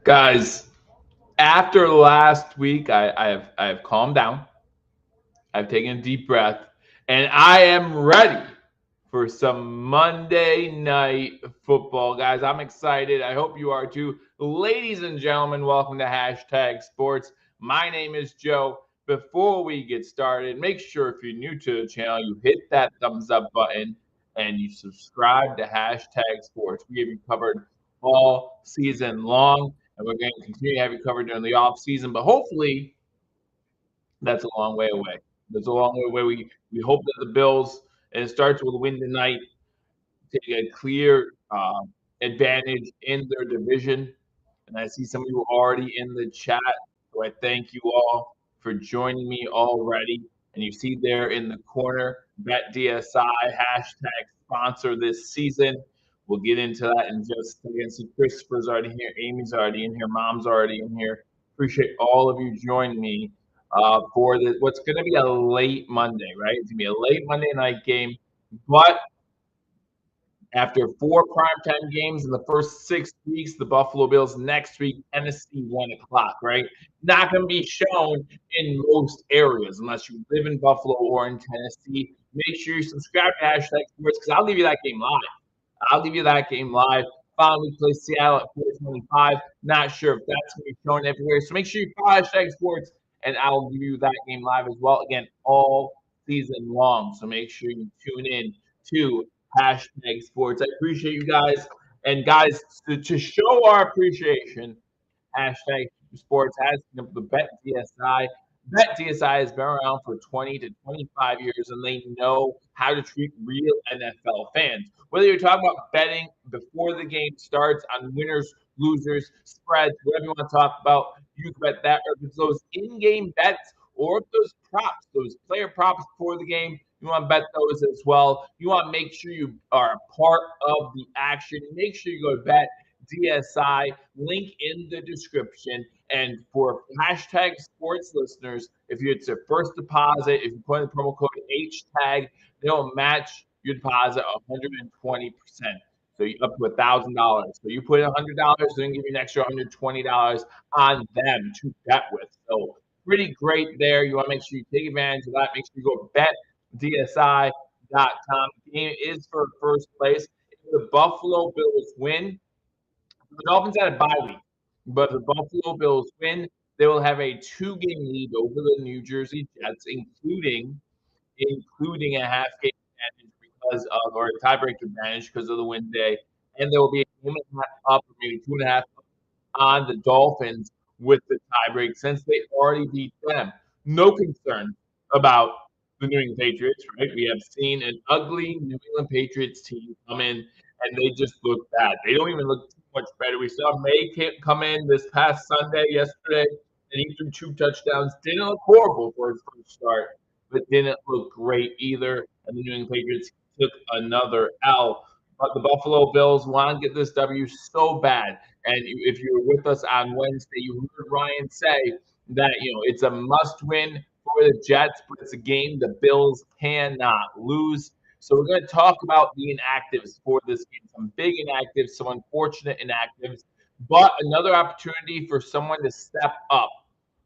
Guys, after last week, I have calmed down. I've taken a deep breath, and I am ready for some Monday night football, guys. I'm excited. I hope you are too. Ladies and gentlemen, welcome to Hashtag Sports. My name is Joe. Before we get started, make sure if you're new to the channel, you hit that thumbs up button and you subscribe to Hashtag Sports. We have you covered all season long, and we're going to continue to have you covered during the off season, but hopefully that's a long way away. That's a long way away. We hope that the Bills, and it starts with a win tonight, take a clear advantage in their division. And I see some of you already in the chat. So I thank you all for joining me already. And you see there in the corner, BetDSI hashtag sponsor this season. We'll get into that in just a second. See, Christopher's already here. Amy's already in here. Mom's already in here. Appreciate all of you joining me for what's going to be a late Monday, right? It's going to be a late Monday night game. But after four primetime games in the first 6 weeks, the Buffalo Bills next week, Tennessee, 1 o'clock, right? Not going to be shown in most areas unless you live in Buffalo or in Tennessee. Make sure you subscribe to Hashtag Sports because I'll give you that game live. I'll give you that game live. Finally, play Seattle at 4:25. Not sure if that's going to be shown everywhere. So make sure you follow Hashtag Sports, and I'll give you that game live as well. Again, all season long. So make sure you tune in to Hashtag Sports. I appreciate you guys. And guys, to show our appreciation, Hashtag Sports has the Bet DSI. Bet DSI has been around for 20 to 25 years, and they know how to treat real NFL fans. Whether you're talking about betting before the game starts on winners, losers, spreads, whatever you want to talk about, you can bet that. Or if it's those in-game bets or if those props, those player props before the game, you want to bet those as well. You want to make sure you are a part of the action. Make sure you go to Bet DSI, link in the description. And for hashtag sports listeners, if it's your first deposit, if you put in the promo code HTAG, they'll match your deposit 120%. So you up to $1,000. So you put in $100, they're gonna give you an extra $120 on them to bet with. So pretty great there. You want to make sure you take advantage of that. Make sure you go betdsi.com. The game is for first place. If the Buffalo Bills win, the Dolphins had a bye week, but the Buffalo Bills win. They will have a two-game lead over the New Jersey Jets, including a half game advantage because of or a tiebreaker advantage because of the win day, and there will be a game and a half up, or maybe 2.5 on the Dolphins with the tiebreak since they already beat them. No concern about the New England Patriots, right? We have seen an ugly New England Patriots team come in and they just look bad. They don't even look too much better. We saw May come in this past Sunday, yesterday, and he threw 2 touchdowns. Didn't look horrible for his first start, but didn't look great either. And the New England Patriots took another L. But the Buffalo Bills want to get this W so bad. And if you were with us on Wednesday, you heard Ryan say that it's a must-win for the Jets, but it's a game the Bills cannot lose. So we're going to talk about the inactives for this game. Some big inactives, some unfortunate inactives, but another opportunity for someone to step up.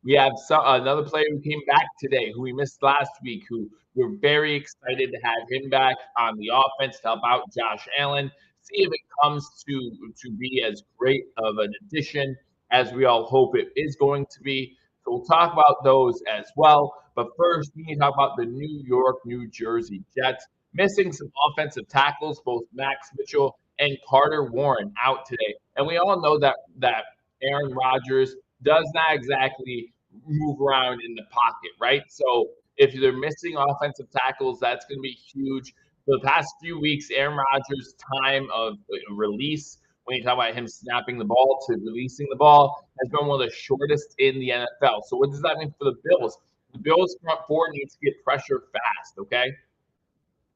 We have another player who came back today, who we missed last week, who we're very excited to have him back on the offense to help out Josh Allen. See if it comes to be as great of an addition as we all hope it is going to be. So we'll talk about those as well. But first, we need to talk about the New York, New Jersey Jets missing some offensive tackles, both Max Mitchell and Carter Warren out today. And we all know that Aaron Rodgers does not exactly move around in the pocket, right? So if they're missing offensive tackles, that's going to be huge. For the past few weeks, Aaron Rodgers' time of release, when you talk about him snapping the ball to releasing the ball, has been one of the shortest in the NFL. So what does that mean for the Bills? The Bills front four needs to get pressure fast, okay?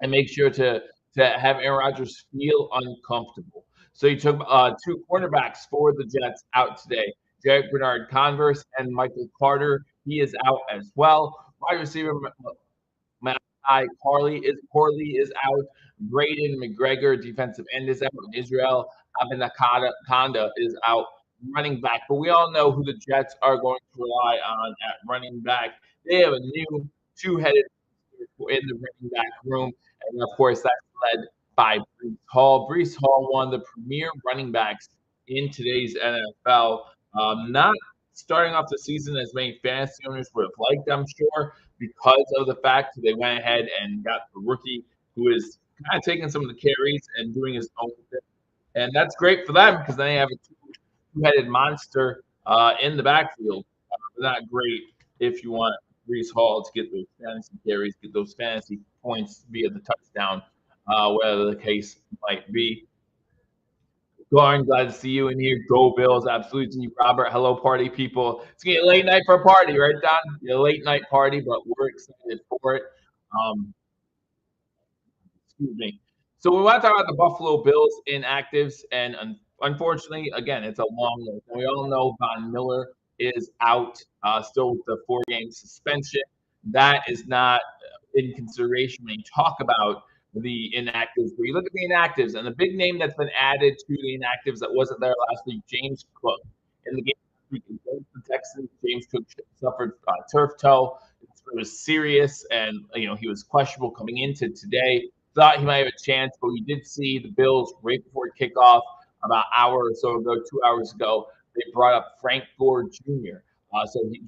And make sure to have Aaron Rodgers feel uncomfortable. So he took 2 cornerbacks for the Jets out today. Jarek Bernard Converse and Michael Carter. He is out as well. Wide receiver Malachi Corley is out. Braden McGregor, defensive end, is out. Israel Abenakanda is out. running back. But we all know who the Jets are going to rely on at running back. They have a new two-headed in the running back room, and of course that's led by Brees Hall. Brees Hall, one of the premier running backs in today's NFL. Not starting off the season as many fantasy owners would have liked, I'm sure, because of the fact that they went ahead and got the rookie who is kind of taking some of the carries and doing his own thing. And that's great for them because then they have a two-headed monster in the backfield. But not great if you want Brees Hall to get those fantasy carries, get those fantasy points via the touchdown, whatever the case might be. Lauren, glad to see you in here. Go Bills, absolutely. Robert, hello, party people. It's gonna be a late night for a party, right, Don? A late night party, but we're excited for it. Um, Excuse me. So we want to talk about the Buffalo Bills inactives, and unfortunately, again, it's a long list. And we all know Von Miller is out, still with the 4-game suspension. That is not in consideration when you talk about the inactives. But you look at the inactives, and the big name that's been added to the inactives that wasn't there last week, James Cook. In the game last week against the Texans, James Cook suffered turf toe. It was serious, and he was questionable coming into today. Thought he might have a chance, but we did see the Bills right before kickoff, about an hour or so ago, 2 hours ago. They brought up Frank Gore Jr.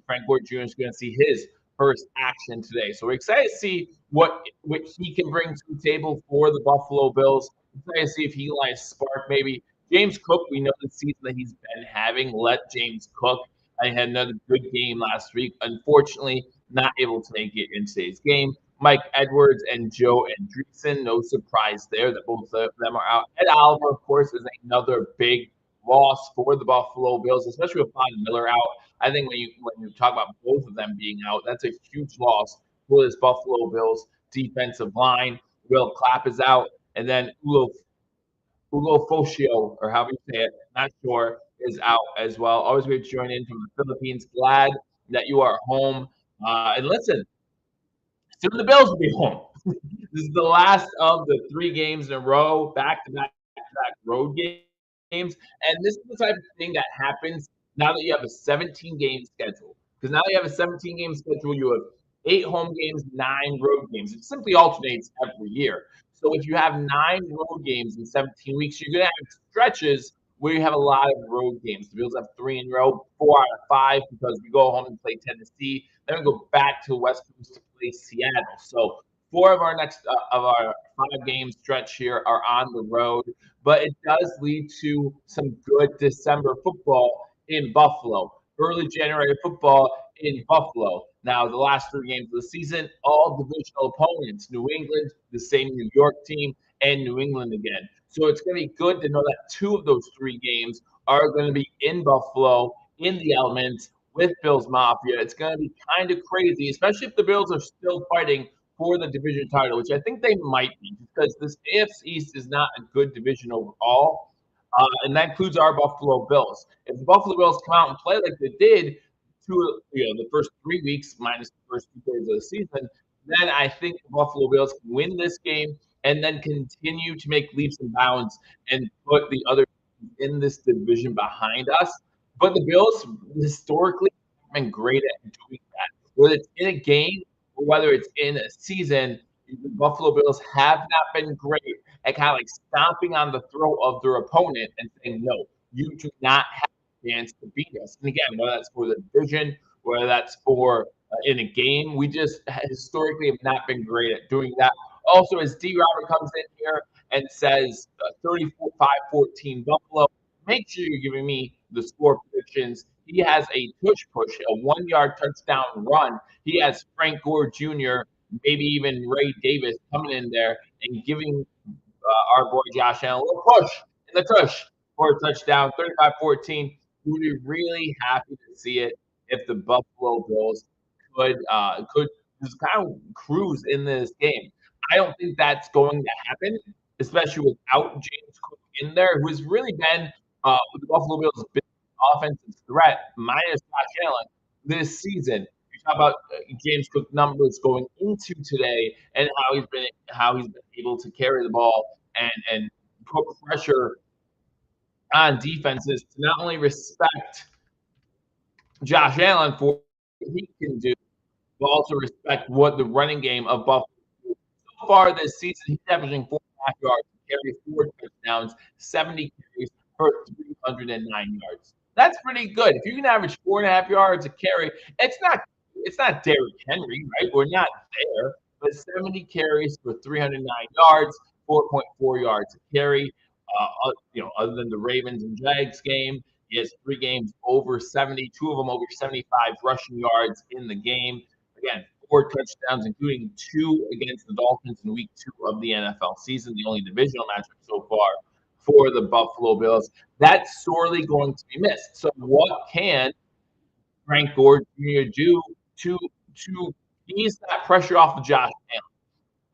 Frank Gore Jr. is going to see his first action today. So we're excited to see what he can bring to the table for the Buffalo Bills. We're excited to see if he can spark maybe James Cook. We know the season that he's been having. Let James Cook. I had another good game last week. Unfortunately, not able to make it in today's game. Mike Edwards and Joe Andreessen, no surprise there that both of them are out. Ed Oliver, of course, is another big loss for the Buffalo Bills, especially with Von Miller out. I think when you talk about both of them being out, that's a huge loss for this Buffalo Bills defensive line. Will Clapp is out, and then Ugo Foshio, or however you say it, not sure, is out as well. Always great to join in from the Philippines. Glad that you are home. And listen, soon the Bills will be home. This is the last of the 3 games in a row, back-to-back road games. And this is the type of thing that happens now that you have a 17-game schedule. Because now you have a 17-game schedule, you have 8 home games, 9 road games. It simply alternates every year. So if you have 9 road games in 17 weeks, you're going to have stretches where you have a lot of road games. The Bills have 3 in a row, 4 out of 5 because we go home and play Tennessee. Then we go back to West Coast to play Seattle. So 4 of our next of our 5-game stretch here are on the road, but it does lead to some good December football in Buffalo, early January football in Buffalo. Now, the last 3 games of the season, all divisional opponents: New England, the same New York team, and New England again. So it's going to be good to know that 2 of those 3 games are going to be in Buffalo, in the elements, with Bills Mafia. It's going to be kind of crazy, especially if the Bills are still fighting for the division title, which I think they might be, because this AFC East is not a good division overall. And that includes our Buffalo Bills. If the Buffalo Bills come out and play like they did the first 3 weeks minus the first 2/3 of the season, then I think the Buffalo Bills can win this game and then continue to make leaps and bounds and put the other in this division behind us. But the Bills historically have been great at doing that. Whether it's in a game or whether it's in a season, the Buffalo Bills have not been great at kind of like stomping on the throat of their opponent and saying, no, you do not have a chance to beat us. And again, whether that's for the division, whether that's for in a game, we just historically have not been great at doing that. Also, as D. Robert comes in here and says 34-5-14 Buffalo, make sure you're giving me the score predictions. He has a push, a 1-yard touchdown run. He has Frank Gore Jr., maybe even Ray Davis coming in there and giving our boy Josh Allen a little push in the tush for a touchdown, 35-14. We would be really happy to see it if the Buffalo Bills could just kind of cruise in this game. I don't think that's going to happen, especially without James Cook in there, who has really been the Buffalo Bills' biggest offensive threat, minus Josh Allen, this season. You talk about James Cook numbers going into today and how he's been able to carry the ball and put pressure on defenses to not only respect Josh Allen for what he can do, but also respect what the running game of Buffalo do. So far this season, he's averaging 4.5 yards to carry, 4 touchdowns, 70 carries for 309 yards. That's pretty good. If you can average 4.5 yards a carry, it's not Derrick Henry, right? We're not there, but 70 carries for 309 yards, 4.4 yards a carry. Other than the Ravens and Jags game, he has 3 games over 70, 2 of them over 75 rushing yards in the game. Again, 4 touchdowns, including 2 against the Dolphins in week 2 of the NFL season, the only divisional matchup so far for the Buffalo Bills. That's sorely going to be missed. So, what can Frank Gore Jr. do to to ease that pressure off of Josh Allen?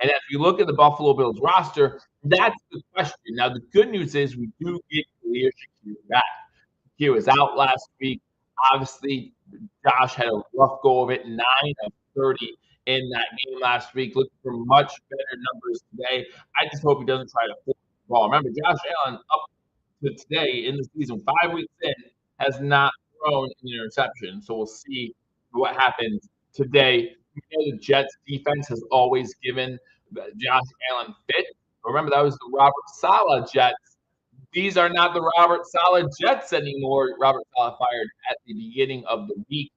And if you look at the Buffalo Bills roster, that's the question. Now, the good news is we do get Khalil Shakir back. He was out last week. Obviously, Josh had a rough go of it, 9 of 30 in that game last week. Looking for much better numbers today. I just hope he doesn't try to force the ball. Remember, Josh Allen up to today in the season, 5 weeks in, has not thrown an interception. So we'll see what happens today. The Jets defense has always given Josh Allen fit. Remember, that was the Robert Saleh Jets. These are not the Robert Saleh Jets anymore. Robert Saleh fired at the beginning of the week.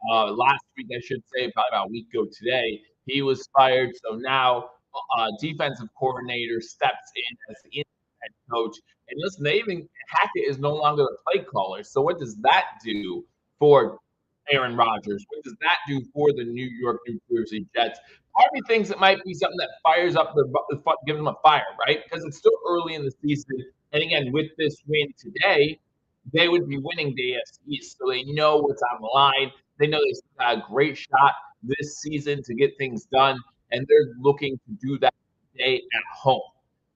Last week, I should say, probably about a week ago today, he was fired. So now, defensive coordinator steps in as the head coach. And listen, they even Hackett is no longer the play caller. So what does that do for Aaron Rodgers? What does that do for the New York, New Jersey Jets? Part of me thinks it might be something that fires up gives them a fire, right? Because it's still early in the season. And again, with this win today, they would be winning the AFC East. So they know what's on the line. They know they've got a great shot this season to get things done. And they're looking to do that today at home.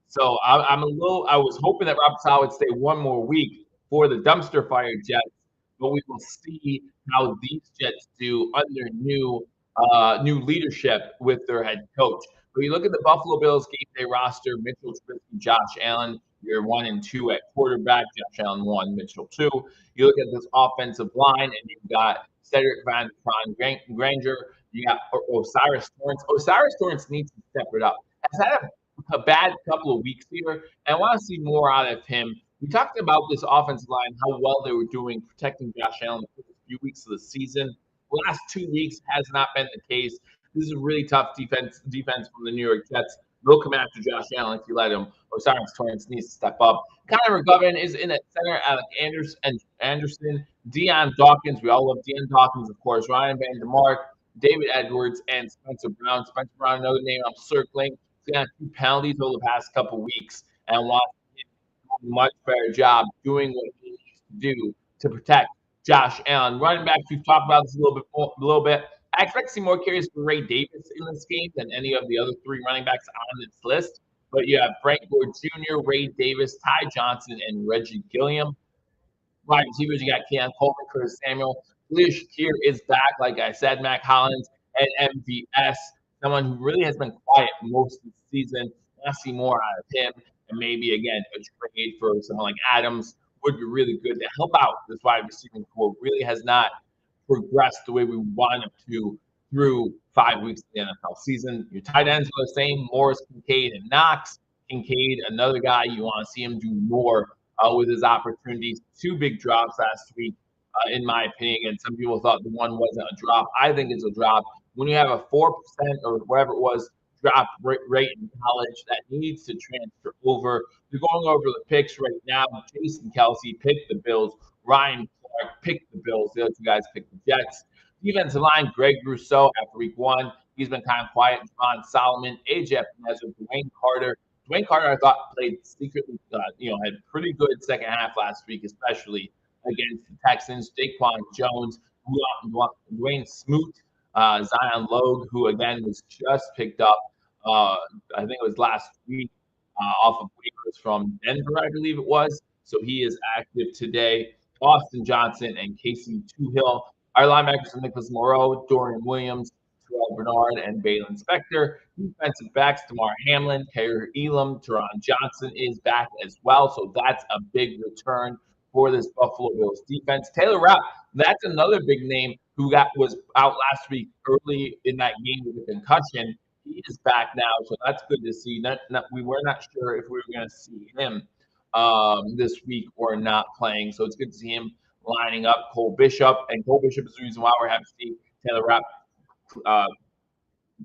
So I was hoping that Rob Saleh would stay one more week for the dumpster fire Jets, but we will see how these Jets do under new leadership with their head coach. But you look at the Buffalo Bills game day roster: Mitchell Trubisky, Josh Allen. You're 1 and 2 at quarterback. Josh Allen 1, Mitchell 2. You look at this offensive line, and you've got Cedric Van Granger. You got Osiris Torrance. Osiris Torrance needs to step it up. Has had a bad couple of weeks here, and I want to see more out of him. We talked about this offensive line, how well they were doing protecting Josh Allen the first few weeks of the season. The last 2 weeks has not been the case. This is a really tough defense from the New York Jets. They'll come after Josh Allen if you let him. Osiris Torrance needs to step up. Connor McGovern is in at center. Alec Anderson, Deion Dawkins. We all love Deion Dawkins, of course. Ryan Van DeMark, David Edwards, and Spencer Brown. Spencer Brown, another name I'm circling. He's got 2 penalties over the past couple weeks, and I want to do a much better job doing what he needs to do to protect Josh Allen. Running backs, we've talked about this a little bit. I expect to see more carries for Ray Davis in this game than any of the other 3 running backs on this list. But you have Frank Gore Jr., Ray Davis, Ty Johnson, and Reggie Gilliam. Wide receivers, you got Keon Coleman, Curtis Samuel. Khalil Shakir is back, like I said. Mac Hollins and MVS, someone who really has been quiet most of the season. I want to see more out of him. And maybe, again, a trade for someone like Adams would be really good to help out this wide receiving core. Really has not progressed the way we want him to through 5 weeks of the NFL season. Your tight ends are the same: Morris, Kincaid, and Knox. Kincaid, another guy you want to see him do more with his opportunities. 2 big drops last week, in my opinion. And some people thought the one wasn't a drop. I think it's a drop. When you have a 4% or whatever it was drop rate in college, that needs to transfer over. You're going over the picks right now. Jason Kelsey picked the Bills. Ryan Clark picked the Bills. The other 2 guys picked the Jets. Defensive line, Greg Rousseau after week 1. He's been kind of quiet. Javon Solomon, AJ Epineza, Dwayne Carter. Dwayne Carter, I thought, played secretly, had a pretty good second half last week, especially against the Texans. Daquan Jones, Dwayne Smoot, Zion Logue, who, again, was just picked up, I think it was last week, off of waivers from Denver, I believe it was. So he is active today. Austin Johnson and Casey Toohill. Our linebackers are Nicholas Moreau, Dorian Williams, Terrell Terrell Bernard and Balin Spector. Defensive backs, Damar Hamlin, Kair Elam, Teron Johnson is back as well. So that's a big return for this Buffalo Bills defense. Taylor Rapp, that's another big name who was out last week early in that game with a concussion. He is back now, so that's good to see. We were not sure if we were going to see him this week or not playing, so it's good to see him lining up. Cole Bishop is the reason why we're happy to see Taylor Rapp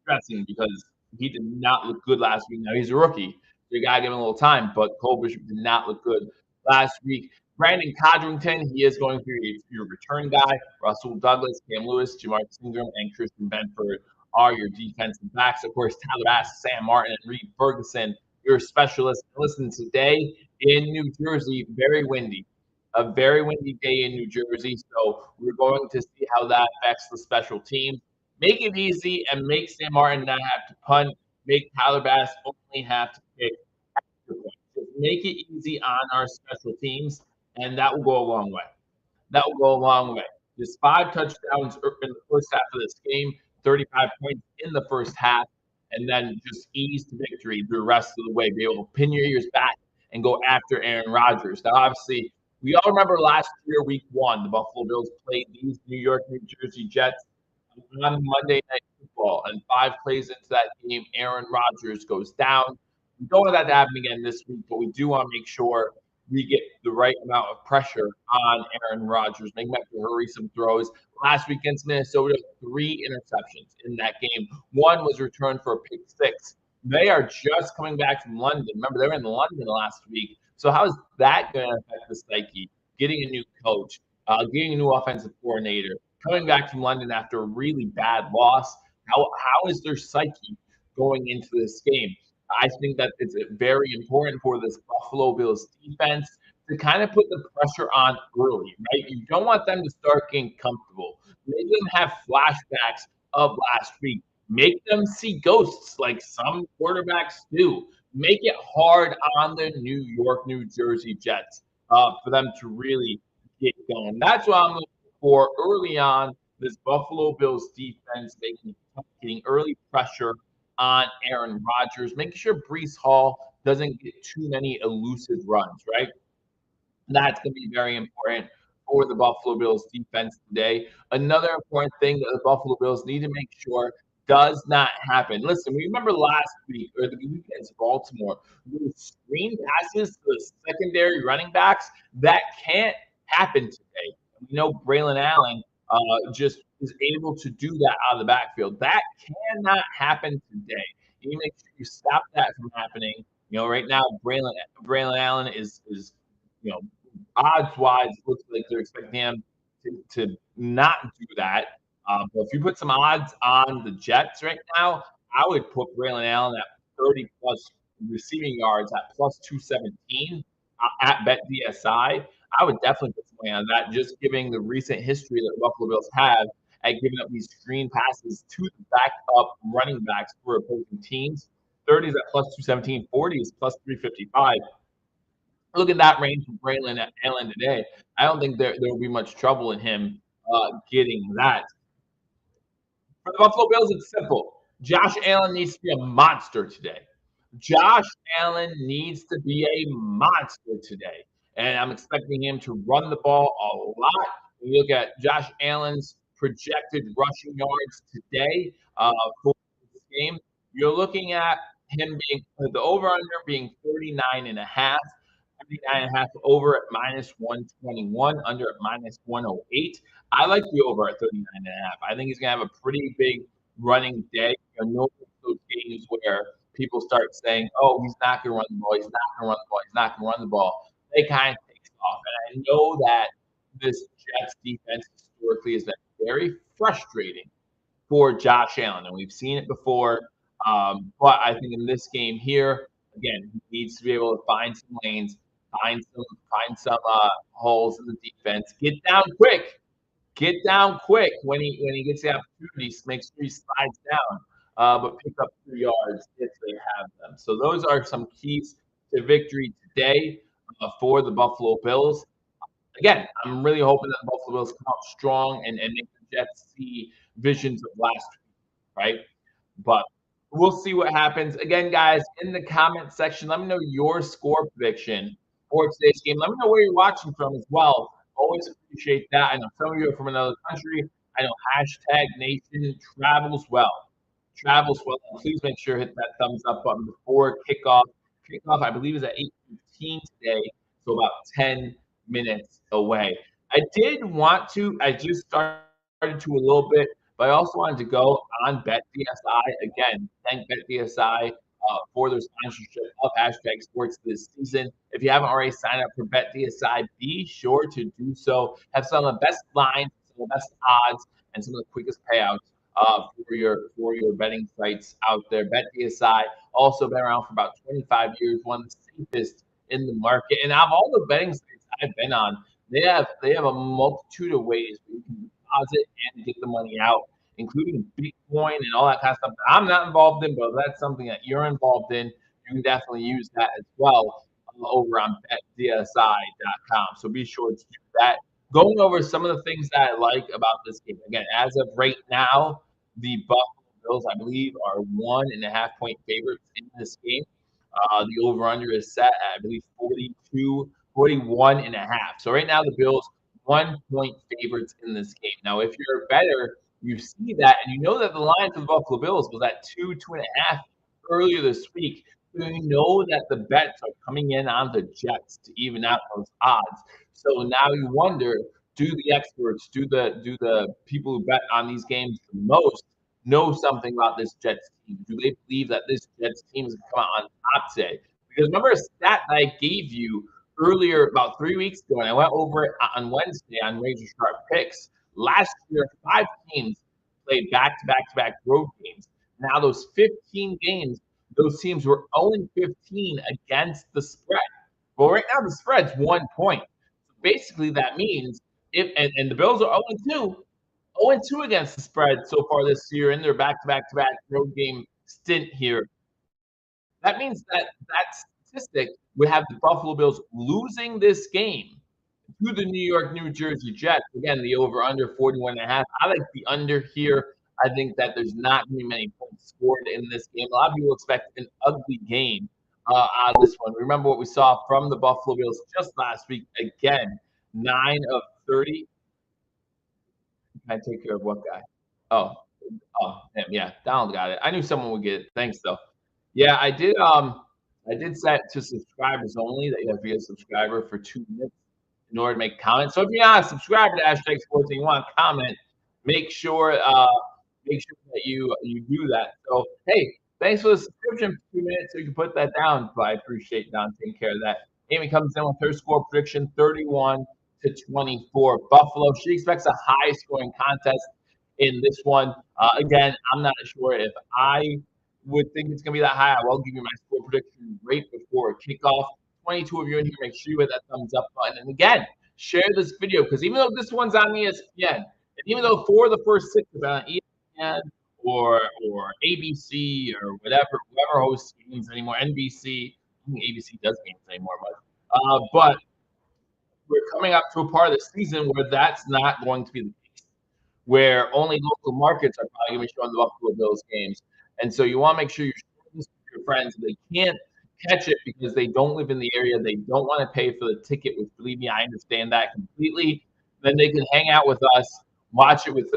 dressing, because he did not look good last week. Now he's a rookie, so you gotta give him a little time. But Cole Bishop did not look good last week. Brandon Codrington, he is going to be your return guy. Russell Douglas, Cam Lewis, Jamar Ingram, and Christian Benford are your defensive backs. Of course, Tyler Bass, Sam Martin, and Reed Ferguson, your specialists. Listen, today in New Jersey, very windy. A very windy day in New Jersey. So we're going to see how that affects the special teams. Make it easy and make Sam Martin not have to punt. Make Tyler Bass only have to kick extra points. Just make it easy on our special teams, and that will go a long way. That will go a long way. Just 5 touchdowns in the first half of this game, 35 points in the first half, and then just ease to victory the rest of the way. Be able to pin your ears back and go after Aaron Rodgers. Now, obviously, we all remember last year, week 1, the Buffalo Bills played these New Jersey Jets on Monday Night Football, and 5 plays into that game, Aaron Rodgers goes down. We don't want that to happen again this week, but we do want to make sure we get the right amount of pressure on Aaron Rodgers, make him have to hurry some throws. Last week against Minnesota, 3 interceptions in that game. 1 was returned for a pick 6. They are just coming back from London. Remember, they were in London last week. So how is that going to affect the psyche? Getting a new coach, getting a new offensive coordinator, coming back from London after a really bad loss. How is their psyche going into this game? I think that it's very important for this Buffalo Bills defense to kind of put the pressure on early, right? You don't want them to start getting comfortable. Make them have flashbacks of last week. Make them see ghosts like some quarterbacks do. Make it hard on the New Jersey Jets for them to really get going. That's what I'm looking for early on. This Buffalo Bills defense getting early pressure on Aaron Rodgers, making sure Breece Hall doesn't get too many elusive runs, right? That's going to be very important for the Buffalo Bills defense today. Another important thing that the Buffalo Bills need to make sure does not happen. Listen, we remember last week or the week against Baltimore, those screen passes to the secondary running backs, that can't happen today. We know Braylon Allen just is able to do that out of the backfield. That cannot happen today. You need to make sure you stop that from happening. You know, right now, Braylon Allen is odds wise, looks like they're expecting him to not do that. But if you put some odds on the Jets right now, I would put Braylon Allen at 30 plus receiving yards at plus 217 at BetDSI. I would definitely put some money on that, just giving the recent history that the Buffalo Bills have at giving up these screen passes to the backup running backs for opposing teams. 30 is at plus 217, 40 is plus 355. Look at that range from Braylon Allen today. I don't think there will be much trouble in him getting that. For the Buffalo Bills, it's simple. Josh Allen needs to be a monster today. Josh Allen needs to be a monster today. And I'm expecting him to run the ball a lot. When you look at Josh Allen's projected rushing yards today for this game, you're looking at him being the over-under being 39.5. 39.5 over at minus 121, under at minus 108. I like the over at 39.5. I think he's going to have a pretty big running day. No those games where people start saying, oh, he's not going to run the ball, he's not going to run the ball, he's not going to run the ball. They kind of takes off. And I know that this Jets defense historically has been very frustrating for Josh Allen, and we've seen it before. But I think in this game here, again, he needs to be able to find some lanes, find some holes in the defense. Get down quick when he gets the opportunity. Make sure he slides down, but pick up 2 yards if they have them. So those are some keys to victory today for the Buffalo Bills. Again, I'm really hoping that the Buffalo Bills come out strong and make the Jets see visions of last week. right? But we'll see what happens. Again, guys, in the comment section, let me know your score prediction for today's game. Let me know where you're watching from as well. Always appreciate that. I know some of you are from another country. I know hashtag nation travels well. Travels well. And please make sure to hit that thumbs up button before kickoff. Kickoff, I believe, is at 8:15 today, so about 10 minutes away. I just started to a little bit, but I also wanted to go on BetDSI again. Thank BetDSI for their sponsorship of hashtag sports this season. If you haven't already signed up for BetDSI, be sure to do so. Have some of the best lines, some of the best odds, and some of the quickest payouts for your betting sites out there. BetDSI also been around for about 25 years, one of the safest in the market. And out of all the betting sites I've been on, they have a multitude of ways where you can deposit and get the money out, including Bitcoin and all that kind of stuff that I'm not involved in, but if that's something that you're involved in, you can definitely use that as well over on betdsi.com. So be sure to do that. Going over some of the things that I like about this game. Again, as of right now, the Buffalo Bills, I believe, are 1.5 point favorites in this game. The over-under is set at, I believe, 41.5. So right now, the Bills 1 point favorites in this game. Now, if you're a better, you see that, and you know that the line for the Buffalo Bills was at 2.5 earlier this week. So you know that the bets are coming in on the Jets to even out those odds. So now you wonder, do the experts, do the people who bet on these games the most know something about this Jets team? Do they believe that this Jets team is going to come out on top today? Because remember a stat that I gave you earlier about 3 weeks ago, and I went over it on Wednesday on Razor Sharp Picks. Last year, 5 teams played back-to-back road games. Now those 15 games, those teams were 0-15 against the spread. Well, right now the spread's 1 point. So basically, that means if the Bills are 0-2 against the spread so far this year in their back-to-back road game stint here. That means that statistic would have the Buffalo Bills losing this game to the New York, New Jersey Jets. Again, the over/under 41.5. I like the under here. I think that there's not going to be many points scored in this game. A lot of people expect an ugly game out of this one. Remember what we saw from the Buffalo Bills just last week. Again, 9 of 30. Can I take care of what guy? Oh, him. Yeah, Donald got it. I knew someone would get it. Thanks, though. Yeah, I did set to subscribers only that you have to be a subscriber for 2 minutes in order to make comments. So if you're not a subscriber to hashtag sports and you want to comment, make sure that you do that. So hey, thanks for the subscription for 2 minutes. So you can put that down. But I appreciate Don taking care of that. Amy comes in with her score prediction 31-24 Buffalo. She expects a high scoring contest in this one. Again, I'm not sure if I would think it's going to be that high. I will give you my score prediction right before kickoff. 22 of you in here, make sure you hit that thumbs up button. And again, share this video because even though this one's on ESPN, and even though 4 of the first 6 are on ESPN or ABC or whoever hosts games anymore, NBC, I think ABC does games anymore, but we're coming up to a part of the season where that's not going to be the case, where only local markets are probably going to be showing the Buffalo Bills games. And so you want to make sure you're sharing this with your friends. They can't catch it because they don't live in the area. They don't want to pay for the ticket, which believe me, I understand that completely. Then they can hang out with us, watch it with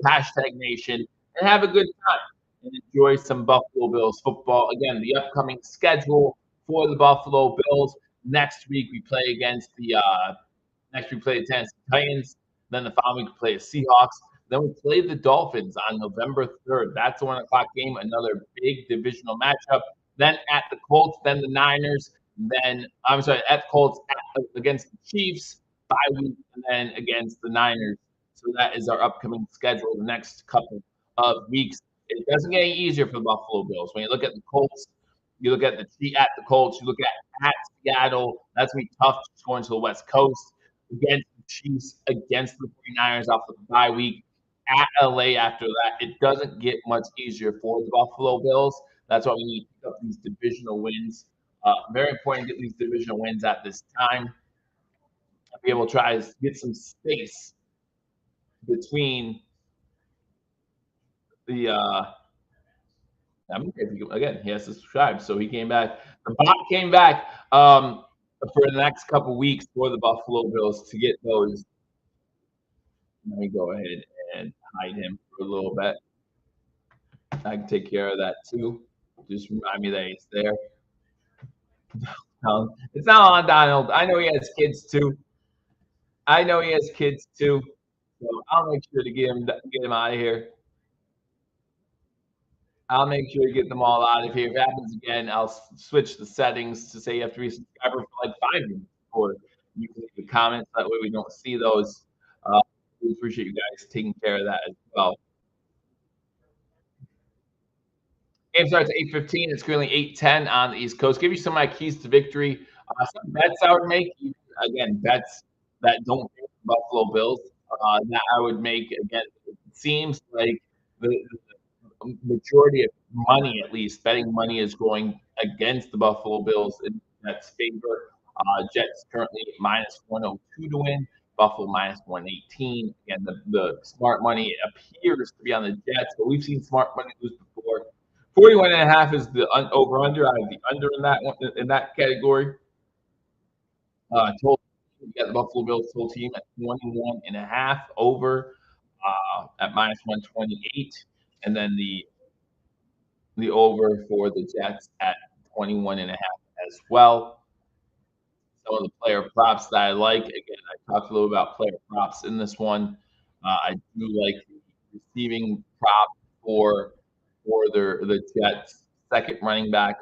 hashtag Nation, and have a good time and enjoy some Buffalo Bills football. Again, the upcoming schedule for the Buffalo Bills. Next week we play the Tennessee Titans. Then the following week we play the Seahawks. Then we play the Dolphins on November 3rd. That's a 1 o'clock game, another big divisional matchup. Then at the Colts, then the Niners. Then I'm sorry, at the Colts against the Chiefs, bye week, and then against the Niners. So that is our upcoming schedule the next couple of weeks. It doesn't get any easier for the Buffalo Bills. When you look at the Colts, you look at the Colts, you look at Seattle. That's gonna be tough going to the West Coast against the Chiefs, against the 49ers off of the bye week. At LA after that, it doesn't get much easier for the Buffalo Bills. That's why we need to pick up these divisional wins. Very important to get these divisional wins at this time. Be able to try to get some space between the I'm okay again. He has to subscribe, so he came back. The bot came back for the next couple weeks for the Buffalo Bills to get those. Let me go ahead and hide him for a little bit. I can take care of that too. Just remind me that he's there. It's not on Donald. I know he has kids too. I know he has kids too. So I'll make sure to get him out of here. I'll make sure to get them all out of here. If it happens again, I'll switch the settings to say you have to be a subscriber for like 5 minutes before you can leave the comments. That way we don't see those. We appreciate you guys taking care of that as well. Game starts at 8:15. It's currently 8:10 on the East Coast. Give you some of my keys to victory. Some bets I would make. Again, bets that don't favor the Buffalo Bills. That I would make. Again, it seems like the majority of money, at least betting money, is going against the Buffalo Bills in Jets' favor. Jets currently minus 102 to win. Buffalo minus 118. Again, the smart money appears to be on the Jets, but we've seen smart money lose before. 41.5 is the over under. I have the under in that one, in that category. Total, you got the Buffalo Bills total team at 21.5 over at minus 128, and then the over for the Jets at 21.5 as well. Some of the player props that I like. Again, I talked a little about player props in this one. I do like the receiving prop for the Jets second running back.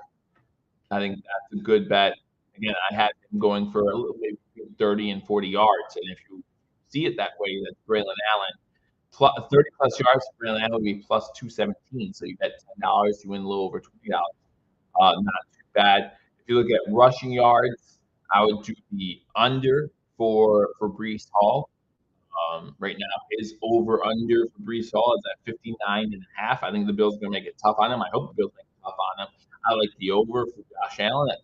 I think that's a good bet. Again, I had him going for a little bit between 30 and 40 yards. And if you see it that way, that's Braylon Allen. 30 plus yards for Braylon Allen would be plus 217. So you bet $10, you win a little over $20. Not too bad. If you look at rushing yards, I would do the under for Brees Hall. Right now, his over under for Brees Hall is at 59.5. I think the Bills are going to make it tough on him. I hope the Bills make it tough on him. I like the over for Josh Allen at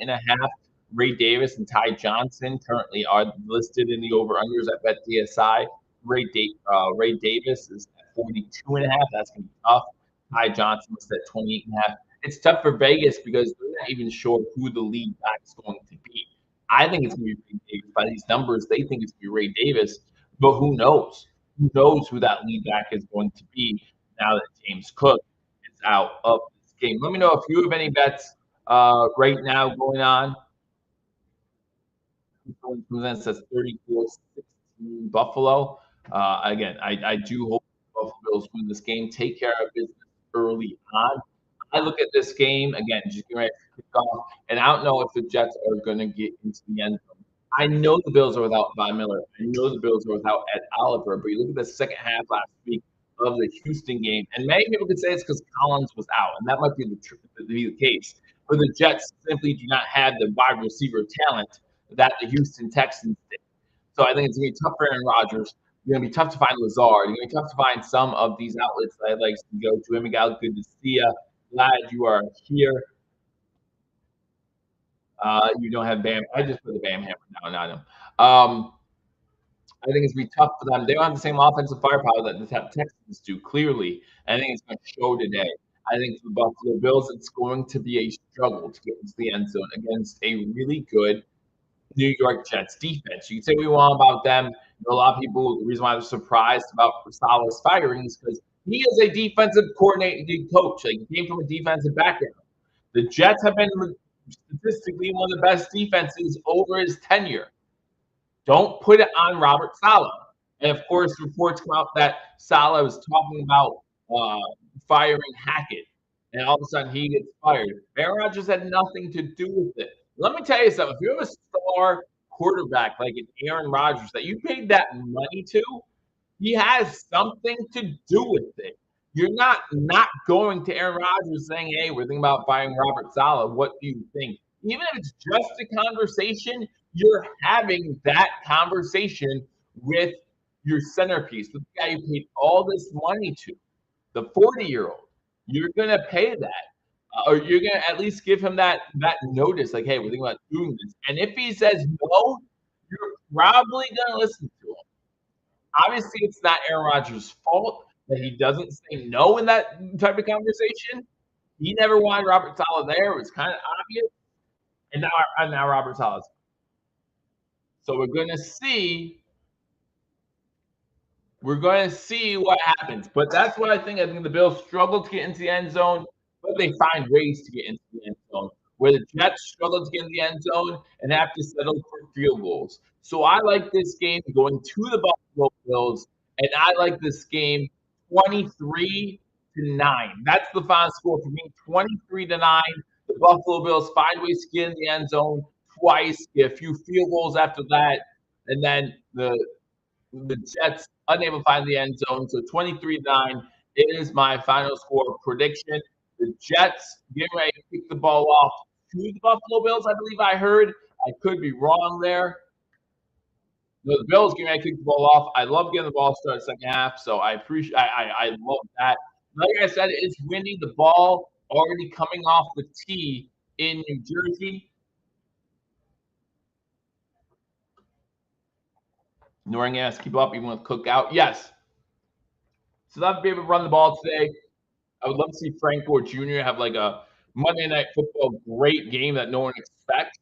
39.5. Ray Davis and Ty Johnson currently are listed in the over unders at BetDSI. Ray Davis is at 42.5. That's going to be tough. Ty Johnson is at 28.5. It's tough for Vegas because they're not even sure who the lead back is going to be. I think it's going to be Ray Davis. By these numbers, they think it's going to be Ray Davis. But who knows? Who knows who that lead back is going to be now that James Cook is out of this game? Let me know if you have any bets right now going on. That says 34-16 Buffalo. Again, I do hope the Buffalo Bills win this game. Take care of business early on. I look at this game again, just getting ready to kick off, and I don't know if the Jets are going to get into the end zone. I know the Bills are without Von Miller. I know the Bills are without Ed Oliver, but you look at the second half last week of the Houston game, and many people could say it's because Collins was out, and that might be the case. But the Jets simply do not have the wide receiver talent that the Houston Texans did. So I think it's going to be tough for Aaron Rodgers. It's going to be tough to find Lazard. It's going to be tough to find some of these outlets that I'd like to go to. Miguel, good to see you. Glad you are here. You don't have Bam. I just put the Bam hammer down on him. I think it's going to be tough for them. They don't have the same offensive firepower that the Texans do, clearly. And I think it's going to show today. I think for the Buffalo Bills, it's going to be a struggle to get into the end zone against a really good New York Jets defense. You can say what you want about them. You know, a lot of people, the reason why I was surprised about Salah's firing is because he is a defensive coordinating coach. Like, he came from a defensive background. The Jets have been statistically one of the best defenses over his tenure. Don't put it on Robert Saleh. And of course, reports come out that Saleh was talking about firing Hackett, and all of a sudden he gets fired. Aaron Rodgers had nothing to do with it. Let me tell you something. If you have a star quarterback like an Aaron Rodgers that you paid that money to, he has something to do with it. You're not going to Aaron Rodgers saying, "Hey, we're thinking about firing Robert Saleh. What do you think?" Even if it's just a conversation, you're having that conversation with your centerpiece, with the guy you paid all this money to, the 40-year-old. You're gonna pay that, or you're gonna at least give him that notice, like, "Hey, we're thinking about doing this." And if he says no, you're probably gonna listen to him. Obviously, it's not Aaron Rodgers' fault, that he doesn't say no in that type of conversation. He never wanted Robert Saleh there. It was kind of obvious. And now Robert Saleh's. So we're going to see. We're going to see what happens. But that's what I think. I think the Bills struggle to get into the end zone, but they find ways to get into the end zone. Where the Jets struggle to get in the end zone and have to settle for field goals. So I like this game going to the Buffalo Bills, and I like this game 23-9. That's the final score for me, 23-9. The Buffalo Bills find ways to get in the end zone twice, get a few field goals after that, and then the Jets unable to find the end zone. So 23-9 is my final score prediction. The Jets getting ready to kick the ball off to the Buffalo Bills, I believe I heard. I could be wrong there. No, the Bills getting ready to kick the ball off. I love getting the ball started second half, so I appreciate. I love that. Like I said, it's windy. The ball already coming off the tee in New Jersey. New England has to keep up even with Cook out. Yes. So that'd be able to run the ball today. I would love to see Frank Gore Jr. have like a Monday Night Football great game that no one expects.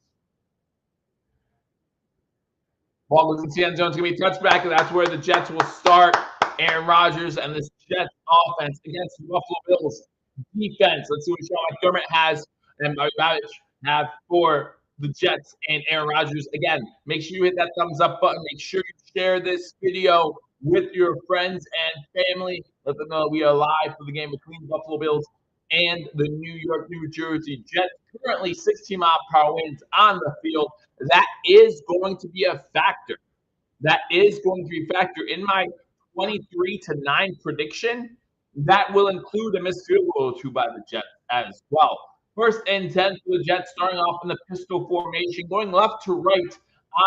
Ball goes into the end zone. It's going to be a touchback, and that's where the Jets will start. Aaron Rodgers and this Jets offense against the Buffalo Bills defense. Let's see what Sean McDermott has and Bobby Babich have for the Jets and Aaron Rodgers. Again, make sure you hit that thumbs up button. Make sure you share this video with your friends and family. Let them know we are live for the game between the Buffalo Bills and the New Jersey Jets. Currently 16-mile-per-hour winds on the field. That is going to be a factor. That is going to be a factor in my 23-9 prediction. That will include a missed field goal or two by the Jets as well. First and 10 for the Jets, starting off in the pistol formation, going left to right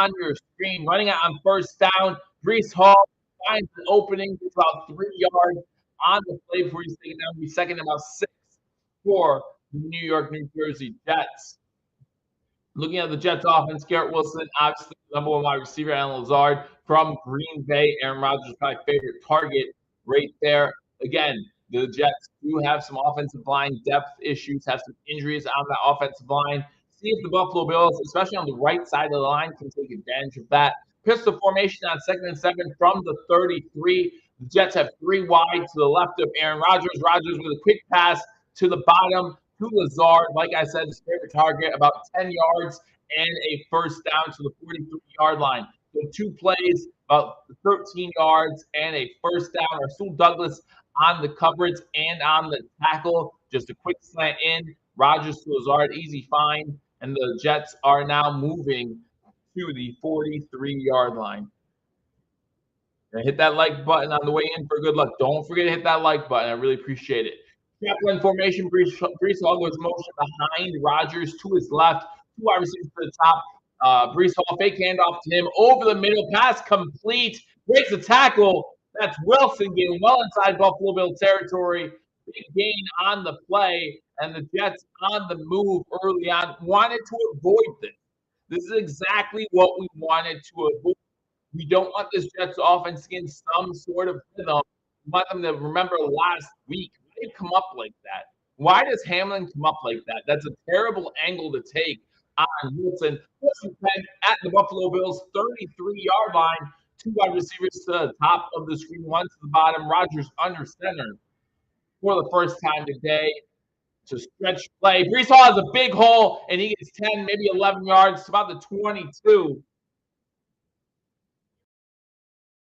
on your screen, running out on first down. Breece Hall finds an opening. It's about 3 yards on the play before he's taken down. He's second about 6 for the New Jersey Jets. Looking at the Jets offense, Garrett Wilson, obviously number one wide receiver, Alan Lazard from Green Bay. Aaron Rodgers, my favorite target right there. Again, the Jets do have some offensive line depth issues, have some injuries on that offensive line. See if the Buffalo Bills, especially on the right side of the line, can take advantage of that. Pistol formation on 2nd and 7 from the 33. The Jets have 3 wide to the left of Aaron Rodgers. Rodgers with a quick pass to the bottom to Lazard. Like I said, his favorite target, about 10 yards and a first down to the 43-yard line. So 2 plays, about 13 yards and a first down. Rasul Douglas on the coverage and on the tackle. Just a quick slant in. Rodgers to Lazard, easy find. And the Jets are now moving to the 43-yard line. And hit that like button on the way in for good luck. Don't forget to hit that like button. I really appreciate it. Chaplain formation. Breece Hall goes motion behind Rodgers to his left. 2 wide receivers to the top. Breece Hall fake handoff to him over the middle. Pass complete. Breaks the tackle. That's Wilson getting well inside Buffalo Bill territory. Big gain on the play. And the Jets on the move early on wanted to avoid this. This is exactly what we wanted to avoid. We don't want this Jets offense to get some sort of rhythm. We want them to remember last week. Why did it come up like that? Why does Hamlin come up like that? That's a terrible angle to take on Wilson. Wilson at the Buffalo Bills 33-yard line. 2 wide receivers to the top of the screen, 1 to the bottom. Rodgers under center for the first time today. To stretch play. Breece Hall has a big hole, and he gets 10, maybe 11 yards. It's about the 22.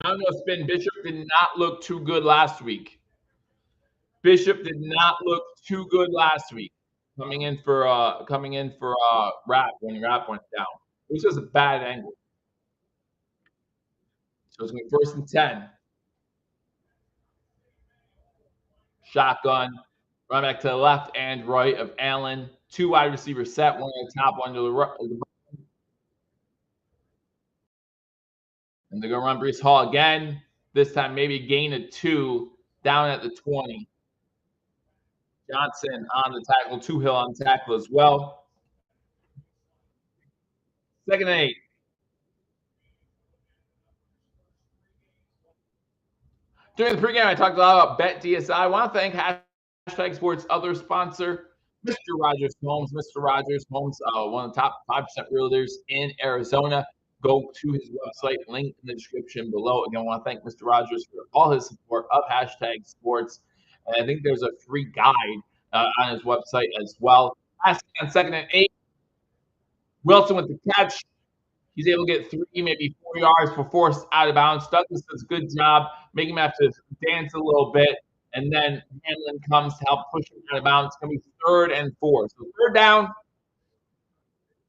I don't know, Spin. Bishop did not look too good last week. Bishop did not look too good last week. Coming in for Rapp when Rapp went down. It was just a bad angle. So it's going to be 1st and 10. Shotgun. Run back to the left and right of Allen. 2 wide receivers set, 1 on the top, 1 to the right. And they're going to run Breece Hall again. This time, maybe gain of 2 down at the 20. Johnson on the tackle, Hill on the tackle as well. 2nd and 8. During the pregame, I talked a lot about Bet DSI. I want to thank Hashtag Sports' other sponsor, Mr. Rogers Homes. Mr. Rogers Homes, one of the top 5% realtors in Arizona. Go to his website, link in the description below. Again, I want to thank Mr. Rogers for all his support of Hashtag Sports. And I think there's a free guide on his website as well. Asking on 2nd and 8. Wilson with the catch. He's able to get 3, maybe 4 yards for forced out of bounds. Douglas does a good job, making him have to dance a little bit. And then Hamlin comes to help push him out of bounds. It's going to be 3rd and 4. So 3rd down.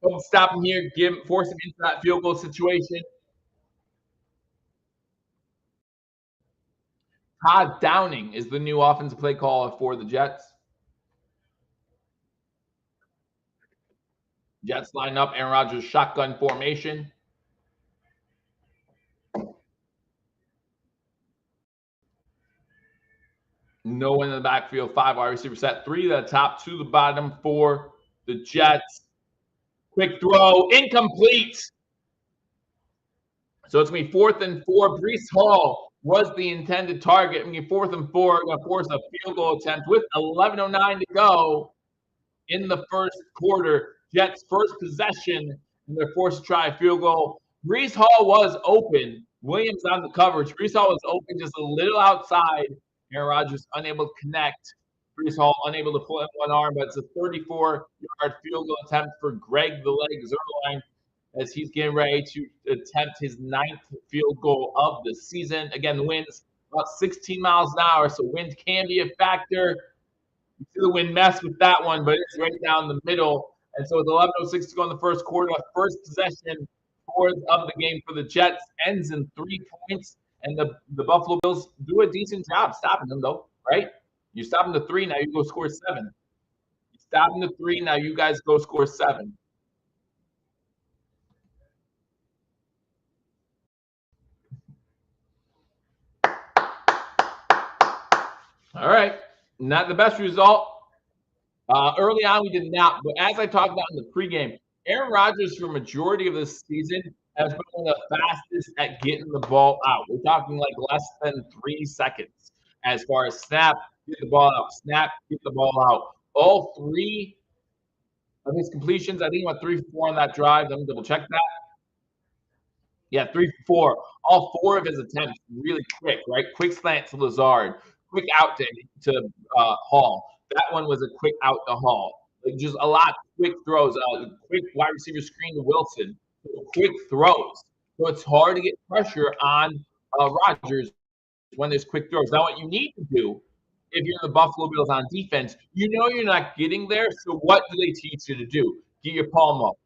Don't stop him here. Force him into that field goal situation. Todd Downing is the new offensive play caller for the Jets. Jets line up Aaron Rodgers shotgun formation. No one in the backfield. 5 wide receiver set. 3 to the top, 2 to the bottom for the Jets. Quick throw, incomplete. So it's going to be 4th and 4. Breece Hall was the intended target. It's going to be 4th and 4. Going to force a field goal attempt with 11:09 to go in the first quarter. Jets' first possession, and they're forced to try a field goal. Breece Hall was open. Williams on the coverage. Breece Hall was open just a little outside. Aaron Rodgers unable to connect. Breece Hall unable to pull in one arm, but it's a 34-yard field goal attempt for Greg the Leg Zuerlein as he's getting ready to attempt his 9th field goal of the season. Again, the wind's about 16 miles an hour, so wind can be a factor. You see the wind mess with that one, but it's right down the middle. And so with 11:06 to go in the first quarter, first possession of the game for the Jets ends in 3 points. And the Buffalo Bills do a decent job stopping them, though, right? You stop them to 3, now you go score 7. You stop them to 3, now you guys go score 7. All right. Not the best result. Early on, we did not. But as I talked about in the pregame, Aaron Rodgers, for majority of this season, has been one of the fastest at getting the ball out. We're talking like less than 3 seconds as far as snap, get the ball out, snap, get the ball out. All 3 of his completions, I think he went 3 for 4 on that drive. Let me double check that. Yeah, 3 for 4. All 4 of his attempts really quick, right? Quick slant to Lazard, quick out to Hall. That one was a quick out to Hall. Like just a lot of quick throws, quick wide receiver screen to Wilson, quick throws. So it's hard to get pressure on Rodgers when there's quick throws. Now, what you need to do if you're the Buffalo Bills on defense, you know you're not getting there. So what do they teach you to do? Get your palm up,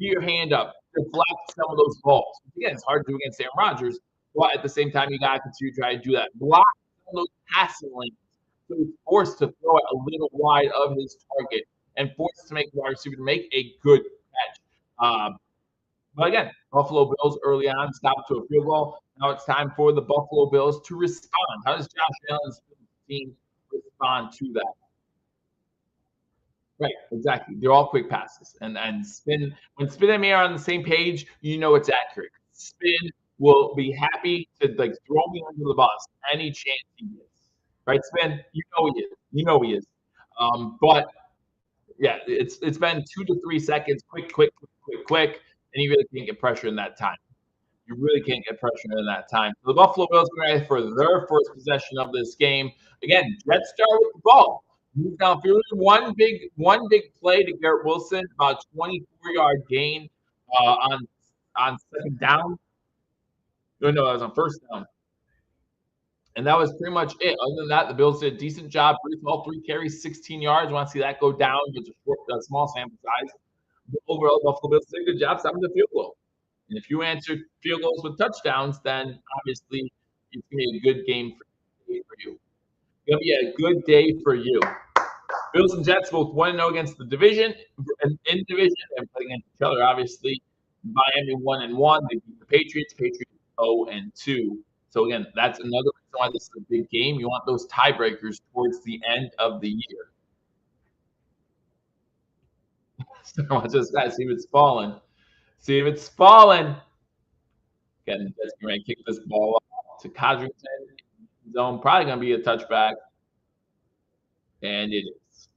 get your hand up, deflect some of those balls. Again, it's hard to do against Aaron Rodgers, but at the same time, you got to continue to try to do that. Block some of those passing lanes. So he's forced to throw it a little wide of his target and forced to make the wide receiver to make a good catch. But again, Buffalo Bills early on stopped to a field goal. Now it's time for the Buffalo Bills to respond. How does Josh Allen's team respond to that? Right, exactly. They're all quick passes. And Spin, when Spin and me are on the same page, you know it's accurate. Spin will be happy to like throw me under the bus any chance he gets. Right, Spin? You know he is. You know he is. But yeah, it's been 2 to 3 seconds, quick, and you really can't get pressure in that time. You really can't get pressure in that time. So the Buffalo Bills are ready for their first possession of this game. Again, Jets start with the ball. Move downfield. One big play to Garrett Wilson, about 24-yard gain on 2nd down. No, that was on 1st down. And that was pretty much it. Other than that, the Bills did a decent job. All 3 carries, 16 yards. Want to see that go down with a small sample size. But overall, Buffalo Bills did a good job stopping the field goal. And if you answer field goals with touchdowns, then obviously it's going to be a good game for you. It's going to be a good day for you. Bills and Jets both 1-0 against the division, in division, and playing against each other, obviously. Miami 1-1. They beat the Patriots. Patriots 0-2. So again, that's another reason why this is a big game. You want those tiebreakers towards the end of the year. So watch this guy, see if it's falling. See if it's falling. Again, just going to kick this ball off to Codrington. zone. Probably going to be a touchback. And it is.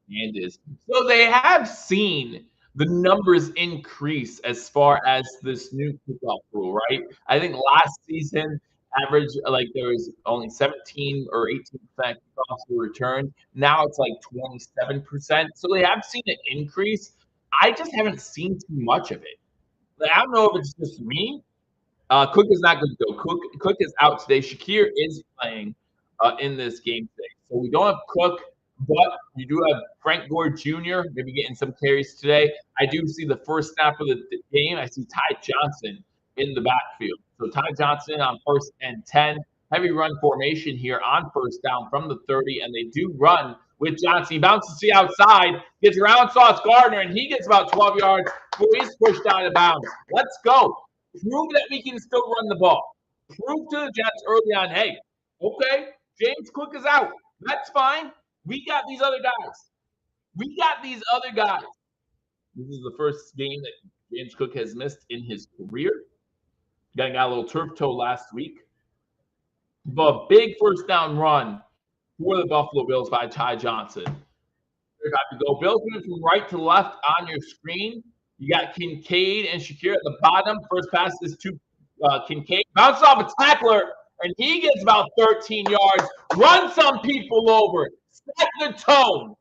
And is. So they have seen the numbers increase as far as this new kickoff rule, right? I think last season, average, like there was only 17 or 18% kickoffs were returned. Now it's like 27%. So they have seen an increase. I just haven't seen too much of it. Like, I don't know if it's just me. Cook is not going to go. Cook is out today. Shakir is playing in this game today. So we don't have Cook, but we do have Frank Gore Jr. maybe getting some carries today. I do see the first snap of the game. I see Ty Johnson in the backfield. So Ty Johnson on 1st and 10. Heavy run formation here on 1st down from the 30, and they do run with Johnson. He bounces to the outside, gets around Sauce Gardner, and he gets about 12 yards before he's pushed out of bounds. Let's go. Prove that we can still run the ball. Prove to the Jets early on, hey, okay, James Cook is out. That's fine. We got these other guys. We got these other guys. This is the first game that James Cook has missed in his career. Got a little turf toe last week. But big first down run for the Buffalo Bills by Ty Johnson. They're about to go. Bills moving from right to left on your screen. You got Kincaid and Shakir at the bottom. First pass is to Kincaid. Bounces off a tackler, and he gets about 13 yards. Run some people over. Set the tone.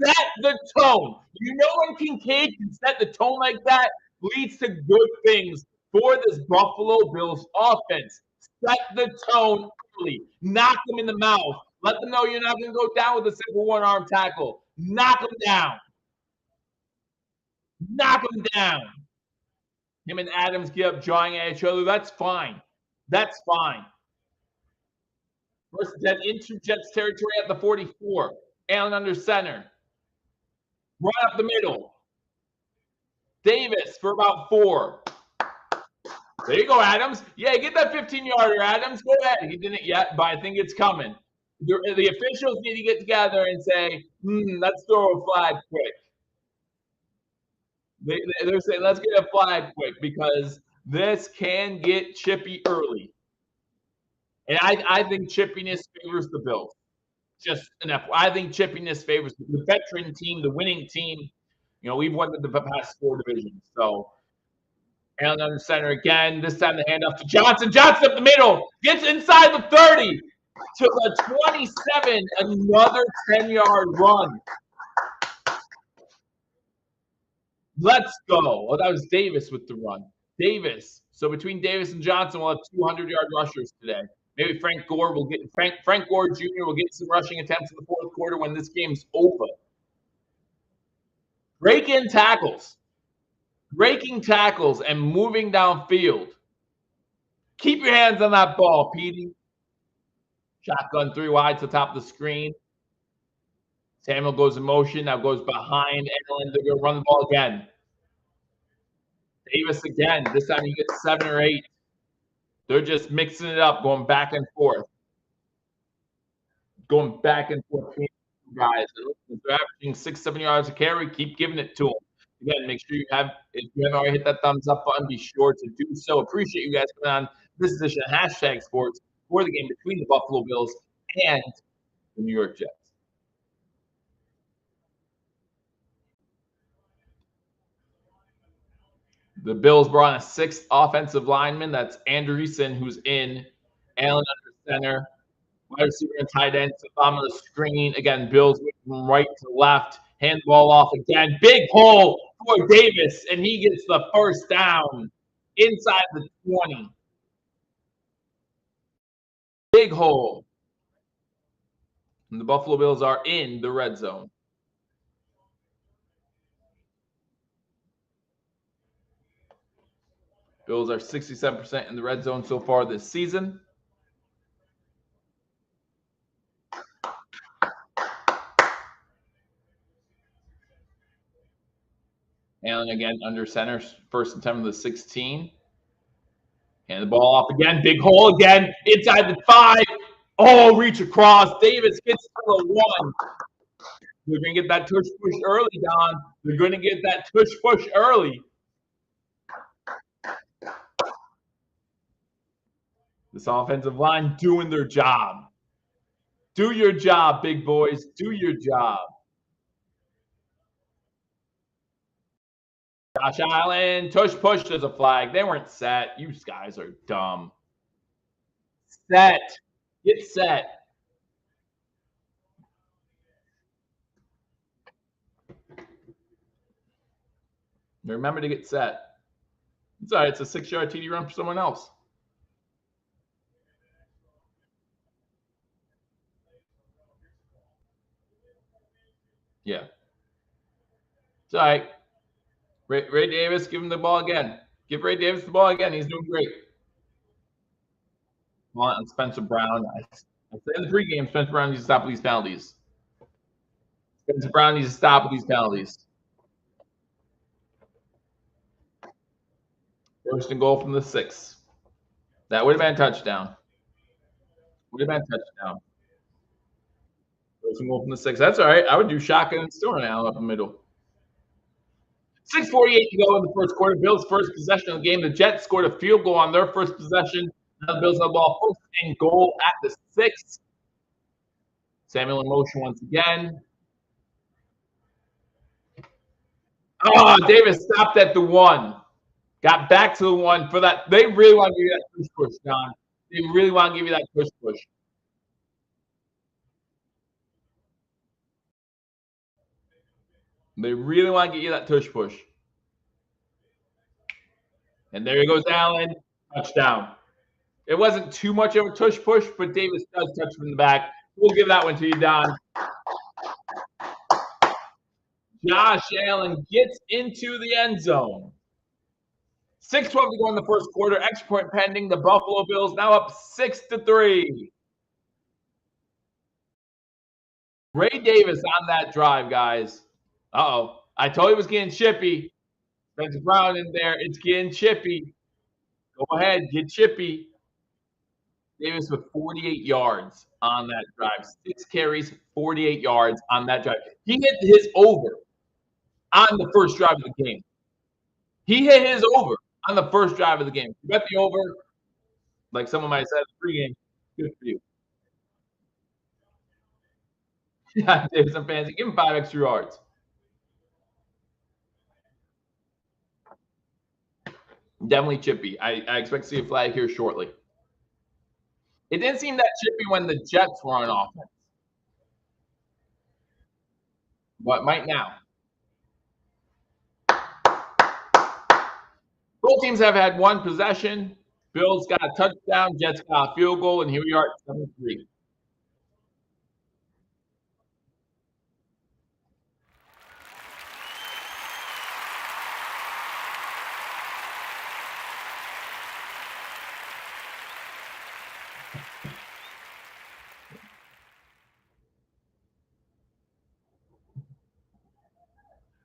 Set the tone. You know when Kincaid can set the tone like that, leads to good things for this Buffalo Bills offense. Set the tone early. Knock them in the mouth. Let them know you're not going to go down with a simple one-arm tackle. Knock them down. Knock them down. Him and Adams get up jawing at each other. That's fine. That's fine. First dead into Jets territory at the 44. Allen under center. Run up the middle. Davis for about 4. There you go, Adams. Yeah, get that 15-yarder, Adams. Go ahead. He didn't yet, but I think it's coming. The officials need to get together and say, let's throw a flag quick. They're saying, let's get a flag quick because this can get chippy early. And I think chippiness favors the Bills. Just enough. I think chippiness favors the veteran team, the winning team. You know, we've won the past 4 divisions. So, Allen under center again. This time the handoff to Johnson. Johnson up the middle. Gets inside the 30 to the 27. Another 10-yard run. Let's go. Oh, that was Davis with the run. Davis. So between Davis and Johnson, we'll have 200-yard rushers today. Maybe Frank Gore will get Frank Gore Jr. will get some rushing attempts in the 4th quarter when this game's over. Breaking tackles and moving downfield. Keep your hands on that ball, Petey. Shotgun 3 wide to the top of the screen. Samuel goes in motion. Now goes behind Allen. They're going to run the ball again. Davis again. This time you get 7 or 8. They're just mixing it up, going back and forth. Going back and forth, guys. They're averaging 6-7 yards a carry. Keep giving it to them. Again, make sure if you haven't already hit that thumbs up button, be sure to do so. Appreciate you guys coming on this edition of Hashtag Sports for the game between the Buffalo Bills and the New York Jets. The Bills brought on a 6th offensive lineman. That's Andreessen, who's in. Allen under center. Wide receiver and tight end to the bottom of the screen. Again, Bills from right to left. Hand the ball off again. Big hole for Davis, and he gets the first down inside the 20. Big hole. And the Buffalo Bills are in the red zone. Bills are 67% in the red zone so far this season. Allen again under center, 1st and 10 of the 16. Hand the ball off again. Big hole again. Inside the 5. Oh, reach across. Davis gets to the 1. They're going to get that tush push early, Don. They're going to get that tush push early. This offensive line doing their job. Do your job, big boys. Do your job. Josh Allen, tush push. There's a flag. They weren't set. You guys are dumb. Set. Get set. Remember to get set. It's all right. It's a 6-yard TD run for someone else. Yeah. It's all right. Ray Davis, give him the ball again. Give Ray Davis the ball again. He's doing great. Come on, Spencer Brown. I said in the pregame, Spencer Brown needs to stop with these penalties. Spencer Brown needs to stop with these penalties. First and goal from the 6. That would have been a touchdown. Would have been a touchdown. First and goal from the 6. That's all right. I would do shotgun and still run out up the middle. 6:48 to go in the first quarter. Bills' first possession of the game. The Jets scored a field goal on their first possession. Now the Bills have the ball first and goal at the 6. Samuel in motion once again. Oh, Davis stopped at the 1. Got back to the 1 for that. They really want to give you that push, John. They really want to give you that push. They really want to get you that push. And there he goes, Allen. Touchdown. It wasn't too much of a push, but Davis does touch from the back. We'll give that one to you, Don. Josh Allen gets into the end zone. 6:12 to go in the first quarter. Extra point pending. The Buffalo Bills now up 6-3. Ray Davis on that drive, guys. Uh-oh. I told you it was getting chippy. Spencer Brown in there. It's getting chippy. Go ahead. Get chippy. Davis with 48 yards on that drive. 6 carries, 48 yards on that drive. He hit his over on the first drive of the game. He hit his over on the first drive of the game. You bet the over, like someone might have said in the pregame, good for you. Yeah, Davis and fans, give him 5 extra yards. Definitely chippy. I expect to see a flag here shortly. It didn't seem that chippy when the Jets were on offense, but might now. Both teams have had one possession. Bills got a touchdown. Jets got a field goal, and here we are at 7-3.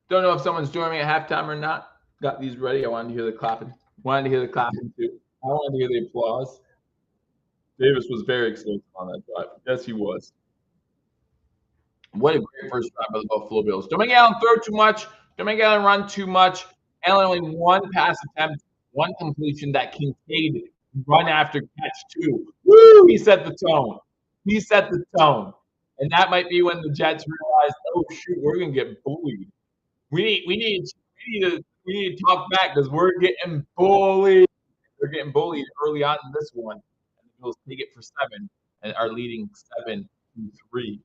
Don't know if someone's joining me at halftime or not. Got these ready. I wanted to hear the clapping. Wanted to hear the clapping too. I wanted to hear the applause. Davis was very excited on that drive. Yes, he was. What a great first drive by the Buffalo Bills. Don't make Allen throw too much. Don't make Allen run too much. Allen only one pass attempt, one completion. That Kincaid run after catch too. Woo! He set the tone. He set the tone. And that might be when the Jets realized, oh shoot, we're gonna get bullied. We need to talk back because we're getting bullied. They're getting bullied early on in this one. And the Bills take it for 7 and are leading 7-3.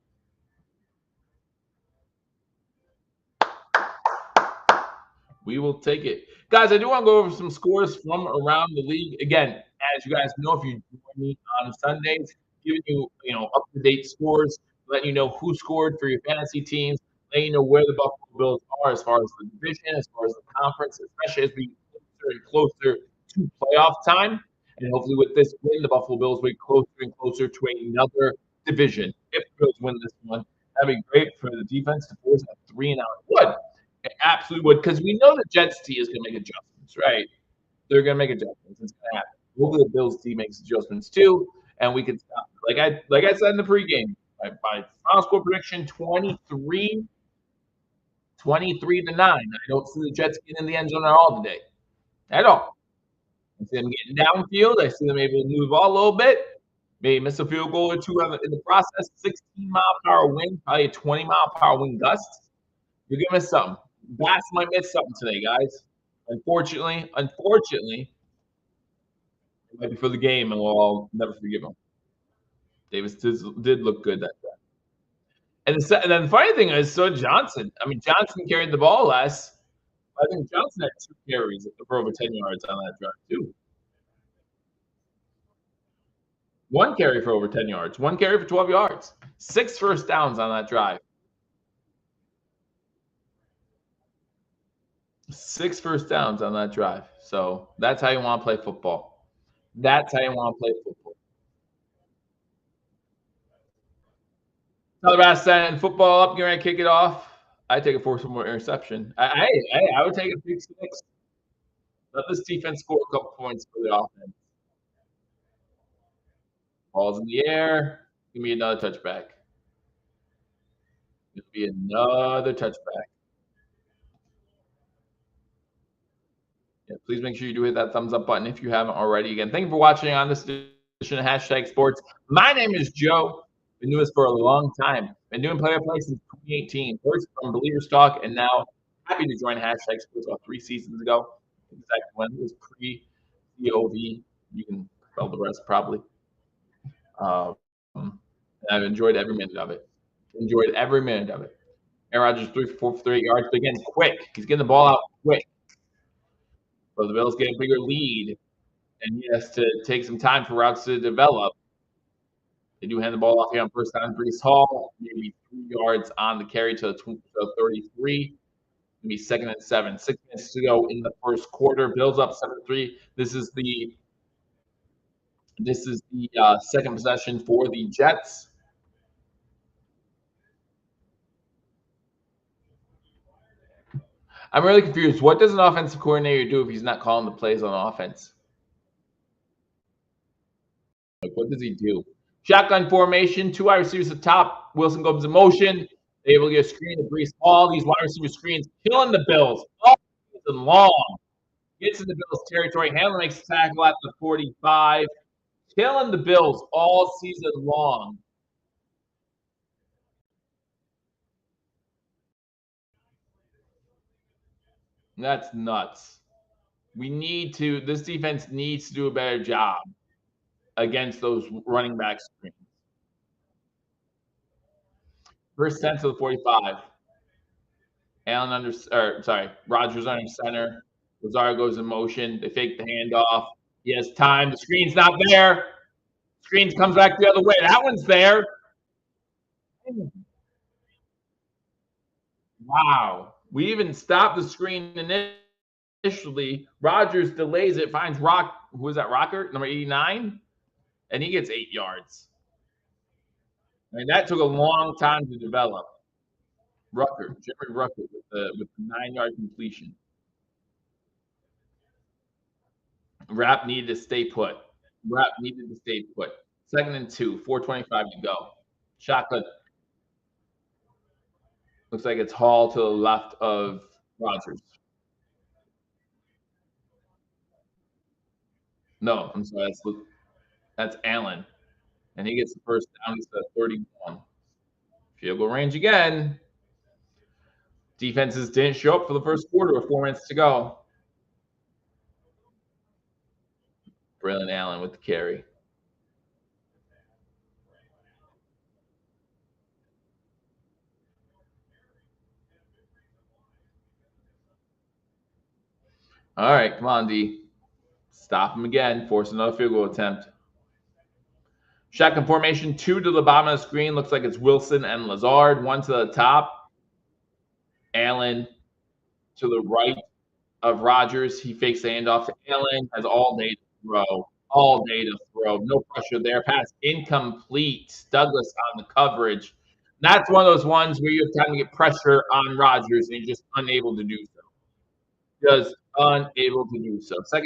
We will take it. Guys, I do want to go over some scores from around the league. Again, as you guys know, if you join me on Sundays, giving you, up-to-date scores, letting you know who scored for your fantasy teams, letting you know where the Buffalo Bills are as far as the division, as far as the conference, especially as we get closer and closer to playoff time. And hopefully with this win, the Buffalo Bills will get closer and closer to another division. If the Bills win this one, that'd be great for the defense to force a 3-0. Would. It absolutely would, because we know the Jets D is going to make adjustments, right? They're going to make adjustments. It's going to happen. Hopefully the Bills D makes adjustments too, and we can stop. Like I said in the pregame, my final score prediction 23-9. I don't see the Jets getting in the end zone at all today. At all. I see them getting downfield. I see them able to move the ball a little bit. Maybe miss a field goal or two in the process. 16-mile-per-hour wind, probably a 20-mile-per-hour wind gust. You're gonna miss something. Bats might miss something today, guys. Unfortunately, it might be for the game, and we'll all never forgive him. Davis did look good that time. And then the funny thing is, so Johnson. I mean, Johnson carried the ball less. I think Johnson had 2 carries for over 10 yards on that drive too. 1 carry for over 10 yards. 1 carry for 12 yards. 6 first downs on that drive. 6 first downs on that drive. So that's how you want to play football. That's how you want to play football. Colorado sending football up, getting ready to kick it off. I take a force more interception. I would take a big 6. Let this defense score a couple points for the offense. Ball's in the air. Give me another touchback. It'll be another touchback. Yeah, please make sure you do hit that thumbs up button if you haven't already. Again, thank you for watching on this edition of Hashtag Sports. My name is Joe. Been doing this for a long time. Been doing play-by-play since 2018. First from Believers Talk, and now happy to join Hashtag Sports about 3 seasons ago. Exactly when it was pre-COV. You can spell the rest probably. I've enjoyed every minute of it. Enjoyed every minute of it. Aaron Rodgers 3 for 4 for 3 yards, but again, quick. He's getting the ball out quick. So the Bills get a bigger lead, and he has to take some time for routes to develop. They do hand the ball off here on first down. Brees Hall, maybe 3 yards on the carry to 33. Maybe 2nd and 7. 6 minutes to go in the first quarter. Bills up 7-3. This is the second possession for the Jets. I'm really confused. What does an offensive coordinator do if he's not calling the plays on offense? Like, what does he do? Shotgun formation, 2 wide receivers at top. Wilson goes in motion. They're able to get a screen to Brees Hall. These wide receiver screens killing the Bills all season long. Gets in the Bills' territory. Handler makes a tackle at the 45. Killing the Bills all season long. That's nuts. This defense needs to do a better job against those running back screens. First 10 to the 45. Rodgers under center. Lazard goes in motion. They fake the handoff. He has time. The screen's not there. Screens comes back the other way. That one's there. Wow. We even stopped the screen initially. Rodgers delays it, finds who is that, Rocker, number 89? And he gets 8 yards. I mean, that took a long time to develop. Jeffrey Rucker with the 9-yard completion. Rapp needed to stay put. 2nd and 2, 4:25 to go. Shotgun. Looks like it's Hall to the left of Rodgers. No, I'm sorry. That's Allen. And he gets the first down. He's at 31. Field goal range again. Defenses didn't show up for the first quarter with 4 minutes to go. Braylon Allen with the carry. All right, come on, D. Stop him again. Force another field goal attempt. Shotgun formation, 2 to the bottom of the screen. Looks like it's Wilson and Lazard. 1 to the top. Allen to the right of Rodgers. He fakes the handoff to Allen. Has all day to throw. No pressure there. Pass incomplete. Douglas on the coverage. That's one of those ones where you have time to get pressure on Rodgers, and he's just unable to do so. 2nd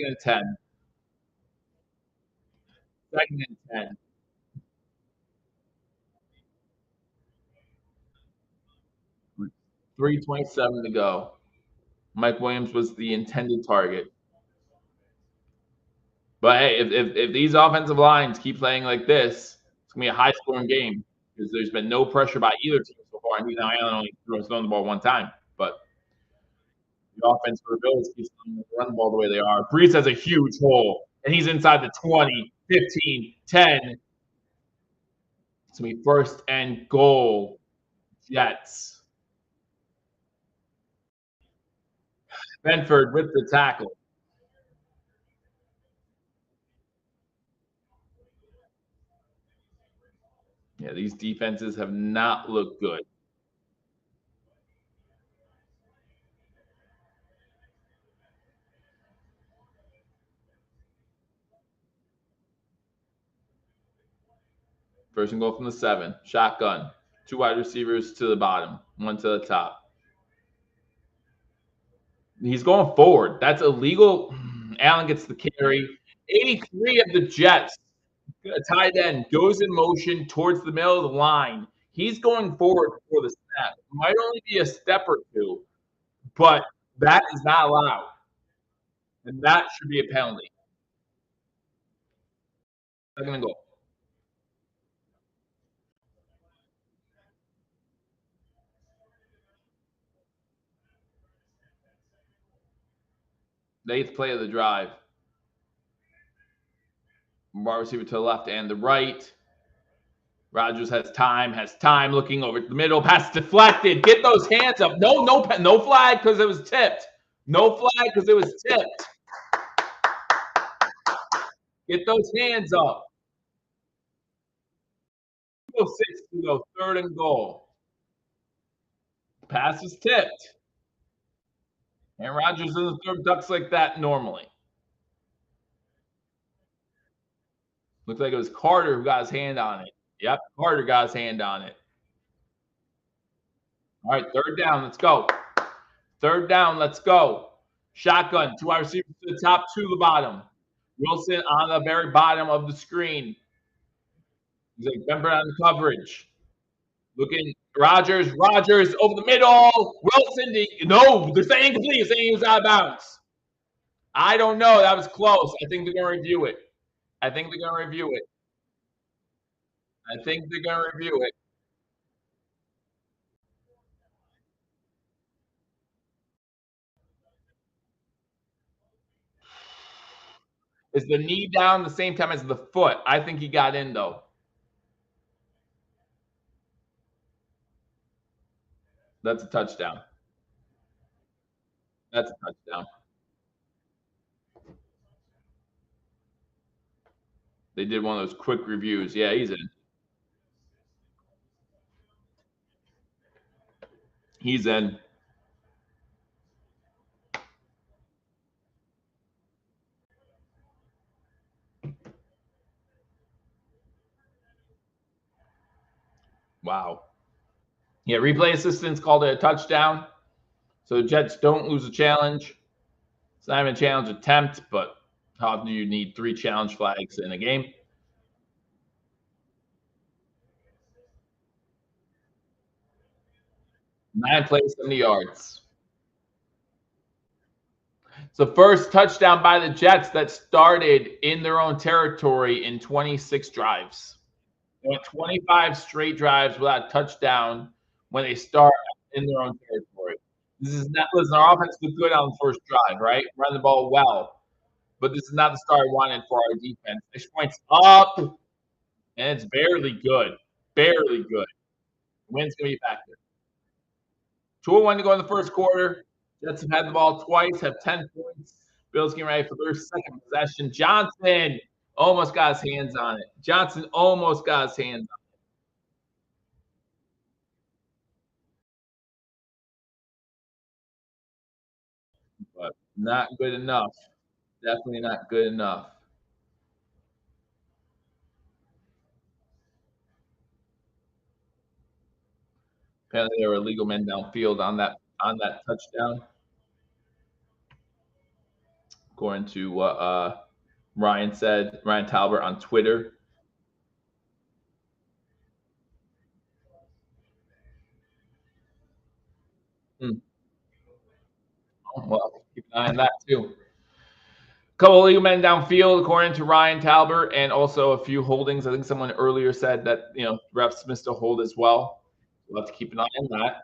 and 10. 2nd and 10. 3:27 to go. Mike Williams was the intended target. But hey, if these offensive lines keep playing like this, it's gonna be a high scoring game because there's been no pressure by either team so far. And Allen only throws the ball one time, but the offense for the Bills keeps run the ball the way they are. Brees has a huge hole, and he's inside the 20, 15, 10. It's gonna be first and goal. Jets. Benford with the tackle. Yeah, these defenses have not looked good. First and goal from the 7. Shotgun. 2 wide receivers to the bottom, 1 to the top. He's going forward. That's illegal. Allen gets the carry. 83 of the Jets. A tight end goes in motion towards the middle of the line. He's going forward for the snap. Might only be a step or two, but that is not allowed. And that should be a penalty. Second and goal. The 8th play of the drive. Wide receiver to the left and the right. Rodgers has time, looking over the middle. Pass deflected. Get those hands up. No flag because it was tipped. No flag because it was tipped. Get those hands up. 2:06 to go. Third and goal. Pass is tipped. And Rodgers doesn't throw ducks like that normally. Looked like it was Carter who got his hand on it. Yep, Carter got his hand on it. All right, third down. Let's go. Third down. Let's go. Shotgun. 2 wide receivers to the top, 2 to the bottom. Wilson on the very bottom of the screen. He's like Bember on the coverage. Looking Rodgers over the middle. Wilson, no, they're saying incomplete. They're saying he was out of bounds. I don't know. That was close. I think they're going to review it. I think they're going to review it. I think they're going to review it. Is the knee down the same time as the foot? I think he got in, though. That's a touchdown. That's a touchdown. They did one of those quick reviews. Yeah, he's in. He's in. Wow. Yeah, replay assistants called it a touchdown. So the Jets don't lose a challenge. It's not even a challenge attempt, but how often do you need 3 challenge flags in a game? 9 plays, 70 yards. It's the first touchdown by the Jets that started in their own territory in 26 drives. They went 25 straight drives without a touchdown when they start in their own territory. This is not, listen, our offense looked good on the first drive, right? Run the ball well. But this is not the start I wanted for our defense. 6 points up, and it's barely good. Barely good. Win's going to be back there. 2:01 to go in the first quarter. Jets have had the ball twice, have 10 points. Bills getting ready for their second possession. Johnson almost got his hands on it. Johnson almost got his hands on it, but not good enough. Definitely not good enough. Apparently, there were illegal men downfield on that touchdown, according to what Ryan said. Ryan Talbert on Twitter. Hmm. Well, keep an eye on that too. Couple of legal men downfield, according to Ryan Talbert, and also a few holdings. I think someone earlier said that refs missed a hold as well. We'll have to keep an eye on that.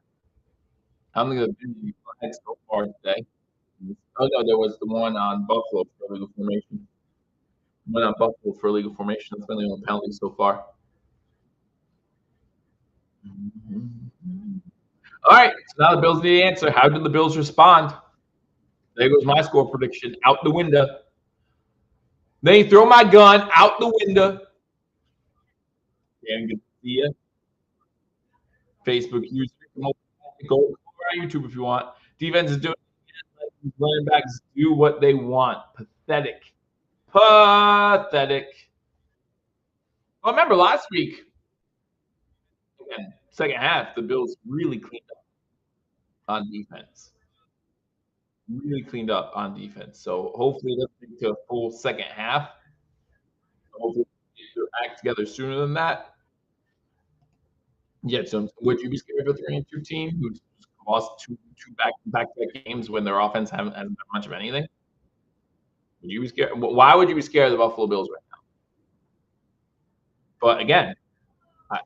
I don't think there's been any flags so far today. Oh no, there was the one on Buffalo for legal formation. One on Buffalo for legal formation. That's been the only penalty so far. All right, so now the Bills need to answer. How did the Bills respond? There goes my score prediction out the window. They throw my gun out the window. And good to see you. Facebook user. Go on YouTube if you want. Defense is doing it. Running backs do what they want. Pathetic. Pathetic. Well, remember last week, again, second half, the Bills really cleaned up on defense. Really cleaned up on defense. So hopefully let's get to a full second half. Hopefully they act together sooner than that. Yeah, so would you be scared of a 3-2 team who lost two back games when their offense hasn't done much of anything? Would you be scared? Why would you be scared of the Buffalo Bills right now? But again, I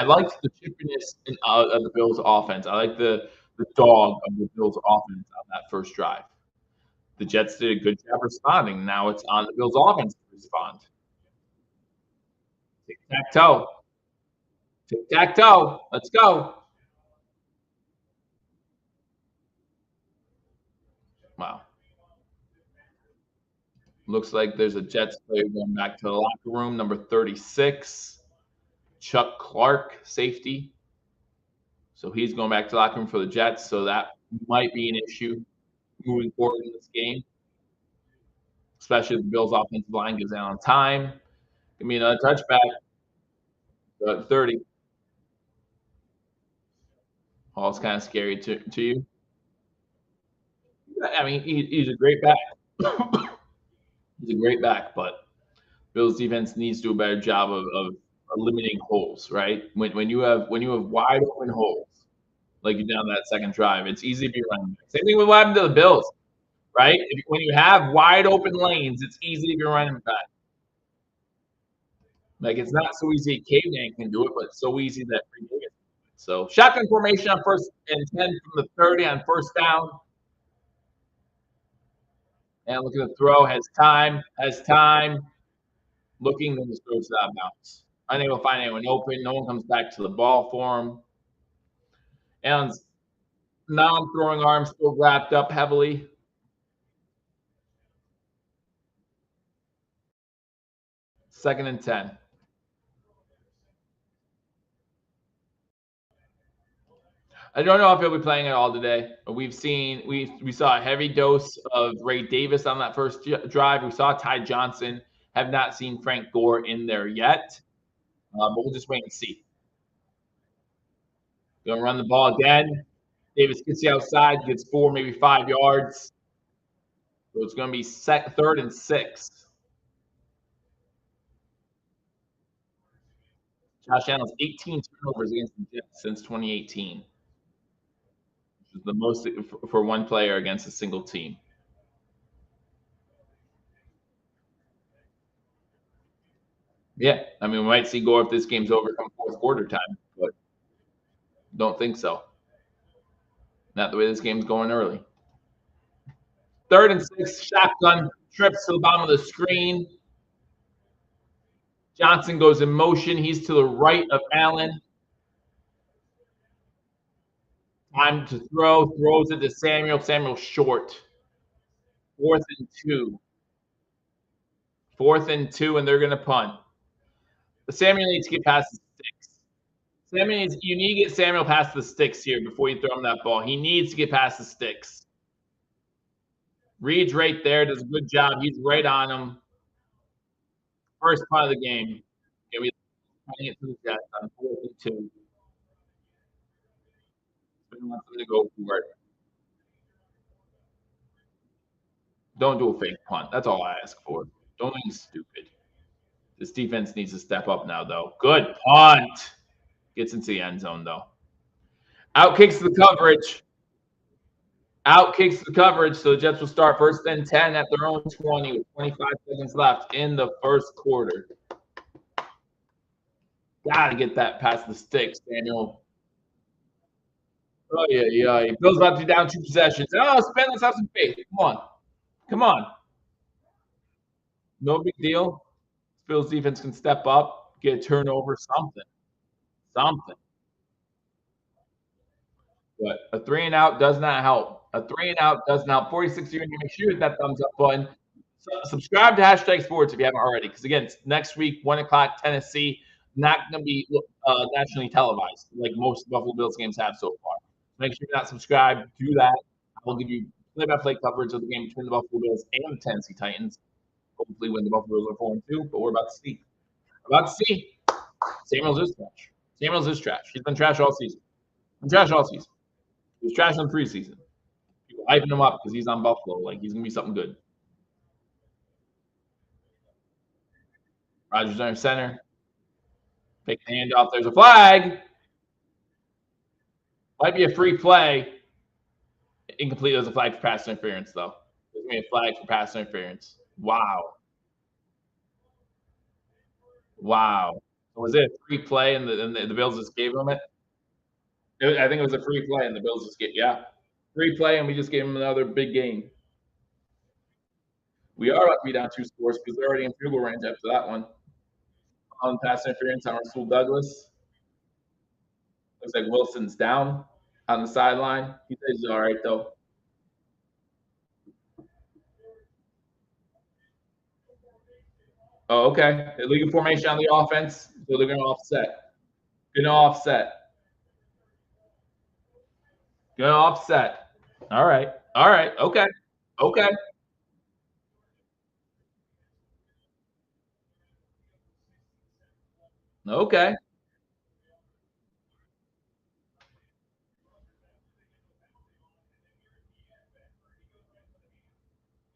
like the chippiness of the Bills' offense. I like the dog of the Bills' offense on that first drive. The Jets did a good job responding. Now it's on the Bills' offense to respond. Tic-tac-toe. Tic-tac-toe. Let's go. Wow. Looks like there's a Jets player going back to the locker room, number 36, Chuck Clark, safety. So he's going back to the locker room for the Jets. So that might be an issue moving forward in this game, especially if the Bills' offensive line gives out on time. Give me another touchback. 30. Oh, it's kind of scary to you. I mean, he's a great back. He's a great back, but Bills defense needs to do a better job of limiting holes, right? When you have wide open holes, like you down that second drive, it's easy to be running back. Same thing with what happened to the Bills, right? When you have wide open lanes, it's easy to be running back. Like it's not so easy Caveman can do it, but it's so easy that so shotgun formation on 1st and 10 from the 30 on first down. And look at the throw, has time. Looking, then just throws it out of bounds. Unable to find anyone open. No one comes back to the ball for him. Allen's non-throwing arm still wrapped up heavily. Second and 10. I don't know if he'll be playing at all today. We saw a heavy dose of Ray Davis on that first drive. We saw Ty Johnson. Have not seen Frank Gore in there yet, but we'll just wait and see. Gonna run the ball again. Davis gets the outside, gets 4, maybe 5 yards. So it's going to be 3rd and 6. Josh Allen's 18 turnovers against the Jets since 2018. Which is the most for one player against a single team. Yeah, I mean, we might see Gore if this game's over come fourth quarter time, but don't think so. Not the way this game's going early. 3rd and 6, shotgun, trips to the bottom of the screen. Johnson goes in motion. He's to the right of Allen. Time to throw. Throws it to Samuel. Samuel short. 4th and 2. 4th and 2, and they're going to punt. Samuel needs to get past the sticks. You need to get Samuel past the sticks here before you throw him that ball. He needs to get past the sticks. Reed's right there. Does a good job. He's right on him. First punt of the game. Yeah, we it to the Jets on 4th and 2. Wants them to go for it. Don't do a fake punt. That's all I ask for. Don't be stupid. This defense needs to step up now, though. Good punt. Gets into the end zone, though. Out kicks the coverage. Outkicks the coverage, so the Jets will start 1st and 10 at their own 20 with 25 seconds left in the first quarter. Gotta get that past the sticks, Daniel. Oh, yeah. Bill's about to be down 2 possessions. Oh, spin, let's have some faith. Come on. No big deal. Bill's defense can step up, get a turnover, something. But a 3 and out does not help. A 3 and out does not. 46 you make sure you hit that thumbs up button. Subscribe to Hashtag Sports if you haven't already. Because again, next week, 1 o'clock, Tennessee, not going to be nationally televised like most Buffalo Bills games have so far. Make sure you're not subscribed. Do that. I will give you play-by-play coverage of the game between the Buffalo Bills and the Tennessee Titans. Hopefully, when the Buffalo Bills are 4-2, but we're about to see. Samuels is trash. Samuels is trash. He's been trash all season. He was trash in the preseason. People hyping him up because he's on Buffalo. Like, he's going to be something good. Rodgers under center. Take the handoff. There's a flag. Might be a free play. Incomplete. There's a flag for pass interference, though. There's going to be a flag for pass interference. Wow. Was it a free play and the Bills just gave him it? I think it was a free play and the Bills just free play and we just gave him another big game. We are about to be down 2 scores because they're already in field goal range after that one. On pass interference on Rasul Douglas. Looks like Wilson's down on the sideline. He says he's all right, though. Oh, okay. Illegal formation on the offense, so they're going to offset. All right. Okay.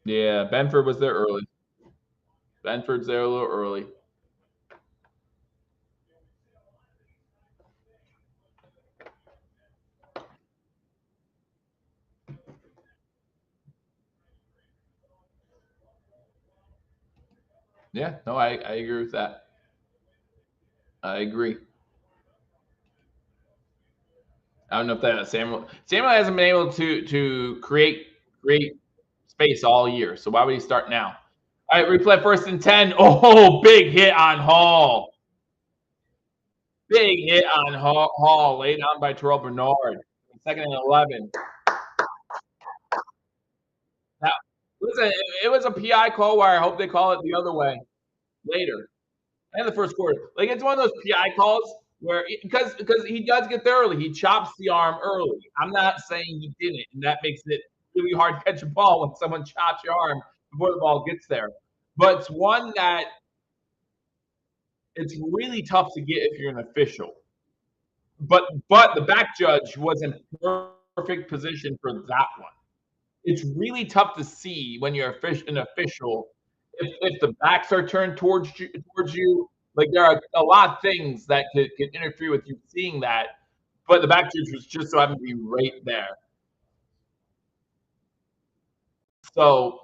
Yeah, Benford was there early. Benford's there a little early. Yeah, no, I agree with that. I agree. I don't know if that Samuel hasn't been able to create space all year. So why would he start now? All right, replay 1st and 10. Oh, big hit on Hall. Big hit on Hall, laid on by Terrell Bernard. 2nd and 11. Now, listen, it was a PI call where I hope they call it the other way later. And the first quarter. Like, it's one of those PI calls where because he does get there early. He chops the arm early. I'm not saying he didn't, and that makes it really hard to catch a ball when someone chops your arm before the ball gets there. But it's one that it's really tough to get if you're an official. But the back judge was in perfect position for that one. It's really tough to see when you're an official if the backs are turned towards you. Like, there are a lot of things that could interfere with you seeing that, but the back judge was just so happened to be right there. So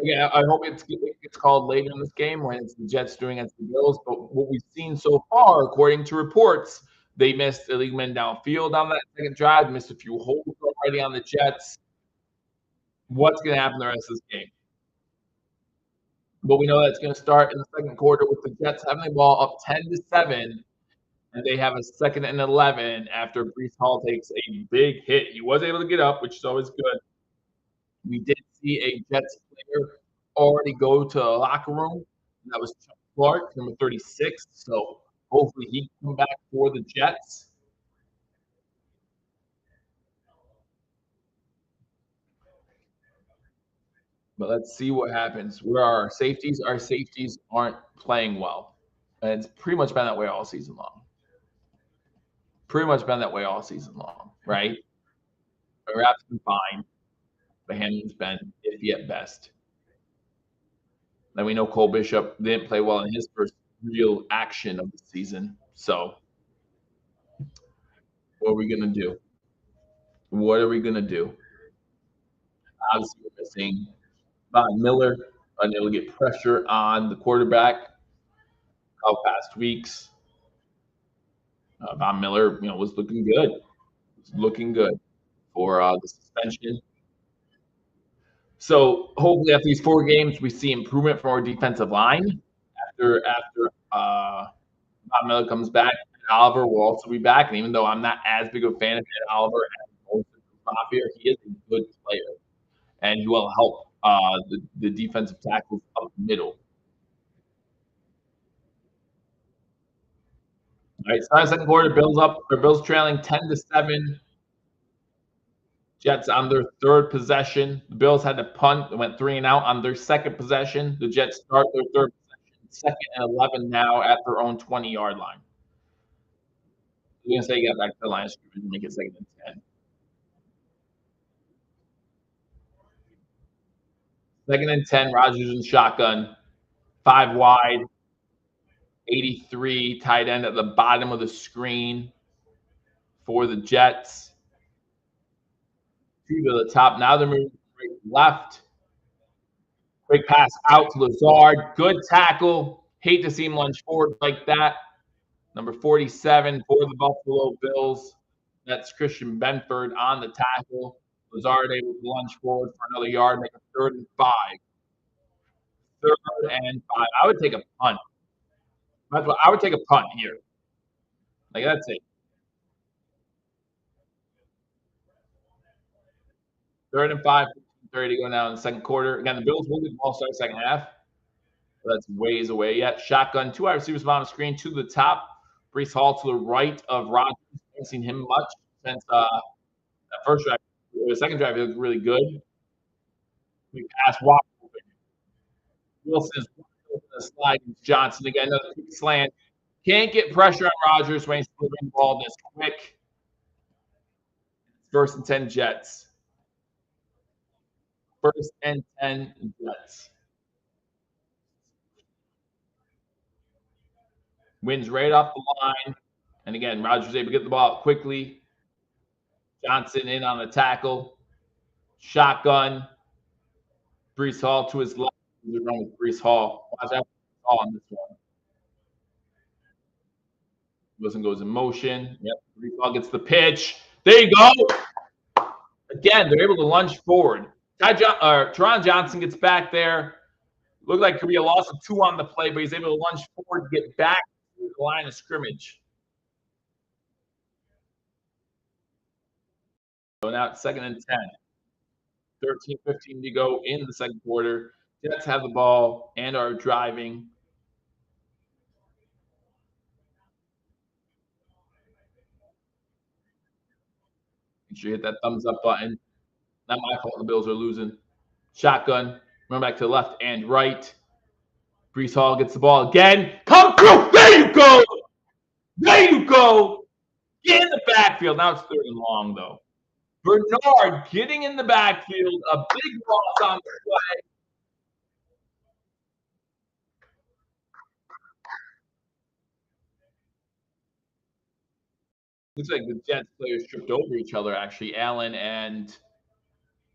again, I hope it gets called later in this game when it's the Jets doing against the Bills. But what we've seen so far, according to reports, they missed illegal men downfield on that second drive, missed a few holds already on the Jets. What's going to happen the rest of this game? But we know that's going to start in the second quarter with the Jets having the ball up 10-7, and they have a 2nd and 11 after Breece Hall takes a big hit. He was able to get up, which is always good. We did see a Jets player already go to the locker room, and that was Chuck Clark, number 36. So hopefully he can come back for the Jets. But let's see what happens. Where are our safeties? Our safeties aren't playing well. And it's pretty much been that way all season long. Right? The wrap's been fine. The handling's been iffy at best. Then we know Cole Bishop didn't play well in his first real action of the season. So what are we going to do? Obviously, we're missing Von Miller, unable to get pressure on the quarterback. Couple past weeks, Von Miller, was looking good. Was looking good for the suspension. So hopefully, after these 4 games, we see improvement from our defensive line. After Von Miller comes back, Oliver will also be back. And even though I'm not as big of a fan of Ed Oliver as most of Mafia, he is a good player, and he will help the defensive tackles up middle. All right, start second quarter. Bills trailing 10-7. Jets on their third possession. The Bills had to punt. They went 3-and-out on their second possession. The Jets start their third possession, 2nd and 11 now at their own 20-yard line. You're gonna say you got back to the line of scrimmage and make it 2nd and 10. 2nd and 10. Rodgers in shotgun, 5 wide, 83 tight end at the bottom of the screen for the Jets. 2 to the top. Now they're moving right left. Quick pass out to Lazard. Good tackle. Hate to see him lunge forward like that. Number 47 for the Buffalo Bills. That's Christian Benford on the tackle. Lazard able to lunge forward for another yard, make a 3rd and 5. 3rd and 5. I would take a punt. I would take a punt here. Like, that's it. 3rd and 5, 30 to go now in the second quarter. Again, the Bills will get the ball start second half. That's ways away yet. Shotgun, 2 wide receivers on the screen, 2 to the top. Breece Hall to the right of Rodgers. Haven't seen him much since that first drive. The second drive, he looked really good. We pass Walker. Wilson's the slide against Johnson again. Another quick slant. Can't get pressure on Rodgers when he's delivering the ball this quick. 1st and 10 Jets. 1st and 10 Jets. Wins right off the line. And again, Rodgers able to get the ball out quickly. Johnson in on the tackle. Shotgun. Breece Hall to his left. They're going with Breece Hall. Watch out for Hall on this one. Wilson goes in motion. Yep. Breece Hall gets the pitch. There you go. Again, they're able to lunge forward. Teron Johnson gets back there. Looked like it could be a loss of 2 on the play, but he's able to lunge forward to get back to the line of scrimmage. So now it's 2nd and 10. 13-15 to go in the second quarter. Jets have the ball and are driving. Make sure you hit that thumbs up button. Not my fault the Bills are losing. Shotgun. Run back to the left and right. Breece Hall gets the ball again. Come through. There you go. There you go. Get in the backfield. Now it's 3rd and long, though. Bernard getting in the backfield. A big loss on the play. Looks like the Jets players tripped over each other, actually. Allen and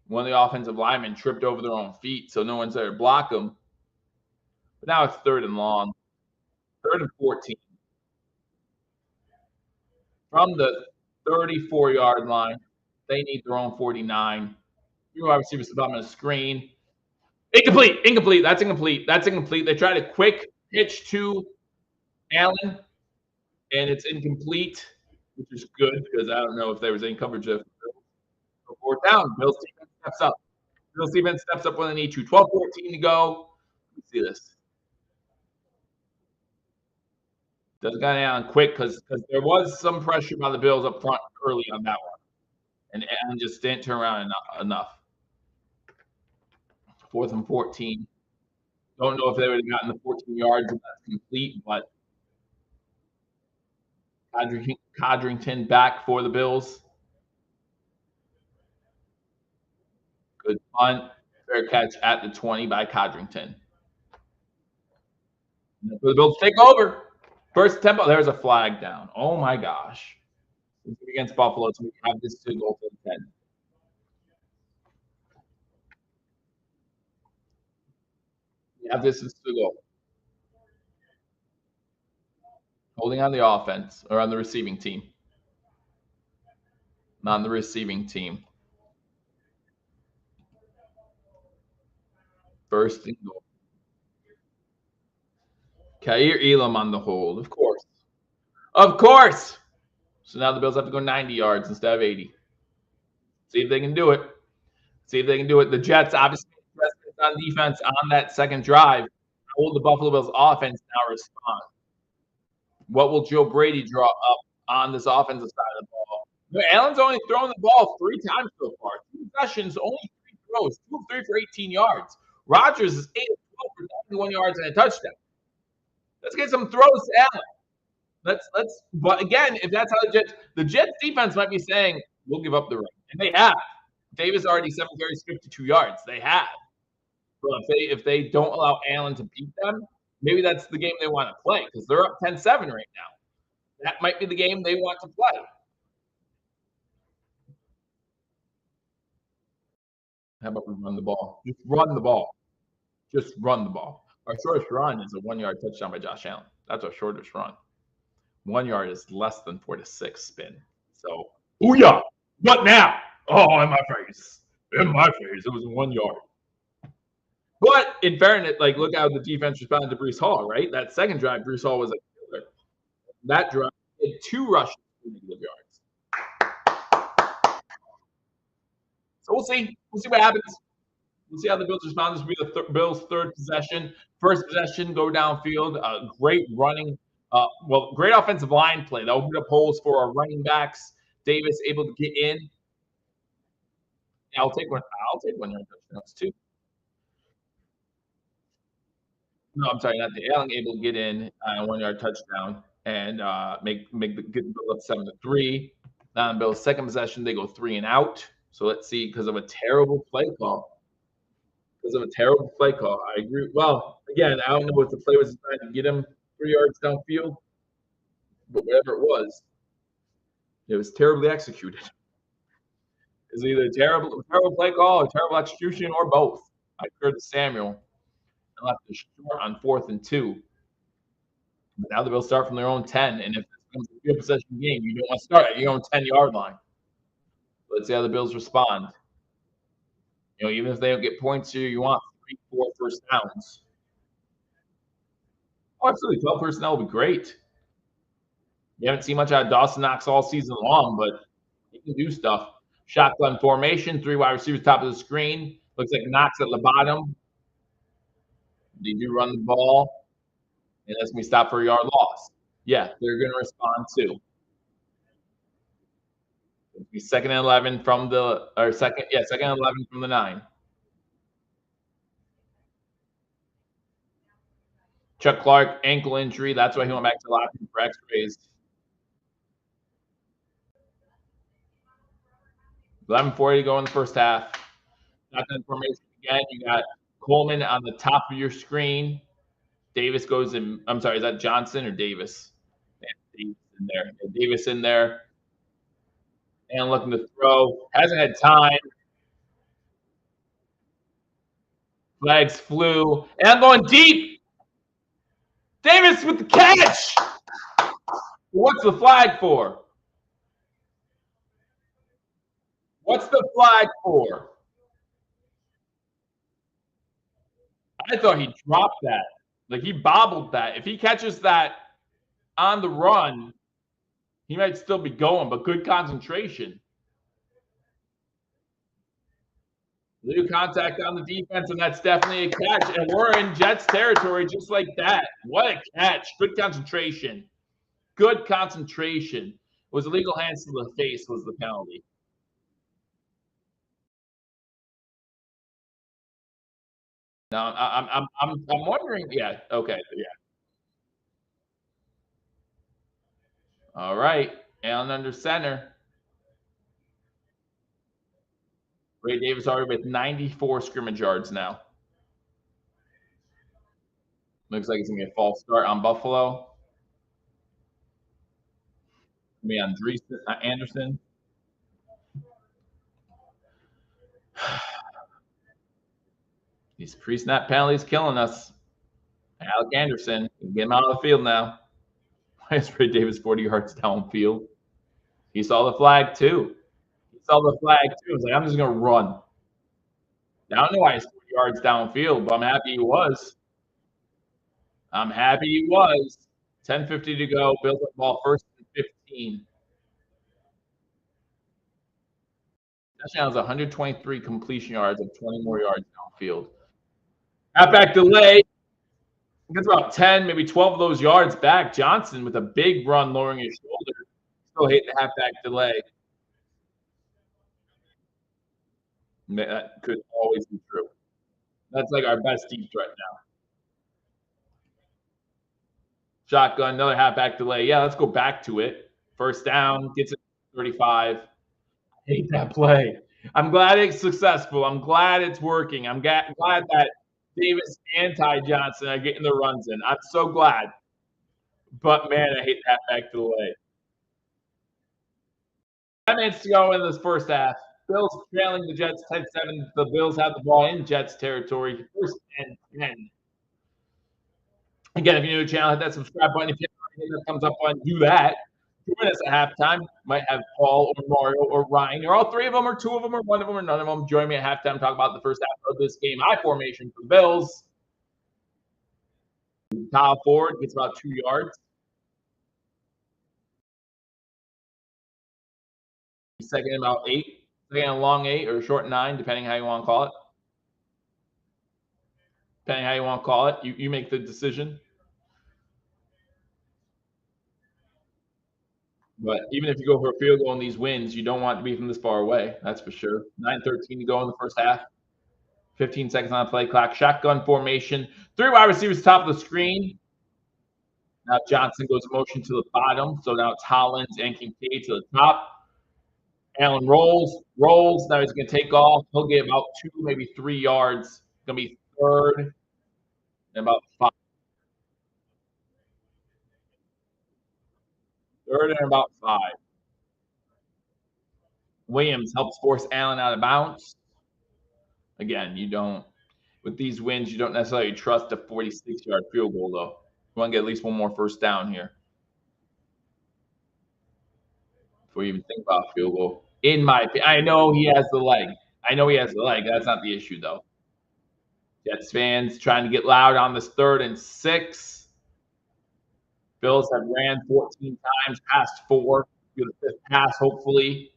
one of the offensive linemen tripped over their own feet, so no one's there to block them. But now it's 3rd and long. 3rd and 14. From the 34-yard line, they need their own 49. 3 wide receivers to the bottom of the screen. Incomplete. That's incomplete. They tried a quick pitch to Allen, and it's incomplete, which is good because I don't know if there was any coverage of 4th down. Bills defense steps up. Bills defense steps up when they need to. 12-14 to go. Let's see this. Doesn't got Allen quick because there was some pressure by the Bills up front early on that one. And Allen just didn't turn around enough. 4th and 14. Don't know if they would have gotten the 14 yards if that's complete, but Codrington back for the Bills. Good punt. Fair catch at the 20 by Codrington. For the Bills take over. First tempo. There's a flag down. Oh my gosh. Against Buffalo, so we have this to go to the 10. You have distance to go. Holding on the offense or on the receiving team. Not on the receiving team. First and goal. Kair Elam on the hold, of course. Of course. So now the Bills have to go 90 yards instead of 80. See if they can do it. See if they can do it. The Jets obviously on defense on that second drive. How will the Buffalo Bills offense now respond? What will Joe Brady draw up on this offensive side of the ball? Allen's only thrown the ball 3 times so far. 2 possessions, only 3 throws, 2 of 3 for 18 yards. Rodgers is 8 of 12 for 91 yards and a touchdown. Let's get some throws to Allen. But again, if that's how the Jets defense might be saying, we'll give up the run. And they have. Davis already 7 carries, 52 yards. They have. But if they don't allow Allen to beat them, maybe that's the game they want to play because they're up 10-7 right now. That might be the game they want to play. How about we run the ball? Just run the ball. Just run the ball. Our shortest run is a 1-yard touchdown by Josh Allen. That's our shortest run. 1 yard is less than 4 to 6 spin. So, booyah! What now? Oh, in my face. In my face. It was 1 yard. But in fairness, like look how the defense responded to Breece Hall, right? That second drive, Breece Hall was a killer. That drive had 2 rushes for negative yards. So we'll see. We'll see what happens. We'll see how the Bills respond. This will be the Bills' third possession. First possession, go downfield. Great running. Great offensive line play. That opened up holes for our running backs. Davis able to get in. Yeah, I'll take one. I'll take 1 yard touchdowns too. No, I'm sorry, not the Allen able to get in 1 yard touchdown and get the Bills up 7-3. Now in Bills' second possession, they go 3 and out. So let's see, because of a terrible play call. I agree. Well, again, I don't know if the play was designed to get him 3 yards downfield, but whatever it was terribly executed. It's either a terrible play call or terrible execution or both. I heard Samuel and left it short on 4th and 2. But now the Bills start from their own 10, and if it's a field possession game, you don't want to start at your own 10-yard line. Let's see how the Bills respond. Even if they don't get points here, you want 3, 4 first downs. Oh, absolutely. 12 personnel would be great. You haven't seen much out of Dawson Knox all season long, but he can do stuff. Shotgun formation, 3 wide receivers top of the screen. Looks like Knox at the bottom. They do run the ball, and that's going to be stopped for a yard loss. Yeah, they're going to respond too. It'll be 2nd and 11 from the – or second and 11 from the 9. Chuck Clark, ankle injury. That's why he went back to the locker room for x-rays. 11:40 to go in the first half. Shotgun formation again. You got Coleman on the top of your screen. Davis goes in. I'm sorry, is that Johnson or Davis? Davis in there. Davis in there. And looking to throw. Hasn't had time. Flags flew. And I'm going deep. Davis with the catch. What's the flag for? What's the flag for? I thought he dropped that. Like he bobbled that. If he catches that on the run, he might still be going, but good concentration. Little contact on the defense, and that's definitely a catch. And we're in Jets territory just like that. What a catch. Good concentration. Good concentration. It was illegal hands to the face was the penalty. Now I'm wondering. Yeah. Okay. Yeah. All right. Allen under center. Ray Davis already with 94 scrimmage yards now. Looks like it's going to be a false start on Buffalo. Me on Anderson. These pre-snap penalties killing us. Alec Anderson, get him out of the field now. Why is Ray Davis 40 yards downfield? He saw the flag too. He saw the flag too. He's like, I'm just gonna run. I don't know why he's 40 yards downfield, but I'm happy he was. I'm happy he was. 10:50 to go. Bills up ball first and 15. Touchdown was 123 completion yards and 20 more yards downfield. Halfback delay. Gets about 10, maybe 12 of those yards back. Johnson with a big run lowering his shoulder. Still hate the halfback delay. That could always be true. That's like our best deep threat now. Shotgun, another halfback delay. Yeah, let's go back to it. First down, gets it 35. I hate that play. I'm glad it's successful. I'm glad it's working. I'm glad that Davis and Ty Johnson are getting the runs in. I'm so glad. But man, I hate that back delay. 10 minutes to go in this first half. Bills trailing the Jets 10-7. The Bills have the ball in Jets territory. First and 10. Again, if you're new to the channel, hit that subscribe button. If you haven't hit that thumbs up button, do that. Join us at halftime. Might have Paul or Mario or Ryan, or all three of them, or two of them, or one of them, or none of them. Join me at halftime. Talk about the first half of this game. High formation for the Bills. Kyle Ford gets about 2 yards. Second and about 8. Second and long 8 or short 9, depending how you want to call it. Depending how you want to call it, you make the decision. But even if you go for a field goal in these wins, you don't want to be from this far away. That's for sure. 9:13 to go in the first half. 15 seconds on the play clock. Shotgun formation. 3 wide receivers top of the screen. Now Johnson goes motion to the bottom. So now it's Hollins and Kincaid to the top. Allen rolls. Now he's going to take off. He'll get about 2, maybe 3 yards. Going to be third and about 5. Third and about 5. Williams helps force Allen out of bounds. Again, you don't, with these wins, you don't necessarily trust a 46-yard field goal, though. You want to get at least one more first down here before you even think about a field goal. In my opinion, I know he has the leg. That's not the issue, though. Jets fans trying to get loud on this 3rd and 6. Bills have ran 14 times, passed 4. Get the 5th pass, hopefully.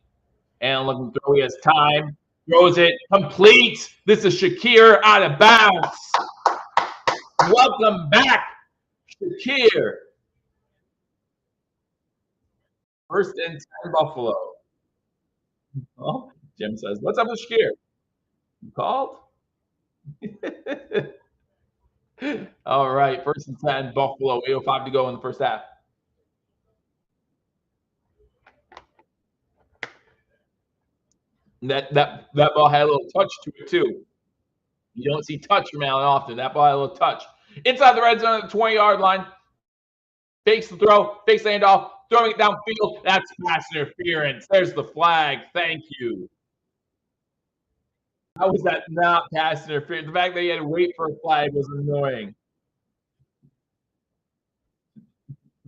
And looking through, he has time. Throws it complete. This is Shakir out of bounds. Welcome back, Shakir. First and 10, Buffalo. Oh, Jim says, what's up with Shakir? You called? All right, first and 10, Buffalo. 8:05 to go in the first half. That ball had a little touch to it, too. You don't see touch from Allen often. That ball had a little touch. Inside the red zone at the 20-yard line. Fakes the throw, fakes the handoff, throwing it downfield. That's pass interference. There's the flag. Thank you. How was that not pass interference? The fact that he had to wait for a flag was annoying.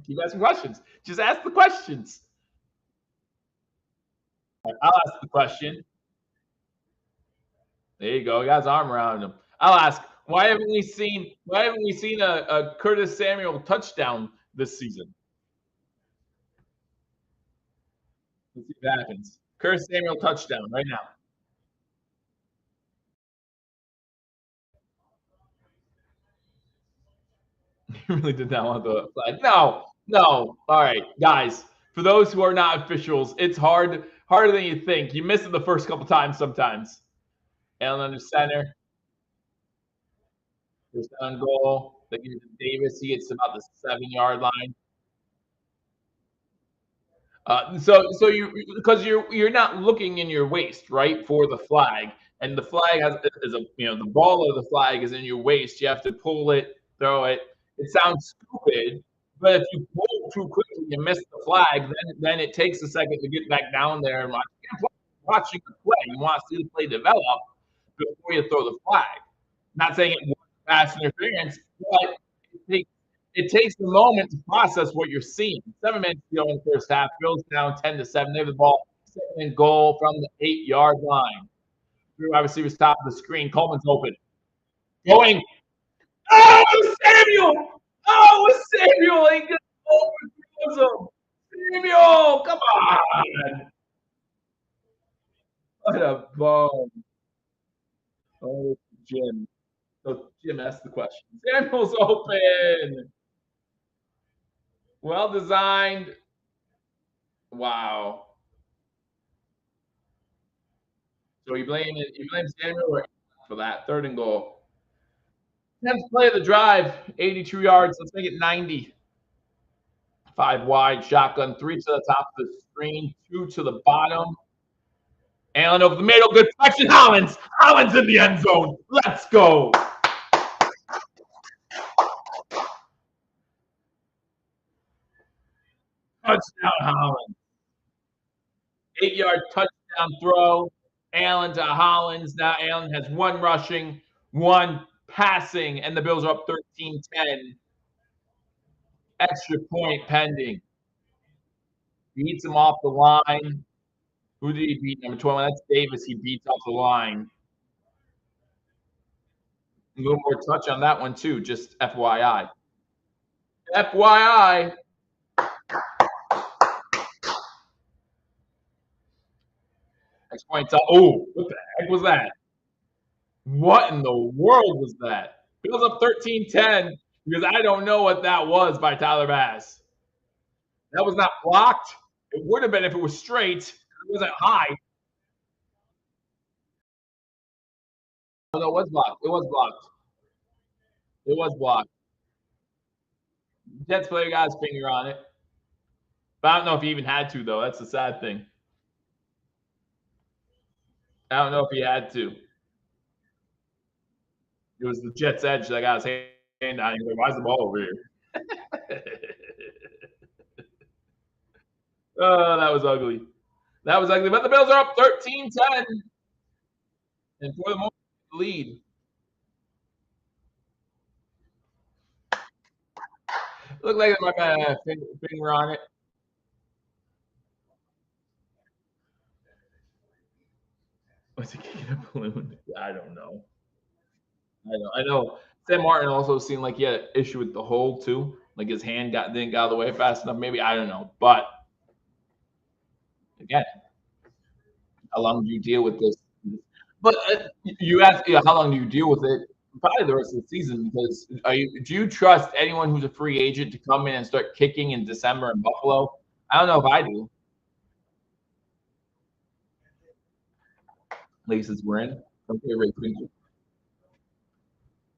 Keep asking questions. Just ask the questions. I'll ask the question. There you go. He got his arm around him. I'll ask, why haven't we seen a Curtis Samuel touchdown this season? Let's see if that happens. Curtis Samuel touchdown right now. You really did not want the flag. No. All right, guys. For those who are not officials, it's harder than you think. You miss it the first couple times sometimes. Allen under center. First down goal. They give it to Davis. He gets about the 7-yard line. So you're not looking in your waist, right, for the flag, and the flag the ball of the flag is in your waist. You have to pull it, throw it. It sounds stupid, but if you pull too quickly, you miss the flag. Then it takes a second to get back down there and watching the play. You want to see the play develop before you throw the flag. Not saying it was pass interference, but it takes a moment to process what you're seeing. 7 minutes to go in the first half. Bills down 10-7. They have the ball. 2nd and goal from the 8-yard line. Three wide receivers top of the screen. Coleman's open. Going. Oh, Samuel! Oh, Samuel! He just overthrows him. Samuel, come on! What a bum. Oh, Jim. So Jim asked the question. Samuel's open. Well designed. Wow. So you blame Samuel for that 3rd and goal. 10th play of the drive, 82 yards. Let's make it 90. 5 wide, shotgun, 3 to the top of the screen, 2 to the bottom. Allen over the middle, good touch, and Hollins in the end zone. Let's go. Touchdown, Hollins. 8-yard touchdown throw. Allen to Hollins. Now Allen has 1 rushing, 1 passing, and the Bills are up 13-10. Extra point pending. Beats him off the line. Who did he beat? Number 12. That's Davis. He beats off the line. A little more touch on that one, too. Just FYI. FYI. Next point. Oh, what the heck was that? What in the world was that? Bills up 13-10 because I don't know what that was by Tyler Bass. That was not blocked. It would have been if it was straight. It wasn't high. Oh, no, it was blocked. It was blocked. It was blocked. Jets player got his finger on it. But I don't know if he even had to, though. That's the sad thing. I don't know if he had to. It was the Jets' edge that got his hand on. He's like, why is the ball over here? Oh, that was ugly. That was ugly. But the Bills are up 13-10. And for the moment, lead. Looked like it might have a finger on it. Was he kicking a balloon? I don't know. I know. Sam Martin also seemed like he had an issue with the hold too. Like his hand didn't get out of the way fast enough. Maybe I don't know. But again, how long do you deal with this? But you ask, how long do you deal with it? Probably the rest of the season. Because do you trust anyone who's a free agent to come in and start kicking in December in Buffalo? I don't know if I do. Laces were in. Okay, Ray Queen.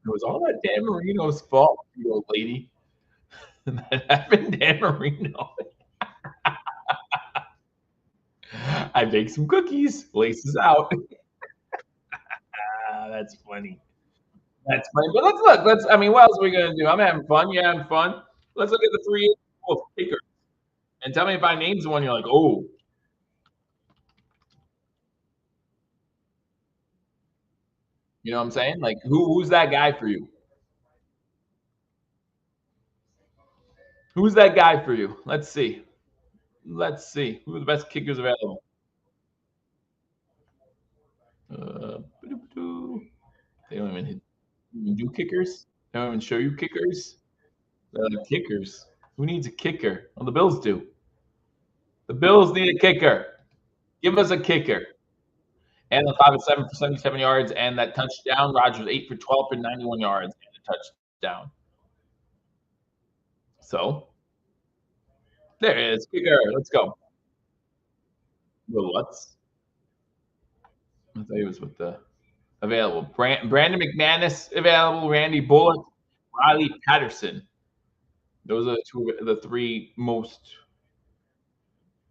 It was all that Dan Marino's fault, you old lady. That happened, Dan Marino. I baked some cookies. Laces out. That's funny. That's funny. But let's look. I mean, what else are we gonna do? I'm having fun. You're having fun. Let's look at the 3 kickers and tell me if I name someone you're like, oh. You know what I'm saying? Like, who's that guy for you? Who's that guy for you? Let's see. Let's see. Who are the best kickers available? They don't even do kickers. They don't even show you kickers. Kickers. Who needs a kicker? Well, the Bills do. The Bills need a kicker. Give us a kicker. And the 5 and 7 for 77 yards and that touchdown. Rodgers 8 for 12 for 91 yards and a touchdown. So there it is. Kicker. Let's go. Let's. I thought he was with the available. Brandon McManus available. Randy Bullock. Riley Patterson. Those are the 3 most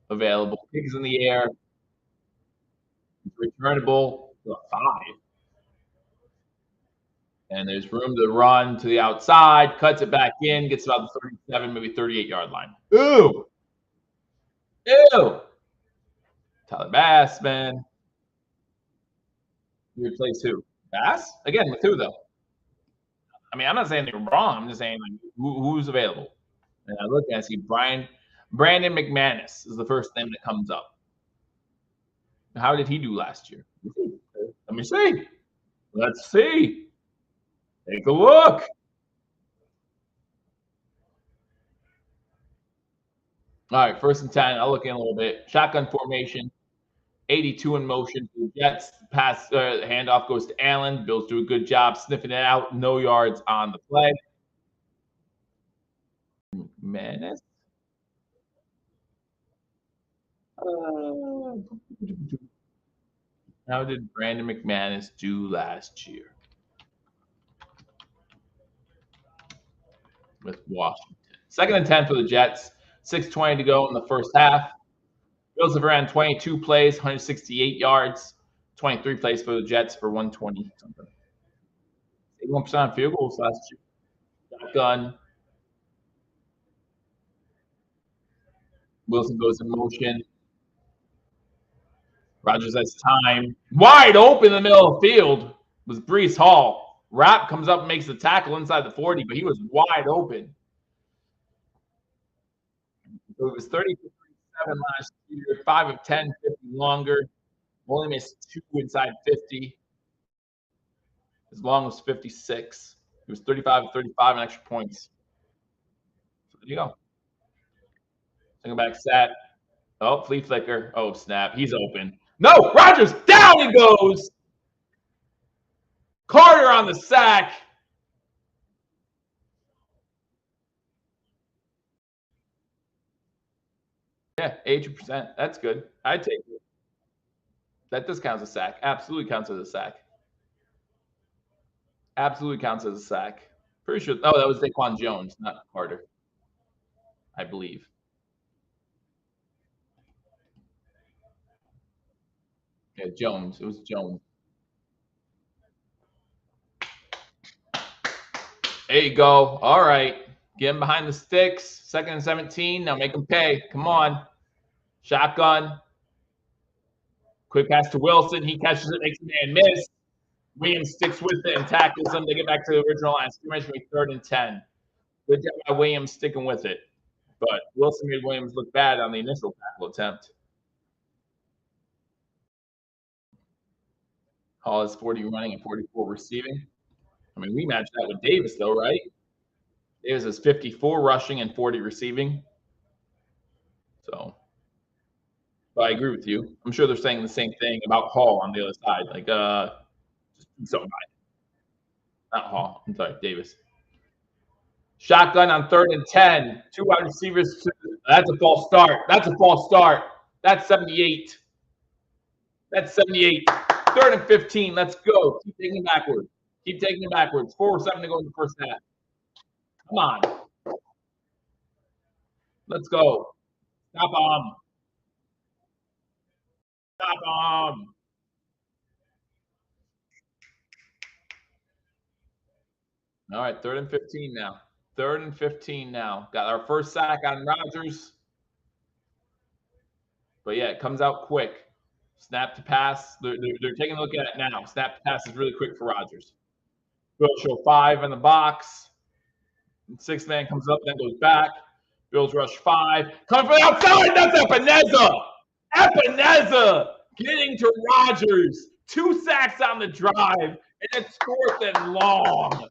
available. Kicks in the air. Returnable. 5. And there's room to run to the outside, cuts it back in, gets about the 37, maybe 38-yard line. Ooh. Ew. Tyler Bass, man. You replace who? Bass? Again, with who, though? I mean, I'm not saying they're wrong. I'm just saying like, who's available. And I look and I see Brandon McManus is the first name that comes up. How did he do last year? Let me see. Let's see. Take a look. All right, 1st and 10. I'll look in a little bit. Shotgun formation. 82 in motion for the Jets. Pass handoff goes to Allen. Bills do a good job sniffing it out. No yards on the play. Menace. How did Brandon McManus do last year with Washington? 2nd and 10 for the Jets. 6:20 to go in the first half. Bills have ran 22 plays, 168 yards. 23 plays for the Jets for 120 something. 81% on field goals last year. Shotgun. Wilson goes in motion. Rodgers has time. Wide open in the middle of the field was Breece Hall. Rapp comes up and makes the tackle inside the 40, but he was wide open. So it was 30 for 37 last year, 5 of 10, 50 longer. Only missed 2 inside 50. As long as 56. It was 35 of 35 and extra points. So there you go. Single back set. Oh, flea flicker. Oh, snap. He's open. No, Rodgers, down he goes. Carter on the sack. Yeah, 80%. That's good. I'd take it. That does count as a sack. Absolutely counts as a sack. Absolutely counts as a sack. Pretty sure. Oh, that was Daquan Jones, not Carter, I believe. Yeah, Jones. It was Jones. There you go. All right. Get him behind the sticks. 2nd and 17. Now make him pay. Come on. Shotgun. Quick pass to Wilson. He catches it, makes a man miss. Williams sticks with it and tackles him. They get back to the original line. Scrimmage will be 3rd and 10. Good job by Williams sticking with it. But Wilson made Williams look bad on the initial tackle attempt. Hall is 40 running and 44 receiving. I mean, we matched that with Davis, though, right? Davis is 54 rushing and 40 receiving. So, but I agree with you. I'm sure they're saying the same thing about Hall on the other side. Like, just do something about it. Not Hall. I'm sorry, Davis. Shotgun on 3rd and 10. 2 wide receivers. That's a false start. That's a false start. That's 78. That's 78. 3rd and 15. Let's go. Keep taking it backwards. Keep taking it backwards. 4-7 to go in the first half. Come on. Let's go. Stop on. Stop on. All right, 3rd and 15 now. 3rd and 15 now. Got our first sack on Rodgers. But yeah, it comes out quick. Snap to pass. They're taking a look at it now. Snap to pass is really quick for Rodgers. Bills show 5 in the box. 6th man comes up, then goes back. Bills rush 5. Coming from the outside. That's Epineza. Epineza getting to Rodgers. 2 sacks on the drive, and it's 4th and long.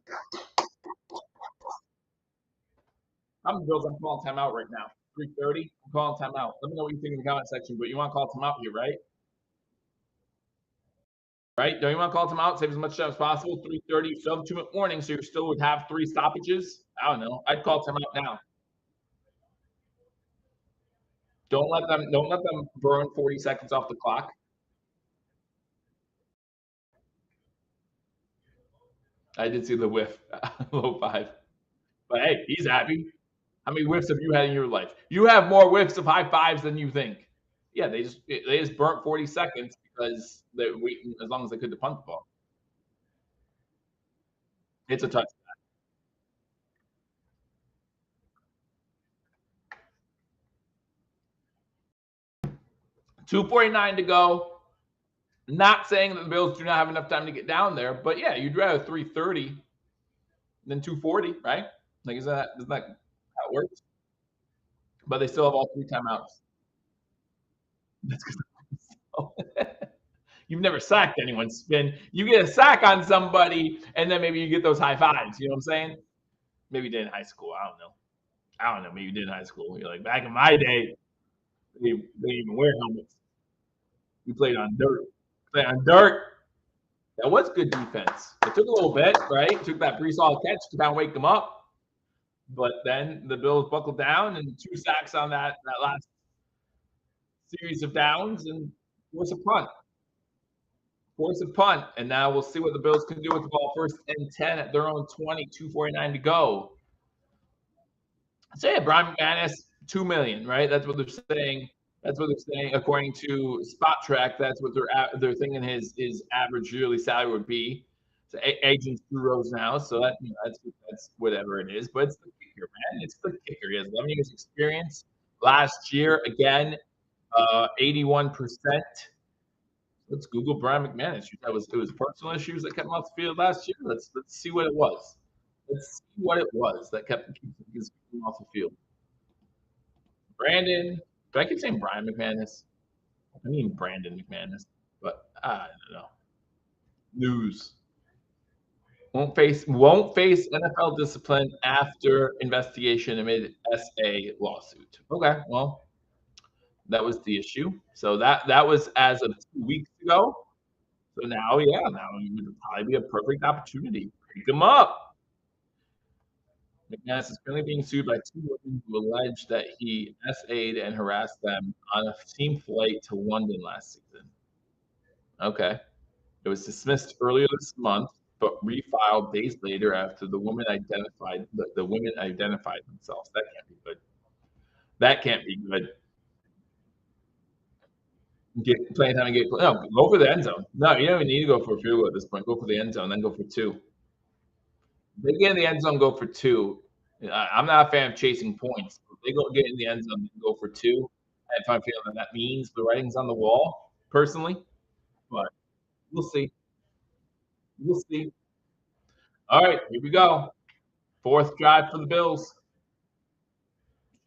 I'm Bills. I'm calling timeout right now. 3:30. I'm calling timeout. Let me know what you think in the comment section. But you want to call timeout here, right? Right? Don't you want to call timeout? Save as much time as possible. 3:30. You still have 2-minute warning, so you still would have 3 stoppages. I don't know. I'd call timeout now. Don't let them burn 40 seconds off the clock. I did see the whiff, low 5. But hey, he's happy. How many whiffs have you had in your life? You have more whiffs of high fives than you think. Yeah, they just burnt 40 seconds because they're waiting as long as they could to punt the ball. It's a touchdown. 2:49 to go. Not saying that the Bills do not have enough time to get down there, but yeah, you'd rather 3:30 then 240, right? Like, isn't that how it works? But they still have all three timeouts. That's because you've never sacked anyone, Spin. You get a sack on somebody, and then maybe you get those high fives. You know what I'm saying? Maybe you did in high school. I don't know. I don't know. Maybe you did in high school. You're like, back in my day, they didn't even wear helmets. We played on dirt. Played on dirt. That was good defense. It took a little bit, right? It took that Brees catch to kind of wake them up. But then the Bills buckled down and 2 sacks on that last series of downs and force a punt. Force a punt. And now we'll see what the Bills can do with the ball. First and 10 at their own 20, 2:49 to go. Say Brian McManus, $2 million, right? That's what they're saying. That's what they're saying according to Spot Track. That's what they're thinking his average yearly salary would be. So agents through rows now, so that's whatever it is. But it's the kicker, man. It's the kicker. He has 11 years experience. Last year, again, 81%. Let's Google Brian McManus. It was personal issues that kept him off the field last year. Let's see what it was. Let's see what it was that kept him off the field. Brandon, do I keep saying Brian McManus? I mean Brandon McManus, but I don't know. News. Won't face NFL discipline after investigation amid SA lawsuit. Okay, well, that was the issue. So that was as of 2 weeks ago. So now would probably be a perfect opportunity. Pick him up. McManus is currently being sued by 2 women who allege that he SA'd and harassed them on a team flight to London last season. Okay. It was dismissed earlier this month, but refiled days later after the women identified themselves. That can't be good. That can't be good. Get playing time and no, go for the end zone. No, you don't even need to go for a field goal at this point. Go for the end zone, then go for 2. They get in the end zone, go for 2. I'm not a fan of chasing points. If they get in the end zone and go for 2, if I feel that means the writing's on the wall, personally. But we'll see. We'll see. All right, here we go. 4th drive for the Bills.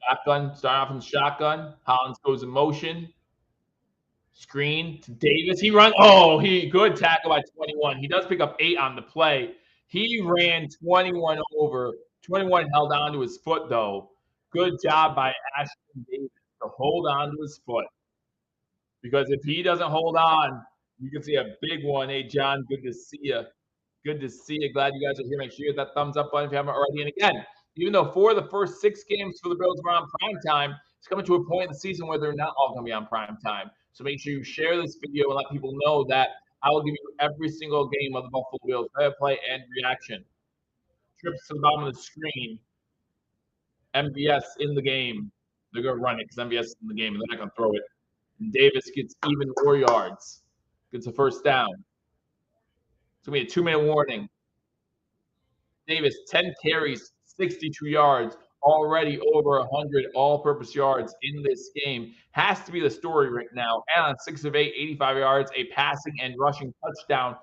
Shotgun, start off in the shotgun. Hollins goes in motion. Screen to Davis. He runs. Oh, good tackle by 21. He does pick up 8 on the play. He ran 21 over. 21 held on to his foot, though. Good job by Ashton Davis to hold on to his foot. Because if he doesn't hold on, you can see a big one. Hey, John, good to see you. Good to see you. Glad you guys are here. Make sure you hit that thumbs up button if you haven't already. And again, even though 4 of the first 6 games for the Bills were on prime time, it's coming to a point in the season where they're not all going to be on prime time. So make sure you share this video and let people know that I will give you every single game of the Buffalo Bills play and reaction. Trips to the bottom of the screen. MVS in the game. They're going to run it because MVS is in the game and they're not going to throw it. And Davis gets even more yards. Gets a first down. It's going to be a 2-minute warning. Davis, 10 carries, 62 yards, already over 100 all-purpose yards in this game. Has to be the story right now. And on 6 of 8, 85 yards, a passing and rushing touchdown.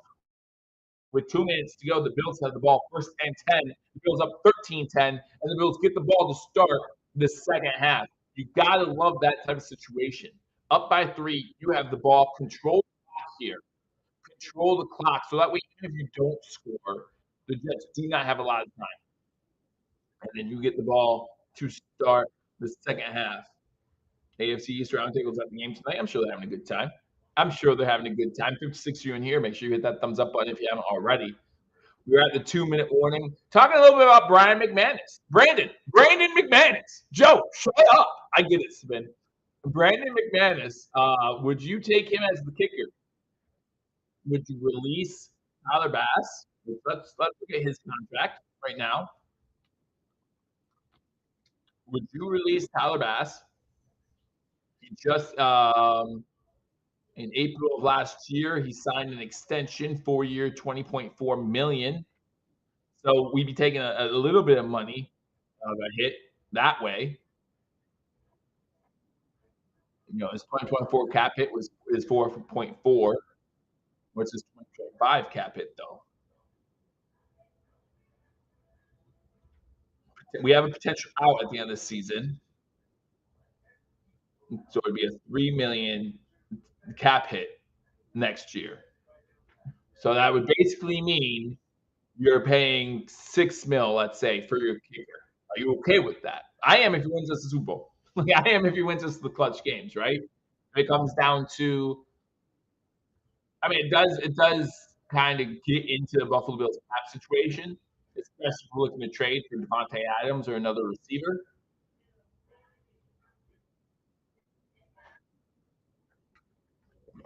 With 2 minutes to go, the Bills have the ball 1st and 10. The Bills up 13-10, and the Bills get the ball to start the second half. You got to love that type of situation. Up by 3, you have the ball. Control the clock here. Control the clock. So that way, even if you don't score, the Jets do not have a lot of time. And then you get the ball to start the second half. AFC East Roundtable's at the game tonight. I'm sure they're having a good time. 56 of you in here. Make sure you hit that thumbs up button if you haven't already. We're at the 2-minute warning. Talking a little bit about Brian McManus. Brandon McManus. Joe, shut up. I get it, Spin. Brandon McManus, would you take him as the kicker? Would you release Tyler Bass? Let's look at his contract right now. Would you release Tyler Bass? He just in April of last year, he signed an extension, 4-year, $20.4 million. So we'd be taking a little bit of money of a hit that way. You know, his 2024 cap hit is 4.4, which is 20.5 cap hit though. We have a potential out at the end of the season, so it'd be a 3 million cap hit next year. So that would basically mean you're paying 6 mil, let's say, for your kicker. Are you okay with that? I am if he wins us the Super Bowl. Like I am if he wins us the clutch games, right? If it comes down to, I mean, it does kind of get into the Buffalo Bills cap situation, especially if we're looking to trade for Devontae Adams or another receiver.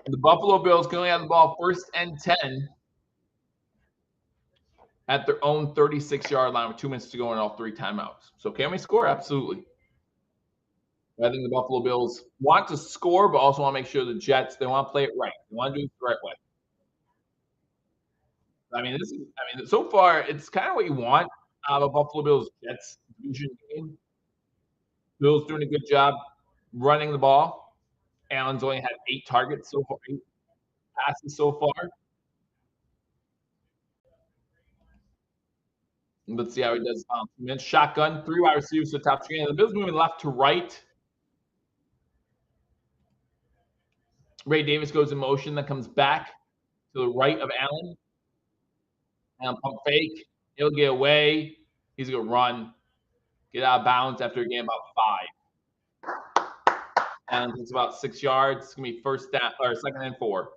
The Buffalo Bills can only have the ball first and 10 at their own 36-yard line with 2 minutes to go and all 3 timeouts. So can we score? Absolutely. I think the Buffalo Bills want to score, but also want to make sure the Jets, they want to play it right. They want to do it the right way. I mean, so far it's kind of what you want out of a Buffalo Bills Jets division game. Bills doing a good job running the ball. Allen's only had 8 targets so far, 8 passes so far. Let's see how he does. Shotgun, 3 wide receivers to the top screen. The Bills moving left to right. Ray Davis goes in motion, then comes back to the right of Allen. And pump fake. He'll get away. He's going to run. Get out of bounds after getting about 5. Allen takes about 6 yards. It's going to be first down or second and 4.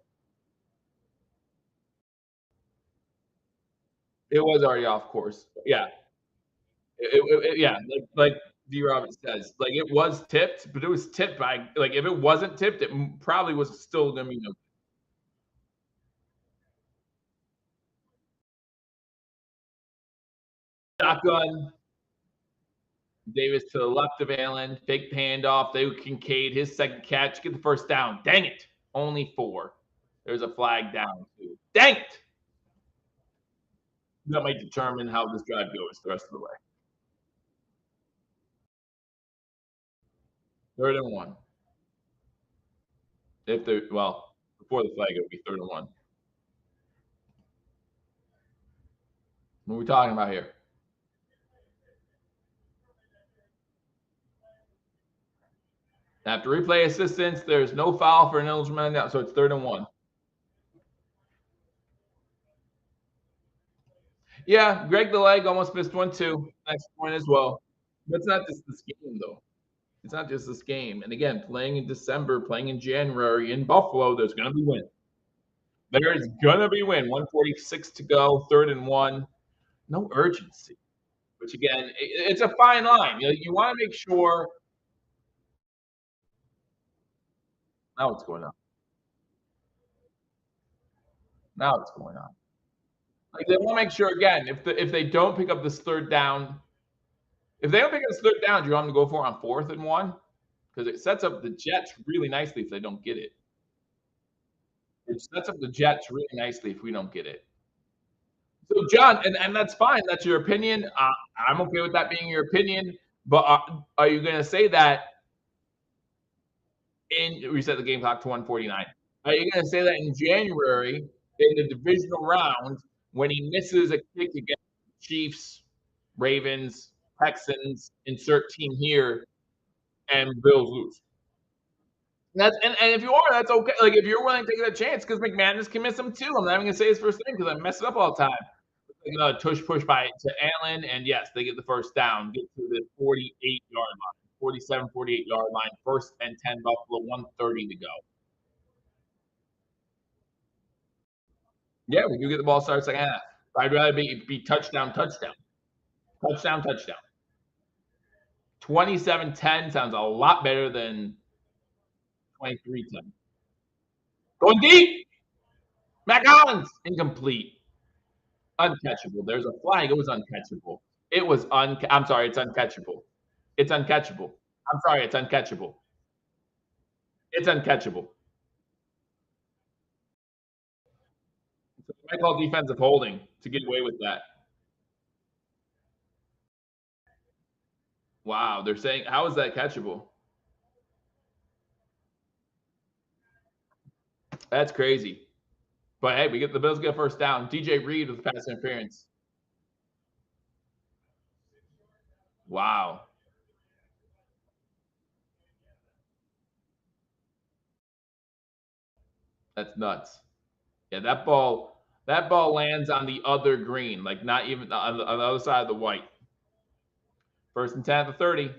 It was already off course. Yeah. Yeah. Like D. Roberts says, like it was tipped, but it was tipped by, like, if it wasn't tipped, it probably was still going to be, shotgun. Davis to the left of Allen. Fake handoff. They Kincaid, his second catch. Get the first down. Dang it. Only 4. There's a flag down, too. Dang it. That might determine how this drive goes the rest of the way. 3rd and 1. If they're, well, before the flag, it would be 3rd and 1. What are we talking about here? After replay assistance, there's no foul for an eligible man down, so it's 3rd and 1. Yeah, Greg the leg almost missed one too. Next point as well. But it's not just this game though. It's not just this game. And again, playing in December, playing in January in Buffalo, there's gonna be win. There is gonna be win. 146 to go, 3rd and 1. No urgency. Which again, it's a fine line. You want to make sure. Now what's going on? Now what's going on? Like they want to make sure again, if they don't pick up this 3rd down, if they don't pick up this 3rd down, do you want them to go for it on 4th and 1? Because it sets up the Jets really nicely if they don't get it. It sets up the Jets really nicely if we don't get it. So, John, and that's fine. That's your opinion. I'm okay with that being your opinion. But are you going to say that in we set the game clock to 149? Are you going to say that in January in the divisional round when he misses a kick against Chiefs, Ravens, Texans, insert team here, and Bills lose? And if you are, that's okay. Like if you're willing to take that chance, because McManus can miss them too. I'm not even gonna say his first name because I mess it up all the time. Tush push by to Allen, and yes, they get the first down, get to the 48-yard line, 47, 48-yard line, 1st and 10 Buffalo, 1:30 to go. Yeah, we do get the ball started second half. I'd rather be touchdown, touchdown, touchdown, touchdown. 27-10 sounds a lot better than 23-10. Going deep. Mac Collins, incomplete. Uncatchable. There's a flag. It was uncatchable. It was I'm sorry, it's uncatchable. It's uncatchable. I'm sorry, it's uncatchable. It's uncatchable. So they might call defensive holding to get away with that. Wow, they're saying how is that catchable? That's crazy. But hey, we get the Bills get first down. DJ Reed with pass interference. Wow. That's nuts. Yeah, that ball lands on the other green, like not even on the other side of the white. First and 10 at the 30.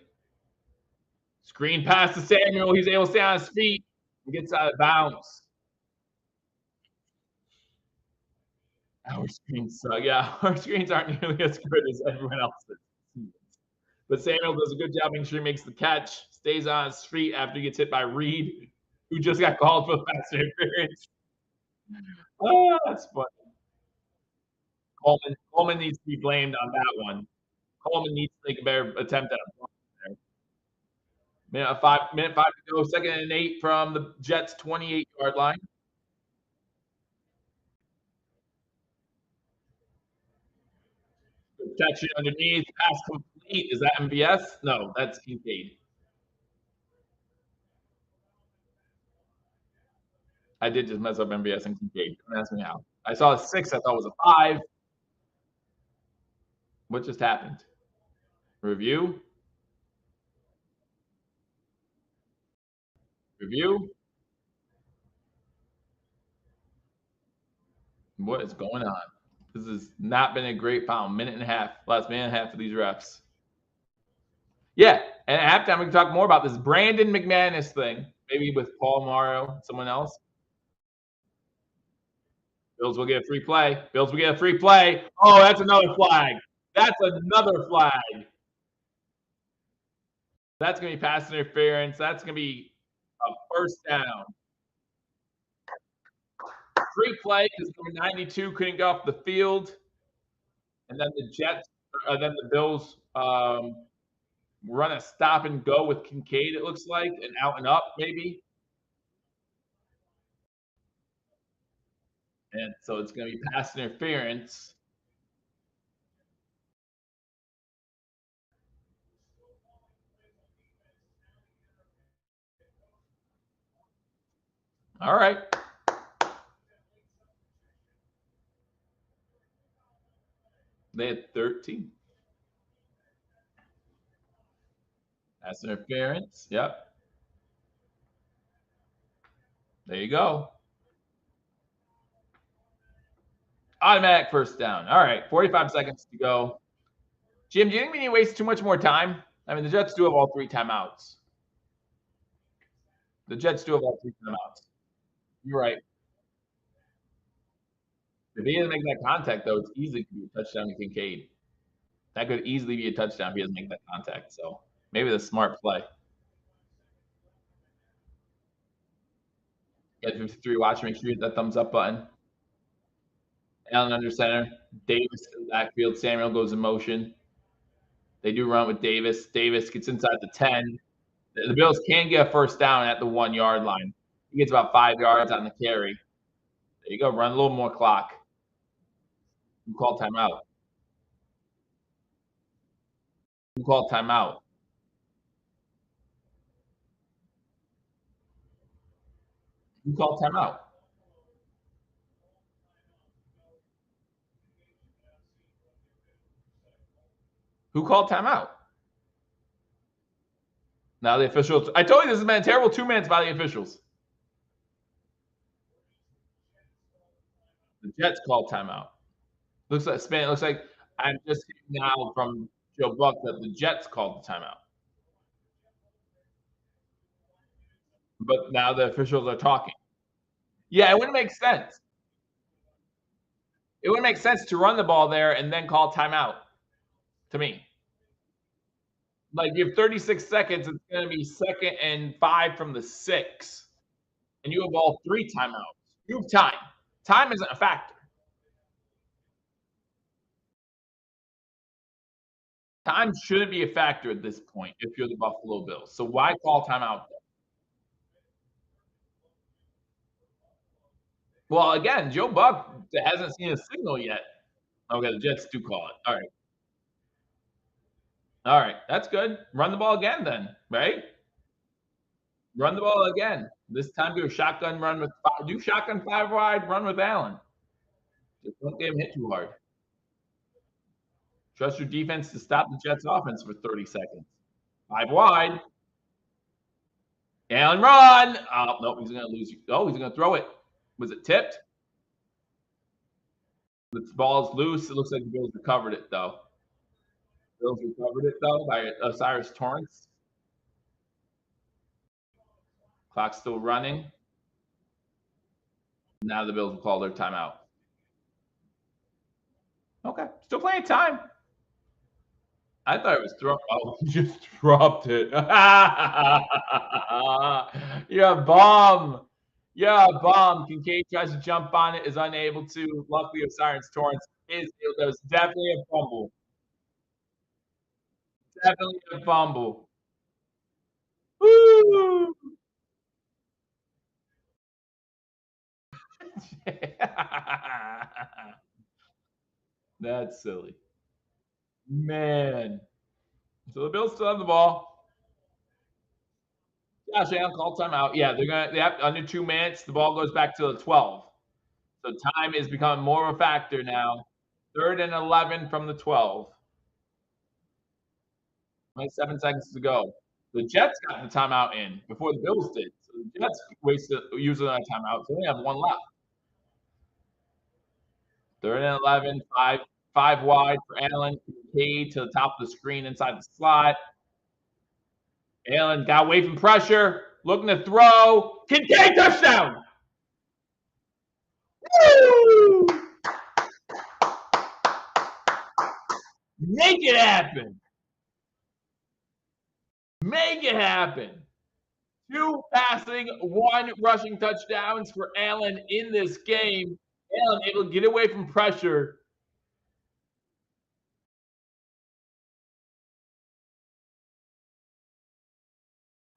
Screen pass to Samuel. He's able to stay on his feet. He gets out of bounds. Our screens suck. Yeah, our screens aren't nearly as good as everyone else's. But Samuel does a good job making sure he makes the catch, stays on his feet after he gets hit by Reed, who just got called for the pass interference. Oh, that's funny. Coleman needs to be blamed on that one. Coleman needs to make a better attempt at a block there. Minute five to go. Second and 8 from the Jets' 28-yard line. Protection underneath. Pass complete. Is that MVS? No, that's Kincaid. I did just mess up MVS and Kincaid. Don't ask me how. I saw a 6. I thought it was a 5. What just happened? Review. Review. What is going on? This has not been a great foul. Minute and a half. Last minute and a half for these refs. Yeah, and at halftime we can talk more about this Brandon McManus thing. Maybe with Paul Morrow, someone else. Bills will get a free play. Bills will get a free play. Oh, that's another flag. That's another flag. That's going to be pass interference. That's going to be a first down. Free play because number 92 couldn't get off the field. And then then the Bills run a stop and go with Kincaid, it looks like, and out and up, maybe. And so it's going to be pass interference. All right. They had 13. Pass interference. Yep. There you go. Automatic first down. All right. 45 seconds to go. Jim, do you think we need to waste too much more time? I mean, the Jets do have all 3 timeouts. The Jets do have all 3 timeouts. You're right. If he doesn't make that contact, though, it's easily could be a touchdown to Kincaid. That could easily be a touchdown if he doesn't make that contact. So maybe the smart play. Get 53 watch, make sure you hit that thumbs up button. Allen under center. Davis in the backfield. Samuel goes in motion. They do run with Davis. Davis gets inside the 10. The Bills can get a first down at the 1-yard line. He gets about 5 yards on the carry. There you go. Run a little more clock. You call timeout. You call timeout. You call timeout. Who called timeout? Now the officials. I told you this has been a terrible 2 minutes by the officials. The Jets called timeout. Looks like I'm just hearing now from Joe Buck that the Jets called the timeout. But now the officials are talking. Yeah, it wouldn't make sense. It wouldn't make sense to run the ball there and then call timeout to me. Like you have 36 seconds, it's going to be 2nd and 5 from the 6. And you have all 3 timeouts. You have time. Time isn't a factor. Time shouldn't be a factor at this point if you're the Buffalo Bills. So why call timeout? Well, again, Joe Buck hasn't seen a signal yet. Okay, the Jets do call it. All right. All right. That's good. Run the ball again then, right? Run the ball again. This time do a shotgun run with do shotgun 5 wide, run with Allen. Just don't get him hit too hard. Trust your defense to stop the Jets offense for 30 seconds. 5 wide. Allen run. Oh, no, he's going to lose. Oh, he's going to throw it. Was it tipped? The ball's loose. It looks like the Bills recovered it, though. Bills recovered it, though, by Osiris Torrance. Clock's still running. Now the Bills will call their timeout. Okay, still playing time. I thought it was throw. Oh, he just dropped it. You're a bum. You're a bum. Kincaid tries to jump on it, is unable to. Luckily, Osiris Torrance is. That was definitely a fumble. Definitely a fumble. Woo! That's silly. Man. So the Bills still have the ball. Josh Allen called timeout. Yeah, they have under 2 minutes. The ball goes back to the 12. So time is becoming more of a factor now. 3rd and 11 from the 12. 27 seconds to go. The Jets got the timeout in before the Bills did. So the Jets used that timeout. So they have 1 left. 3rd and 11, 5 wide for Allen. Kincaid to the top of the screen inside the slot. Allen got away from pressure, looking to throw. Kincaid touchdown! Woo! Make it happen. Make it happen. 2 passing, 1 rushing touchdowns for Allen in this game. Allen able to get away from pressure.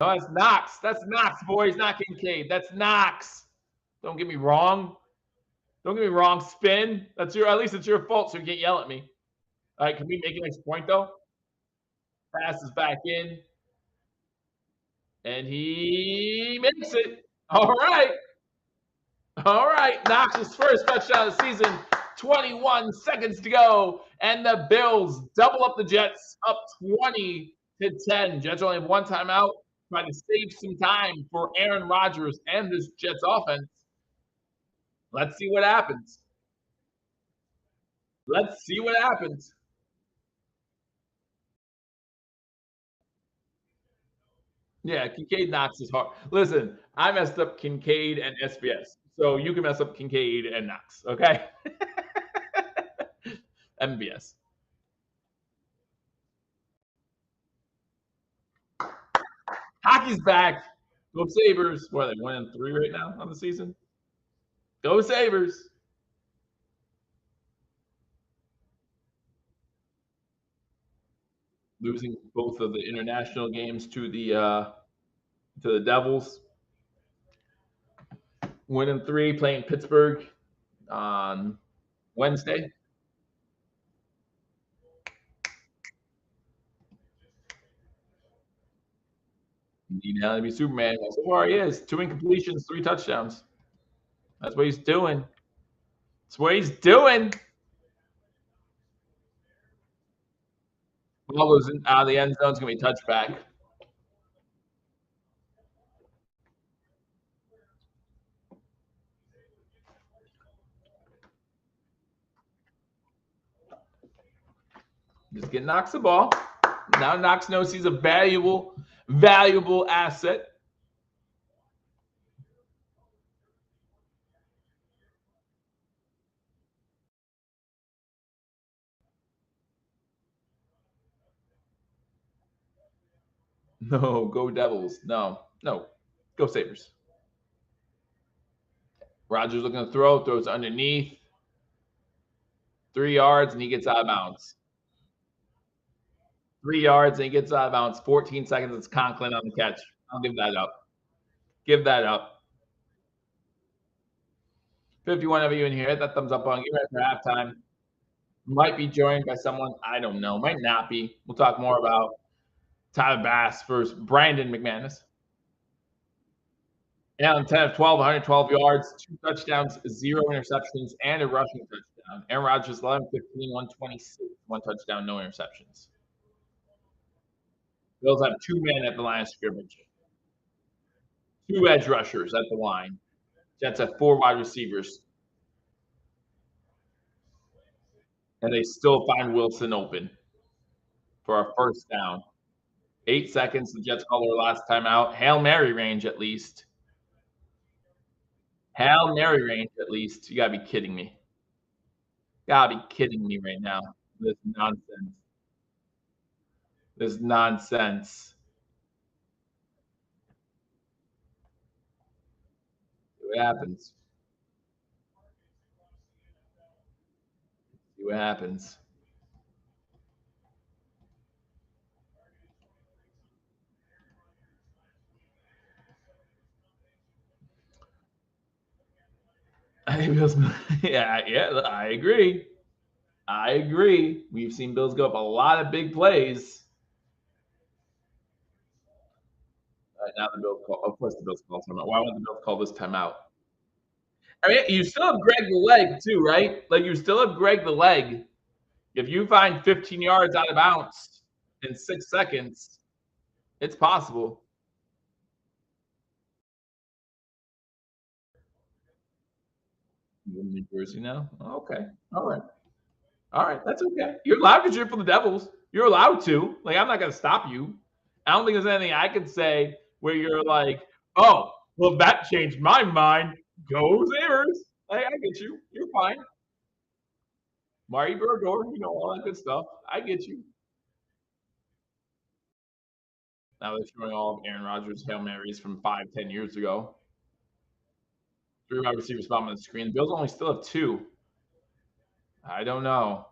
No, that's Knox. That's Knox, boys, not Kincaid. That's Knox. Don't get me wrong. Don't get me wrong. Spin. At least it's your fault, so you can't yell at me. All right, can we make a next point though? Passes back in. And he makes it. All right. All right. Knox's first touchdown of the season. 21 seconds to go. And the Bills double up the Jets, up 20-10. Jets only have 1 timeout. Trying to save some time for Aaron Rodgers and this Jets offense. Let's see what happens. Let's see what happens. Yeah, Kincaid Knox is hard. Listen, I messed up Kincaid and SBS, so you can mess up Kincaid and Knox, okay? MBS. Hockey's back. Go Sabres. What are they, 1-3 right now on the season? Go Sabres. Losing both of the international games to the Devils. 1-3, playing Pittsburgh on Wednesday. Need now to be Superman. So far he is. 2 incompletions, 3 touchdowns. That's what he's doing. That's what he's doing. Ball goes out of the end zone. It's going to be a touchback. Just get Knox the ball. Now Knox knows he's a valuable asset. No, go Devils. No. Go Sabres. Rodgers looking to throw, throws underneath. 3 yards, and he gets out of bounds. 3 yards, and he gets out of bounds. 14 seconds, it's Conklin on the catch. I'll give that up. Give that up. 51 of you in here, hit that thumbs up button. Get ready for halftime. Might be joined by someone, I don't know. Might not be. We'll talk more about Tyler Bass versus Brandon McManus. Allen 10 of 12, 112 yards, 2 touchdowns, 0 interceptions, and a rushing touchdown. Aaron Rodgers 11-15, 126, 1 touchdown, no interceptions. Bills have 2 men at the line of scrimmage, 2 edge rushers at the line. Jets have 4 wide receivers, and they still find Wilson open for a first down. 8 seconds. The Jets call their last timeout. Hail Mary range at least. Hail Mary range at least. You gotta be kidding me. Gotta be kidding me right now. This nonsense. This nonsense. See what happens. See what happens. Yeah, I agree. I agree. We've seen Bills go up a lot of big plays. Now the Bills call. Of course, the Bills call timeout. Why wouldn't the Bills call this timeout? I mean, you still have Greg the leg too, right? Like you still have Greg the leg. If you find 15 yards out of bounds in 6 seconds, it's possible. You in New Jersey now? Okay. All right. All right. That's okay. You're allowed to cheer for the Devils. You're allowed to. Like, I'm not going to stop you. I don't think there's anything I could say where you're like, oh, well, that changed my mind. Go Sabres. I get you. You're fine. Marty Brodeur, all that good stuff. I get you. Now they're showing all of Aaron Rodgers' Hail Marys from 5, 10 years ago. 3 wide receivers spot on the screen. The Bills only still have 2. I don't know.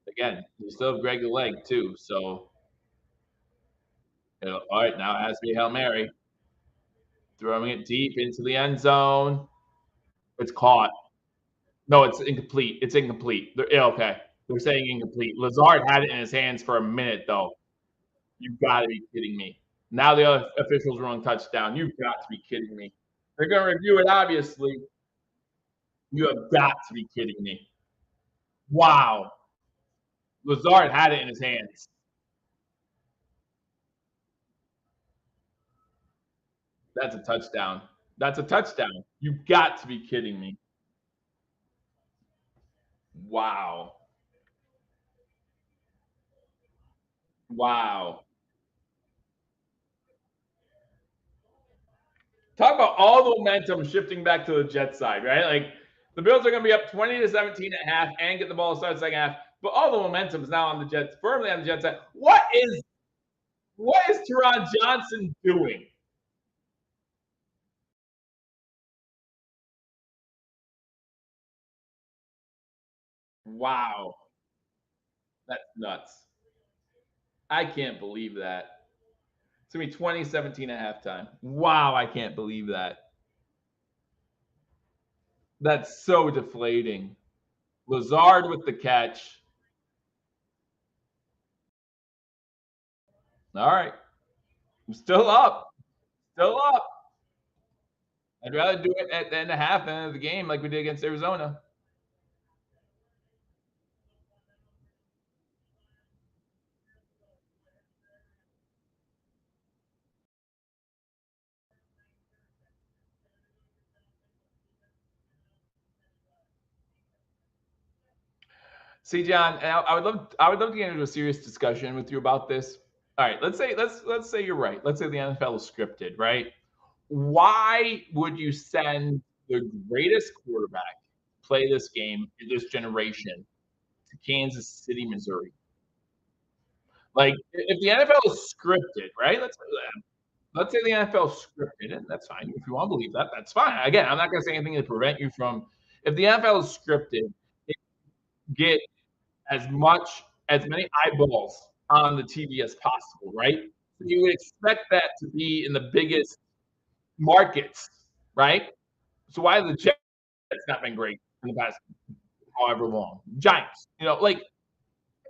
Again, you still have Greg the leg too. So, all right, now it has to be Hail Mary. Throwing it deep into the end zone. It's caught. No, it's incomplete. It's incomplete. Okay. They're saying incomplete. Lazard had it in his hands for a minute, though. You've got to be kidding me. Now the other officials are on touchdown. You've got to be kidding me. They're going to review it, obviously. You have got to be kidding me. Wow. Lazard had it in his hands. That's a touchdown. That's a touchdown. You've got to be kidding me. Wow. Wow. Talk about all the momentum shifting back to the Jets side, right? Like the Bills are going to be up 20-17 at half and get the ball to start the second half, but all the momentum is now on the Jets, firmly on the Jets side. What is Teron Johnson doing? Wow. That's nuts. I can't believe that. It's going to be 20-17 at halftime. Wow, I can't believe that. That's so deflating. Lazard with the catch. All right. I'm still up. Still up. I'd rather do it at the end of half than end of the game like we did against Arizona. See, John, and I would love to get into a serious discussion with you about this. All right, let's say you're right. Let's say the NFL is scripted, right? Why would you send the greatest quarterback play this game in this generation to Kansas City, Missouri? Like, if the NFL is scripted, right? Let's say the NFL is scripted, and that's fine. If you want to believe that, that's fine. Again, I'm not going to say anything to prevent you from. If the NFL is scripted, get as many eyeballs on the TV as possible, right? So you would expect that to be in the biggest markets, right? So why have the Jets not been great in the past however long? Giants, like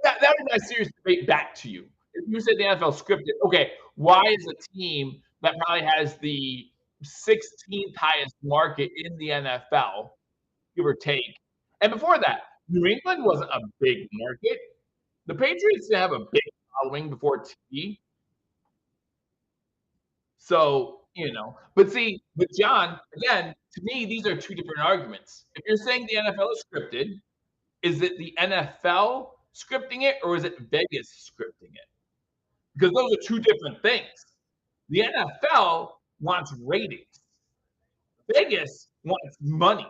that would be a serious debate back to you. If you said the NFL scripted, okay, why is a team that probably has the 16th highest market in the NFL, give or take, and before that, New England wasn't a big market. The Patriots didn't have a big following before TV. So, but John, again, to me, these are two different arguments. If you're saying the NFL is scripted, is it the NFL scripting it or is it Vegas scripting it? Because those are two different things. The NFL wants ratings. Vegas wants money.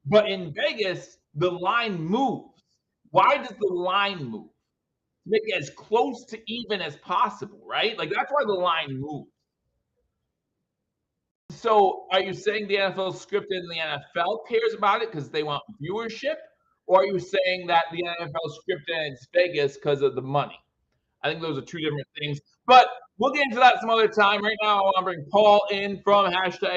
But in Vegas, the line moves. Why does the line move? To make it as close to even as possible, right? Like that's why the line moves. So are you saying the NFL is scripted and the NFL cares about it because they want viewership? Or are you saying that the NFL is scripted and it's Vegas because of the money? I think those are two different things. But we'll get into that some other time. Right now, I want to bring Paul in from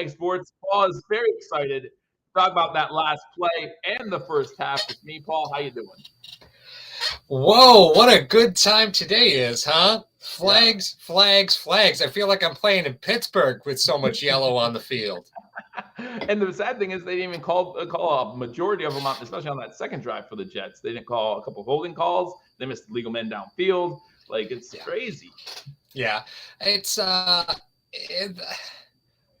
#Sports. Paul is very excited to talk about that last play and the first half with me. Paul, how you doing? Whoa, what a good time today is, huh? Flags, flags, flags. I feel like I'm playing in Pittsburgh with so much yellow on the field. And the sad thing is they didn't even call a majority of them out, especially on that second drive for the Jets. They didn't call a couple holding calls. They missed legal men downfield. Like, it's crazy. Yeah. It's I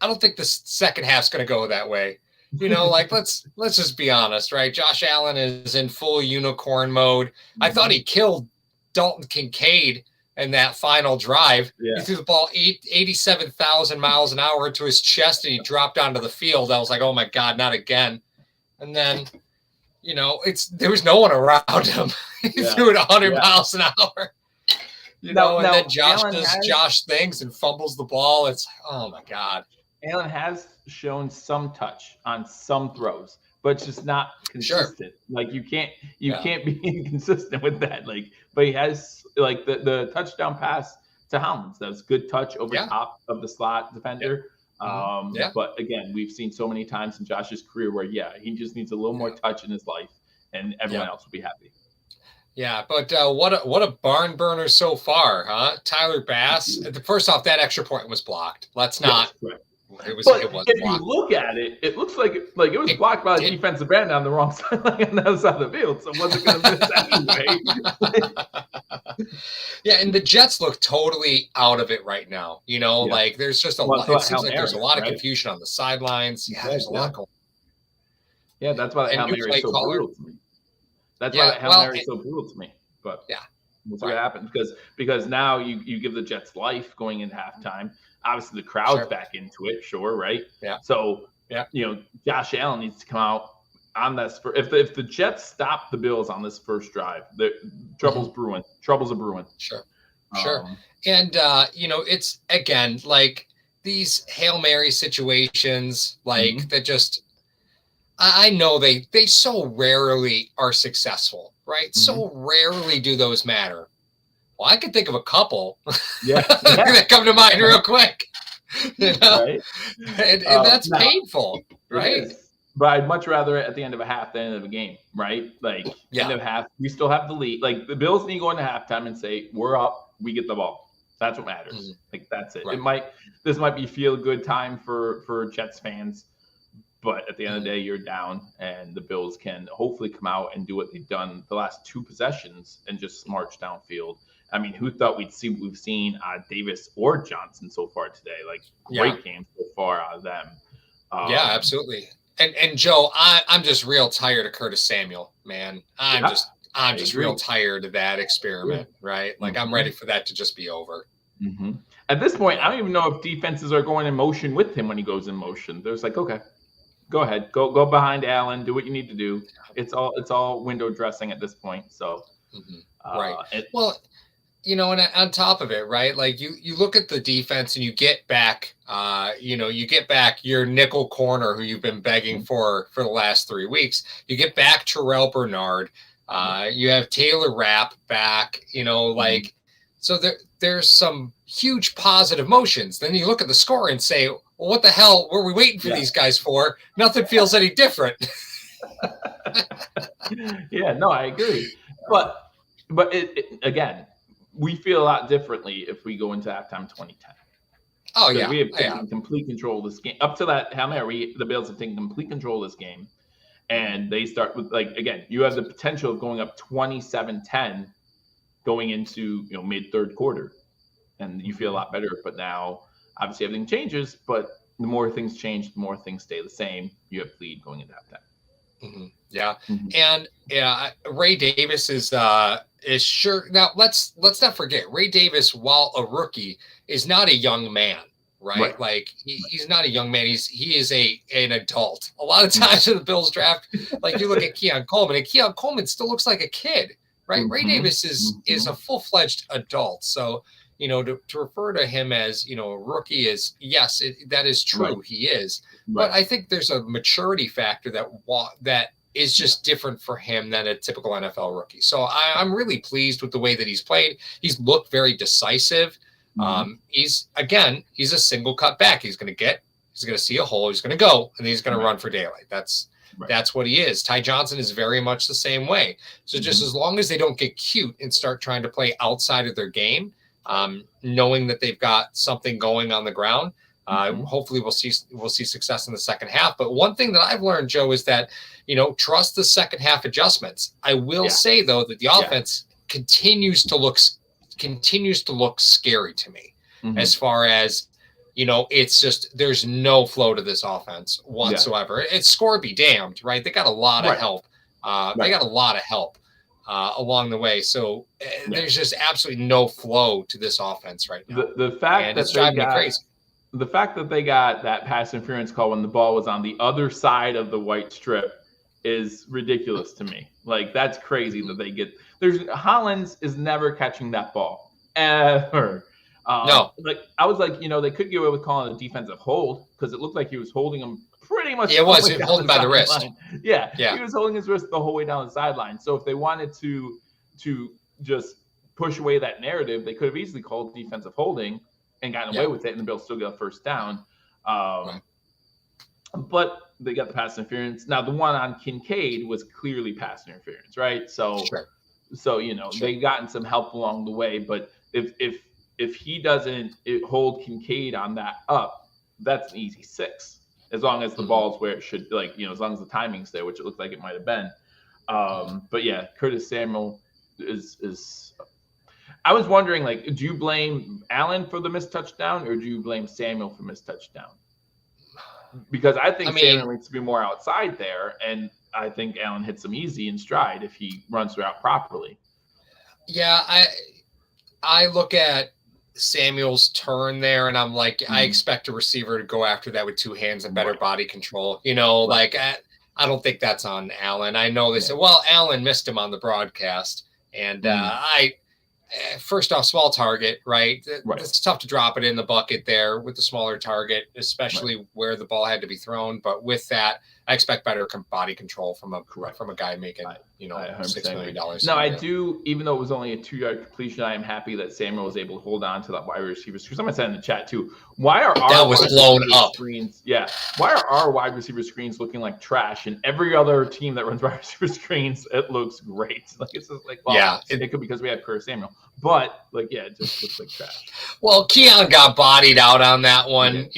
don't think the second half's going to go that way. Like let's just be honest, right? Josh Allen is in full unicorn mode. Mm-hmm. I thought he killed Dalton Kincaid in that final drive. Yeah. He threw the ball 87,000 miles an hour into his chest and he dropped onto the field. I was like, oh my God, not again. And then, there was no one around him. He threw it 100 miles an hour. And then Josh does Josh things and fumbles the ball. It's oh my God. Allen has shown some touch on some throws, but it's just not consistent. Sure. Like you can't be inconsistent with that. Like, but he has like the touchdown pass to Hounds. That was good touch over top of the slot defender. Yeah. But again, we've seen so many times in Josh's career where he just needs a little more touch in his life, and everyone else will be happy. Yeah, but what a barn burner so far, huh? Tyler Bass. First off, that extra point was blocked. Let's not. Yes, right. It was if blocked. You look at it, it looks like it was blocked by the defensive end on the wrong side, like on the other side of the field. So it wasn't going to miss anyway. Yeah, and the Jets look totally out of it right now. Like there's just a lot. It seems like there's a lot of confusion on the sidelines. Yeah, there's a lot going on. Yeah, that's why the Hail Mary is so brutal to me. That's why the Hail Mary is so brutal to me. But we'll see what happens because now you give the Jets life going into halftime. Obviously, the crowd's back into it, right? Yeah. So, Josh Allen needs to come out on this. If the Jets stop the Bills on this first drive, trouble's brewing. Troubles are brewing. Sure. And, it's, again, like these Hail Mary situations, like that just – I know they so rarely are successful, right? Mm-hmm. So rarely do those matter. Well, I can think of a couple that come to mind real quick, Right? and that's painful, right? But I'd much rather at the end of a half than end of a game, right? Like end of half, we still have the lead. Like the Bills need to go into halftime and say, we're up, we get the ball. That's what matters. Mm-hmm. Like that's it. Right. This might be feel good time for Jets fans, but at the end of the day, you're down, and the Bills can hopefully come out and do what they've done the last two possessions and just march downfield. I mean, who thought we've seen Davis or Johnson so far today? Like great games so far out of them. Yeah, absolutely. And Joe, I'm just real tired of Curtis Samuel, man. I'm just real tired of that experiment, right? Like I'm ready for that to just be over. Mm-hmm. At this point, I don't even know if defenses are going in motion with him when he goes in motion. There's like, okay, go ahead, go behind Allen, do what you need to do. It's all window dressing at this point. So, right. And on top of it, right? Like you look at the defense and you get back, your nickel corner who you've been begging for the last 3 weeks. You get back Terrell Bernard. You have Taylor Rapp back. So there's some huge positive motions. Then you look at the score and say, well, what the hell were we waiting for these guys for? Nothing feels any different. I agree. But it again. We feel a lot differently if we go into halftime 2010. Oh, yeah. We have taken complete control of this game. Up to that Hail Mary, the Bills have taken complete control of this game. and they start with, like, again, you have the potential of going up 27-10 going into, mid third quarter, and you feel a lot better. But now obviously everything changes, but the more things change, the more things stay the same. You have lead going into halftime. Yeah. And Ray Davis is sure. Now let's not forget, Ray Davis, while a rookie, is not a young man, right? Like he's not a young man. He is an adult. A lot of times in the Bills draft, like you look at Keon Coleman, and Keon Coleman still looks like a kid, right? Ray Davis is a full-fledged adult. So, to refer to him as, a rookie is, yes, that is true. He is. But I think there's a maturity factor that is just different for him than a typical NFL rookie. So I'm really pleased with the way that he's played. He's looked very decisive. He's a single cut back. He's going to see a hole. He's going to go, and he's going to run for daylight. That's what he is. Ty Johnson is very much the same way. So just as long as they don't get cute and start trying to play outside of their game, knowing that they've got something going on the ground, hopefully we'll see success in the second half. But one thing that I've learned, Joe, is that, trust the second half adjustments. I will say, though, that the offense continues to look scary to me, as far as, it's just, there's no flow to this offense whatsoever. It's score be damned, right? They got a lot of help. They got a lot of help along the way. So there's just absolutely no flow to this offense right now. The fact that it's driving me crazy. The fact that they got that pass interference call when the ball was on the other side of the white strip is ridiculous to me. Like, that's crazy that they get. Hollins is never catching that ball ever. No. Like, I was like, they could get away with calling it a defensive hold because it looked like he was holding him pretty much. Yeah, it was holding by the wrist. Yeah, he was holding his wrist the whole way down the sideline. So if they wanted to just push away that narrative, they could have easily called defensive holding and gotten away with it, and the Bills still got a first down. But they got the pass interference. Now, the one on Kincaid was clearly pass interference, right? So, they've gotten some help along the way. But if he doesn't hold Kincaid on that up, that's an easy 6, as long as the ball's where it should, as long as the timing's there, which it looked like it might have been. But yeah, Curtis Samuel is. I was wondering, do you blame Allen for the missed touchdown, or do you blame Samuel for missed touchdown? Because I think Samuel needs to be more outside there, and I think Allen hits him easy in stride if he runs the route properly. Yeah, I look at Samuel's turn there, and I'm like, I expect a receiver to go after that with 2 hands and better body control. I don't think that's on Allen. I know they said, well, Allen missed him on the broadcast, and first off, small target, right? It's tough to drop it in the bucket there with the smaller target, especially where the ball had to be thrown. But with that, I expect better body control from a guy making $6 million. No, I do. Even though it was only a 2-yard completion, I am happy that Samuel was able to hold on to that wide receiver. Someone said in the chat too, why are our that was blown up screens? Yeah, why are our wide receiver screens looking like trash? And every other team that runs wide receiver screens, it looks great. It's just like, well, it could be because we have Curtis Samuel, but it just looks like trash. Well, Keon got bodied out on that one.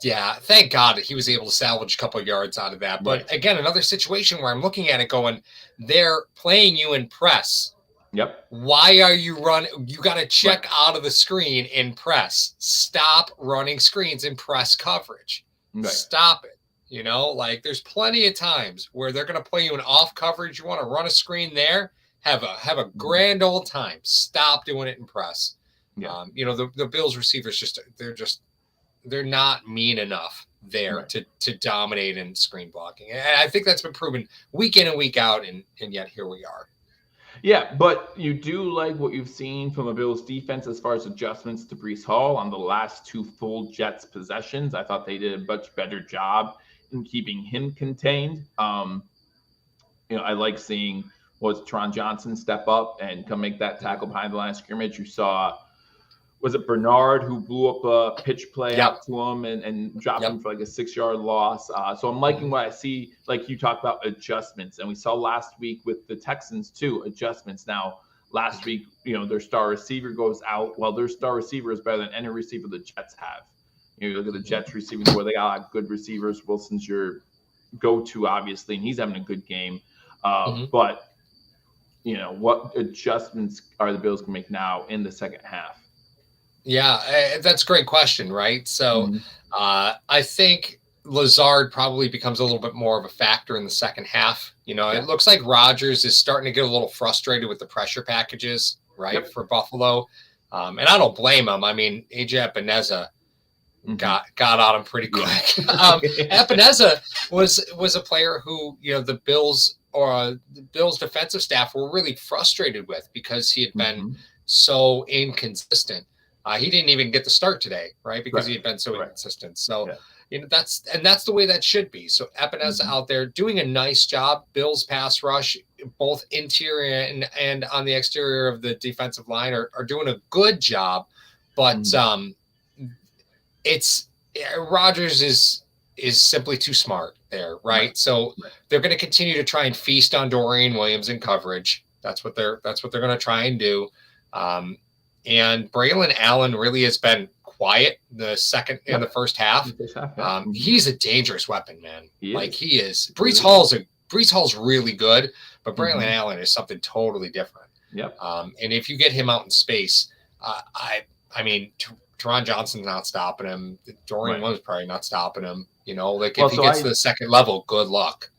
Yeah, thank God that he was able to salvage a couple of yards out of that. But again, another situation where I'm looking at it going, they're playing you in press. Yep. Why are you running? You got to check out of the screen in press. Stop running screens in press coverage. Stop it. There's plenty of times where they're going to play you in off coverage. You want to run a screen there, have a grand old time. Stop doing it in press. Yeah. The Bills receivers they're not mean enough there to dominate in screen blocking. And I think that's been proven week in and week out, and yet here we are. Yeah, but you do like what you've seen from the Bills defense as far as adjustments to Breece Hall on the last 2 full Jets possessions. I thought they did a much better job in keeping him contained. I like seeing Teron Johnson step up and come make that tackle behind the line of scrimmage. You saw, was it Bernard who blew up a pitch play out to him and dropped him for like a 6-yard loss? So I'm liking what I see. Like you talked about adjustments, and we saw last week with the Texans too, adjustments. Now, last week, their star receiver goes out. Well, their star receiver is better than any receiver the Jets have. You look at the Jets receiving where they got a lot of good receivers. Wilson's your go-to, obviously, and he's having a good game. But what adjustments are the Bills going to make now in the second half? Yeah, that's a great question, right? So I think Lazard probably becomes a little bit more of a factor in the second half. It looks like Rodgers is starting to get a little frustrated with the pressure packages, right, for Buffalo. And I don't blame him. I mean, AJ Epineza got on him pretty quick. Epineza was a player who, the Bills defensive staff were really frustrated with because he had been so inconsistent. He didn't even get the start today, right? Because he had been so inconsistent. So, that's the way that should be. So Epineza out there doing a nice job. Bills pass rush, both interior and on the exterior of the defensive line are doing a good job. But Rodgers is simply too smart there, right? So they're going to continue to try and feast on Dorian Williams in coverage. That's what they're going to try and do. And Braylon Allen really has been quiet in the first half. He's a dangerous weapon, man. He is. Breece Hall's really good, but Braylon Allen is something totally different. And if you get him out in space, I mean, Teron Johnson's not stopping him. Dorian Williams probably not stopping him. If he gets to the second level, good luck.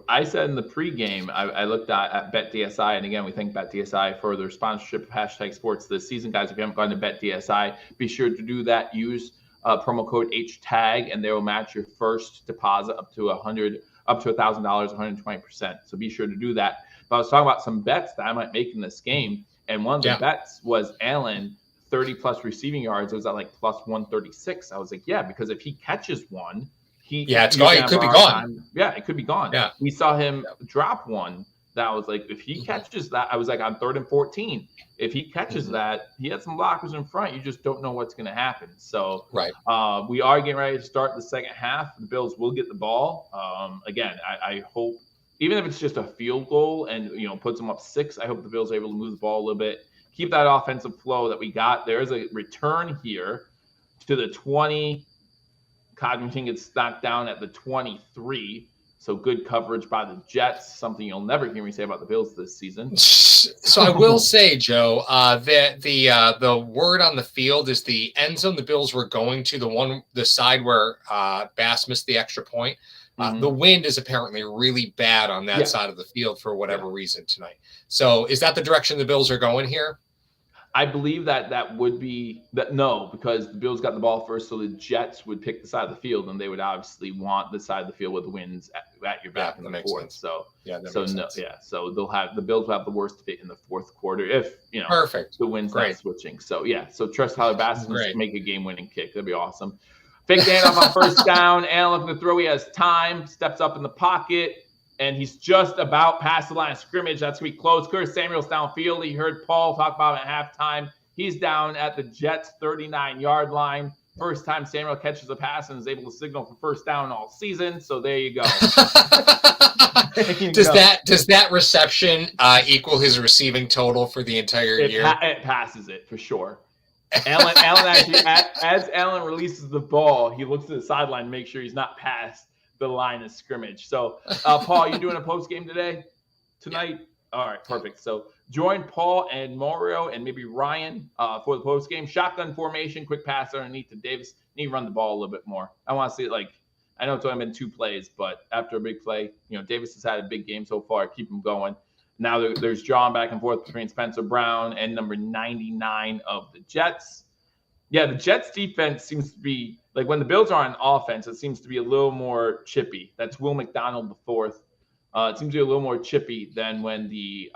I said in the pregame, I looked at BetDSI, and again, we thank BetDSI for their sponsorship of Hashtag Sports this season. Guys, if you haven't gone to BetDSI, be sure to do that. Use promo code HTAG, and they will match your first deposit up to $1,000, 120%. So be sure to do that. But I was talking about some bets that I might make in this game, and one of the bets was Allen 30-plus receiving yards. It was at like plus 136. I was like, yeah, because if he catches one, it's gone. It could be gone. It could be gone. Yeah. We saw him drop one that was like, if he catches that, I was like on 3rd and 14. If he catches that, he had some blockers in front. You just don't know what's going to happen. So we are getting ready to start the second half. The Bills will get the ball. Again, I hope, even if it's just a field goal and, puts them up 6, I hope the Bills are able to move the ball a little bit, keep that offensive flow that we got. There is a return here to the 20. Codrington gets knocked down at the 23. So good coverage by the Jets, something you'll never hear me say about the Bills this season. So I will say, Joe, that the word on the field is the end zone the Bills were going to, the side where Bass missed the extra point. The wind is apparently really bad on that side of the field for whatever reason tonight. So is that the direction the Bills are going here? I believe that would be that. No, because the Bills got the ball first, so the Jets would pick the side of the field, and they would obviously want the side of the field with the winds at your back in the fourth. Sense. So so the Bills will have the worst fit in the fourth quarter if perfect the wind's not switching. So so trust Tyler Bass to make a game-winning kick. That'd be awesome. Fake handoff on first down. Allen looking to throw. He has time. Steps up in the pocket. And he's just about past the line of scrimmage. That's going to be close. Curtis Samuel's downfield. He heard Paul talk about him at halftime. He's down at the Jets' 39-yard line. First time Samuel catches a pass and is able to signal for first down all season. So there you go. Does that reception equal his receiving total for the entire year? It passes it for sure. Allen actually, as Allen releases the ball, he looks to the sideline to make sure he's not past the line of scrimmage. So, Paul, you doing a post game tonight? Yeah. All right, perfect. So join Paul and Mario and maybe Ryan for the post game. Shotgun formation, quick pass underneath to Davis. Need to run the ball a little bit more. I want to see it I know it's only been 2 plays, but after a big play, Davis has had a big game so far. Keep him going. Now there's drawing back and forth between Spencer Brown and number 99 of the Jets. Yeah, the Jets defense seems to be when the Bills are on offense, it seems to be a little more chippy. That's Will McDonald the fourth. It seems to be a little more chippy than when the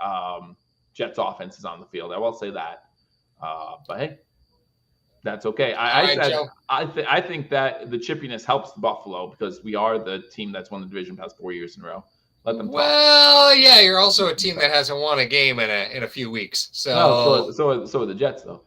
Jets offense is on the field. I will say that. But hey, that's okay. I think that the chippiness helps Buffalo because we are the team that's won the division past 4 years in a row. Let them talk. Well, yeah, you're also a team that hasn't won a game in a few weeks. So so are the Jets though.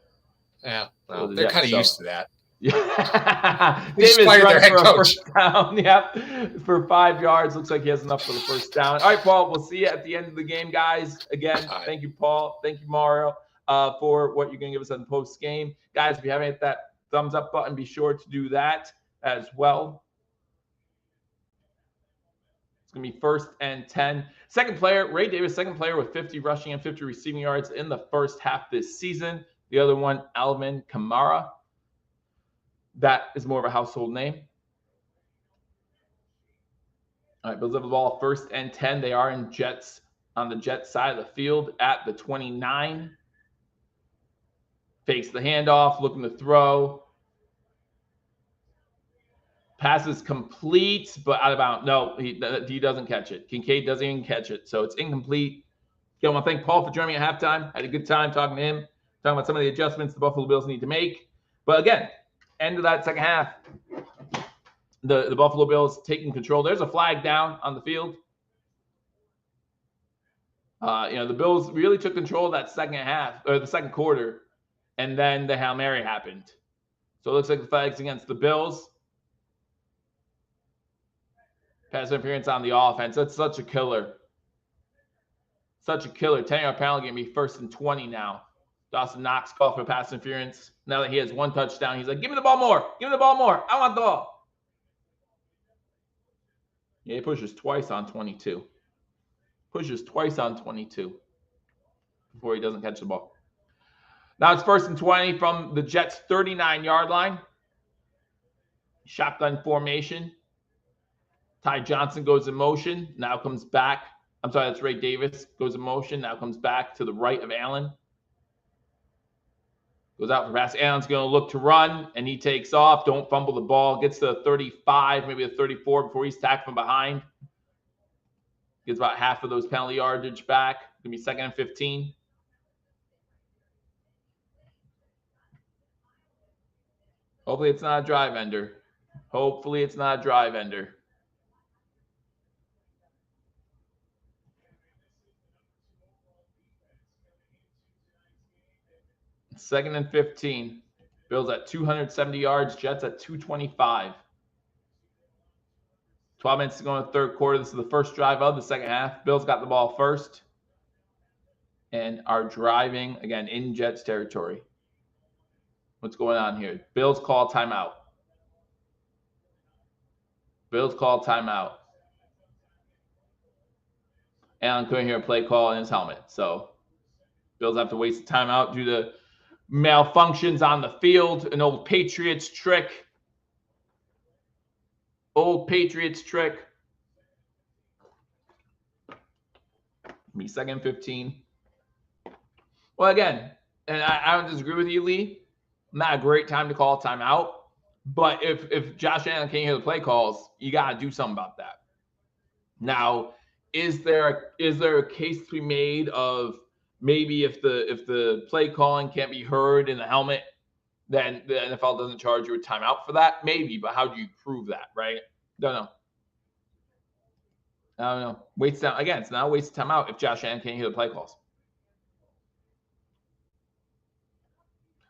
Yeah, well, they're kind of used to that. Yeah, Davis running for a first down. Yep, for 5 yards. Looks like he has enough for the first down. All right, Paul. We'll see you at the end of the game, guys. Again, thank you, Paul. Thank you, Mario, for what you're going to give us on the post game, guys. If you haven't hit that thumbs up button, be sure to do that as well. It's going to be 1st and 10. Second player, Ray Davis, second player with 50 rushing and 50 receiving yards in the first half this season. The other one, Alvin Kamara. That is more of a household name. All right, Bills have the ball 1st and 10. They are in Jets on the Jets side of the field at the 29. Fakes the handoff, looking to throw. Passes complete, but out of bounds. No, he doesn't catch it. Kincaid doesn't even catch it, so it's incomplete. Again, I want to thank Paul for joining me at halftime. Had a good time talking to him, talking about some of the adjustments the Buffalo Bills need to make. But again, end of that second half, the Buffalo Bills taking control. There's a flag down on the field. The Bills really took control of that second half, or the second quarter, and then the Hail Mary happened. So it looks like the flag's against the Bills. Pass interference on the offense. That's such a killer. Such a killer. 10-yard penalty going to be 1st and 20 now. Dawson Knox called for pass interference. Now that he has 1 touchdown, he's like, give me the ball more. Give me the ball more. I want the ball. Yeah, he pushes twice on 22. Pushes twice on 22 before he doesn't catch the ball. Now it's 1st and 20 from the Jets' 39-yard line. Shotgun formation. Ty Johnson goes in motion. Now comes back. I'm sorry, that's Ray Davis. Goes in motion. Now comes back to the right of Allen. Goes out for pass. Allen's going to look to run, and he takes off. Don't fumble the ball. Gets to the 35, maybe the 34 before he's tackled from behind. Gets about half of those penalty yardage back. Going to be 2nd and 15. Hopefully it's not a drive ender. Hopefully it's not a drive ender. Second and 15. Bills at 270 yards. Jets at 225. 12 minutes to go in the third quarter. This is the first drive of the second half. Bills got the ball first and are driving, again, in Jets territory. What's going on here? Bills call timeout. Bills call timeout. Allen couldn't hear a play call in his helmet. So Bills have to waste the timeout due to malfunctions on the field. An old Patriots trick. Old Patriots trick. Me 2nd and 15. Well, again, and I don't disagree with you, Lee. Not a great time to call a timeout. But if Josh Allen can't hear the play calls, you got to do something about that. Now, is there a case to be made of maybe if the play calling can't be heard in the helmet, then the NFL doesn't charge you a timeout for that? Maybe, but how do you prove that, right? Don't know. I don't know. Waste time. Again, it's not a waste of timeout if Josh Allen can't hear the play calls.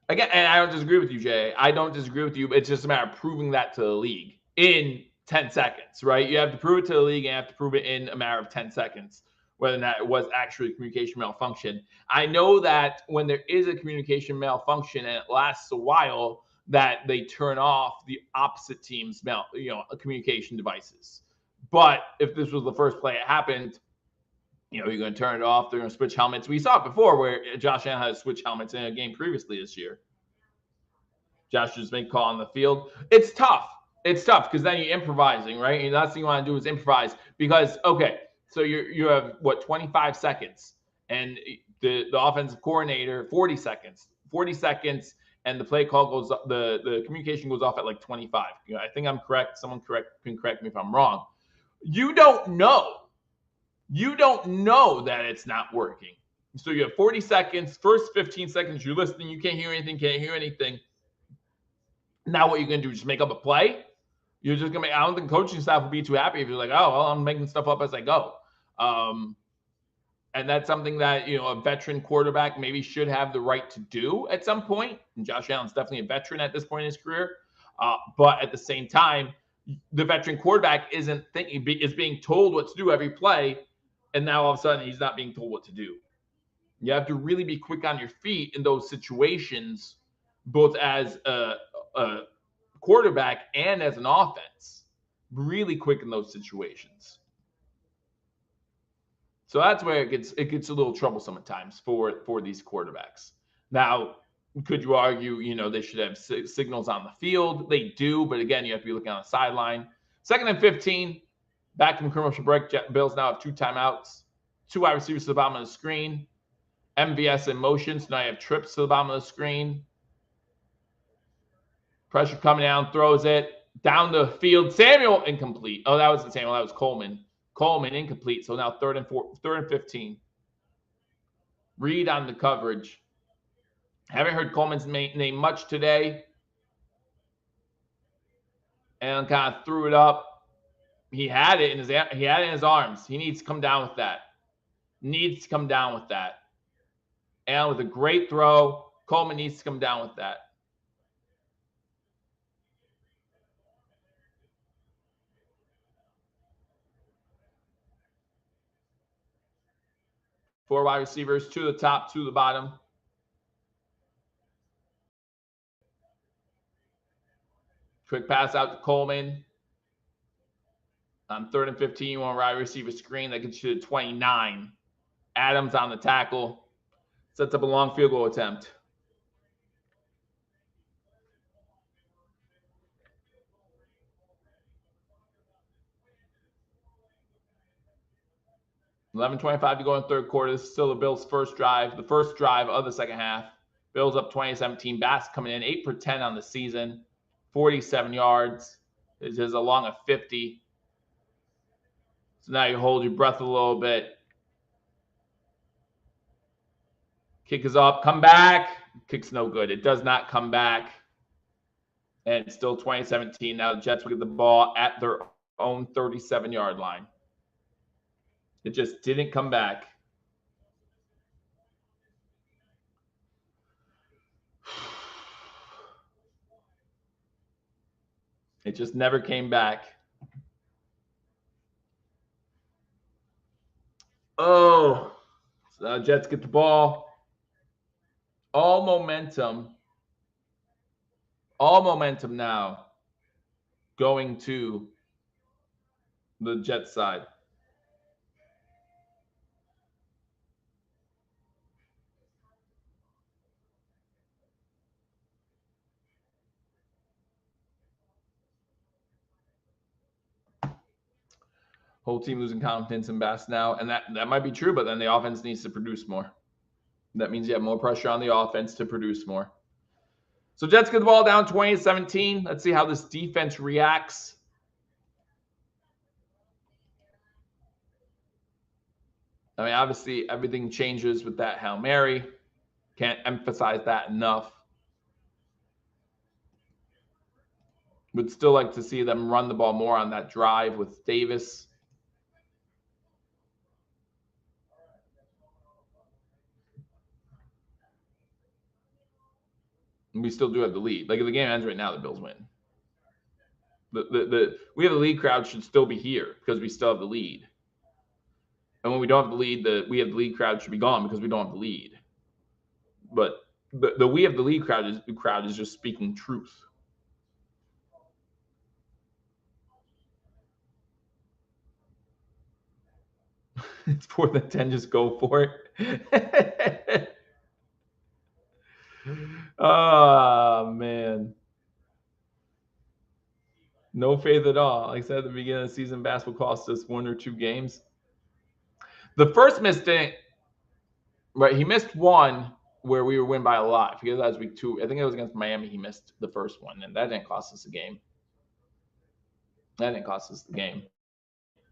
Again, and I don't disagree with you, Jay. I don't disagree with you. It's just a matter of proving that to the league in 10 seconds, right? You have to prove it to the league and you have to prove it in a matter of 10 seconds, whether or not it was actually communication malfunction. I know that when there is a communication malfunction and it lasts a while, that they turn off the opposite team's communication devices. But if this was the first play it happened, you're going to turn it off. They're going to switch helmets. We saw it before where Josh Allen had to switch helmets in a game previously this year. Josh just made a call on the field. It's tough. It's tough because then you're improvising, right? And the last thing you want to do is improvise because, okay, so you have, 25 seconds. And the offensive coordinator, 40 seconds. 40 seconds, and the play call goes up, the communication goes off at like 25. I think I'm correct. Someone can correct me if I'm wrong. You don't know. You don't know that it's not working. So you have 40 seconds. First 15 seconds, you're listening. You can't hear anything. Now what you're going to do is just make up a play. You're just going to I don't think coaching staff would be too happy if you're like, oh, well, I'm making stuff up as I go. And that's something that, a veteran quarterback maybe should have the right to do at some point. And Josh Allen's definitely a veteran at this point in his career. But at the same time, the veteran quarterback is being told what to do every play. And now all of a sudden he's not being told what to do. You have to really be quick on your feet in those situations, both as a quarterback and as an offense. Really quick in those situations. So that's where it gets a little troublesome at times for these quarterbacks. Now, could you argue, they should have signals on the field? They do, but again, you have to be looking on the sideline. 2nd and 15, back from commercial break. Bills now have 2 timeouts, 2 wide receivers to the bottom of the screen. MVS in motion, so now you have trips to the bottom of the screen. Pressure coming down, throws it down the field. Samuel incomplete. Oh, that wasn't Samuel. That was Coleman. Coleman incomplete. So now 3rd and 15. Reed on the coverage. Haven't heard Coleman's name much today. And kind of threw it up. He had it in his arms. He needs to come down with that. And with a great throw, Coleman needs to come down with that. Four wide receivers, 2 to the top, 2 to the bottom. Quick pass out to Coleman. On 3rd and 15, you want a wide receiver screen that gets you to 29. Adams on the tackle. Sets up a long field goal attempt. $11:25 to go in the 3rd quarter. This is still the Bills' first drive, the first drive of the 2nd half. Bills up 20-17. Bass coming in 8 for 10 on the season, 47 yards. This is along a 50. So now you hold your breath a little bit. Kick is up. Come back. Kick's no good. It does not come back. And it's still 20-17. Now the Jets will get the ball at their own 37-yard line. It just didn't come back. It just never came back. Oh, so now Jets get the ball. All momentum now going to the Jets side. Whole team losing confidence in Bass now. And that might be true, but then the offense needs to produce more. That means you have more pressure on the offense to produce more. So Jets get the ball down 20-17. Let's see how this defense reacts. I mean, obviously, everything changes with that Hail Mary. Can't emphasize that enough. Would still like to see them run the ball more on that drive with Davis. And we still do have the lead. Like if the game ends right now, the Bills win. We have the lead crowd should still be here because we still have the lead. And when we don't have the lead, we have the lead crowd should be gone because we don't have the lead. But the we have the lead crowd is just speaking truth. It's 4th and 10, just go for it. Oh, man. No faith at all. Like I said at the beginning of the season, basketball cost us 1 or 2 games. The first mistake, right? He missed one where we were winning by a lot. I forget that was week 2. I think it was against Miami. He missed the first one, and that didn't cost us a game.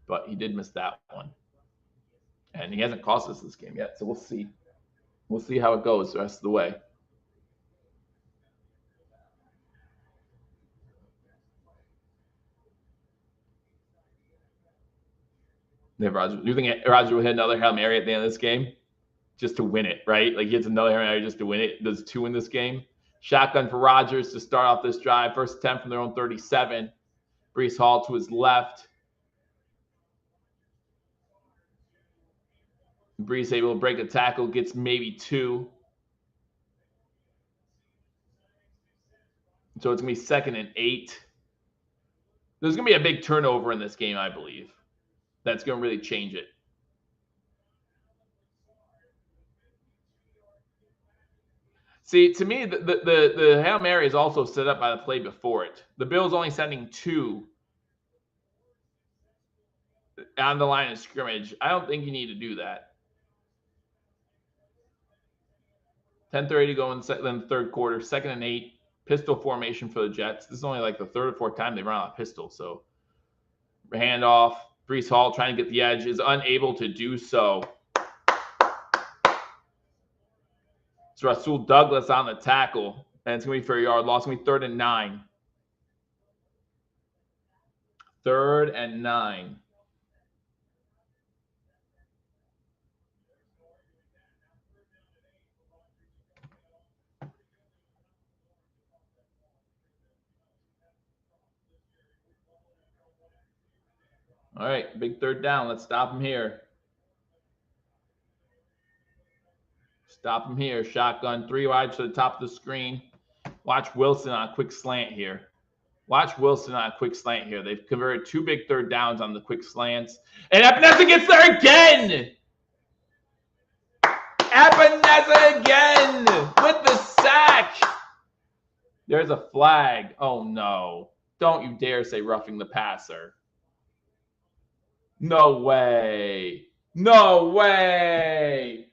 But he did miss that one. And he hasn't cost us this game yet, so we'll see. We'll see how it goes the rest of the way. Do you think Roger will hit another Hail Mary at the end of this game? Just to win it, right? Like he hits another Hail Mary just to win it. Does 2 in this game. Shotgun for Rodgers to start off this drive. First attempt from their own 37. Breece Hall to his left. Breece able to break a tackle, gets maybe 2. So it's going to be 2nd and 8. There's going to be a big turnover in this game, I believe. That's going to really change it. See, to me, the Hail Mary is also set up by the play before it. The Bills only sending 2 on the line of scrimmage. I don't think you need to do that. 10:30 to go in the third quarter, 2nd and 8. Pistol formation for the Jets. This is only like the 3rd or 4th time they run out of pistol. So handoff. Breece Hall trying to get the edge is unable to do so. It's Rasul Douglas on the tackle. And it's going to be for a yard loss. It's going to be 3rd and 9. 3rd and 9. All right, big 3rd down. Let's stop him here. Stop him here. Shotgun, 3 wide to the top of the screen. Watch Wilson on a quick slant here. Watch Wilson on a quick slant here. They've converted 2 big 3rd downs on the quick slants. And Epinesa gets there again! Epinesa again with the sack! There's a flag. Oh, no. Don't you dare say roughing the passer. No way. No way.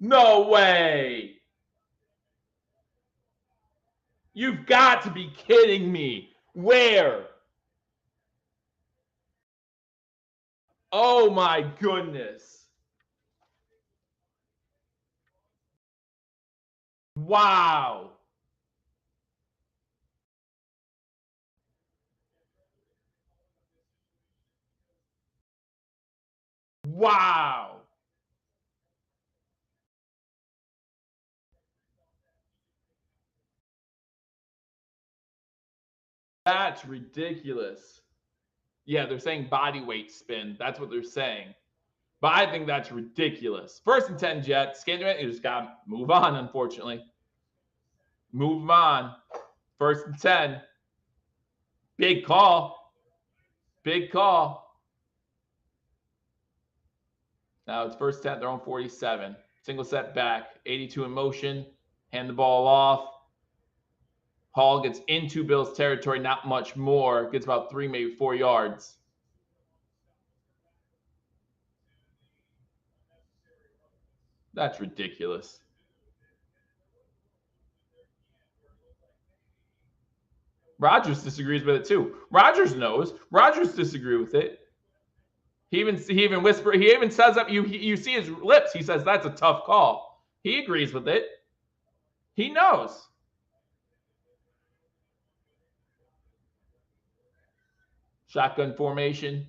No way. You've got to be kidding me. Where? Oh my goodness. Wow. Wow. That's ridiculous. Yeah, they're saying body weight spin. That's what they're saying. But I think that's ridiculous. 1st and 10 Jets. You just got to move on, unfortunately. Move on. 1st and 10. Big call. Big call. Now it's 1st 10. They're on 47. Single set back. 82 in motion. Hand the ball off. Hall gets into Bills territory, not much more. Gets about 3, maybe 4 yards. That's ridiculous. Rodgers disagrees with it too. Rodgers knows. Rodgers disagrees with it. He even whispers. He even says up. You see his lips. He says that's a tough call. He agrees with it. He knows. Shotgun formation.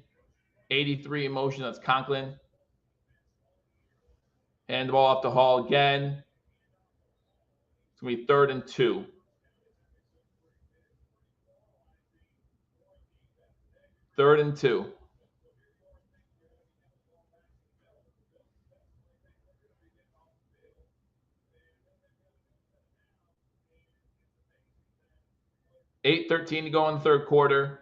83 in motion. That's Conklin. Hand the ball off to Hall again. It's going to be 3rd and 2. 3rd and 2. $8:13 to go in the 3rd quarter.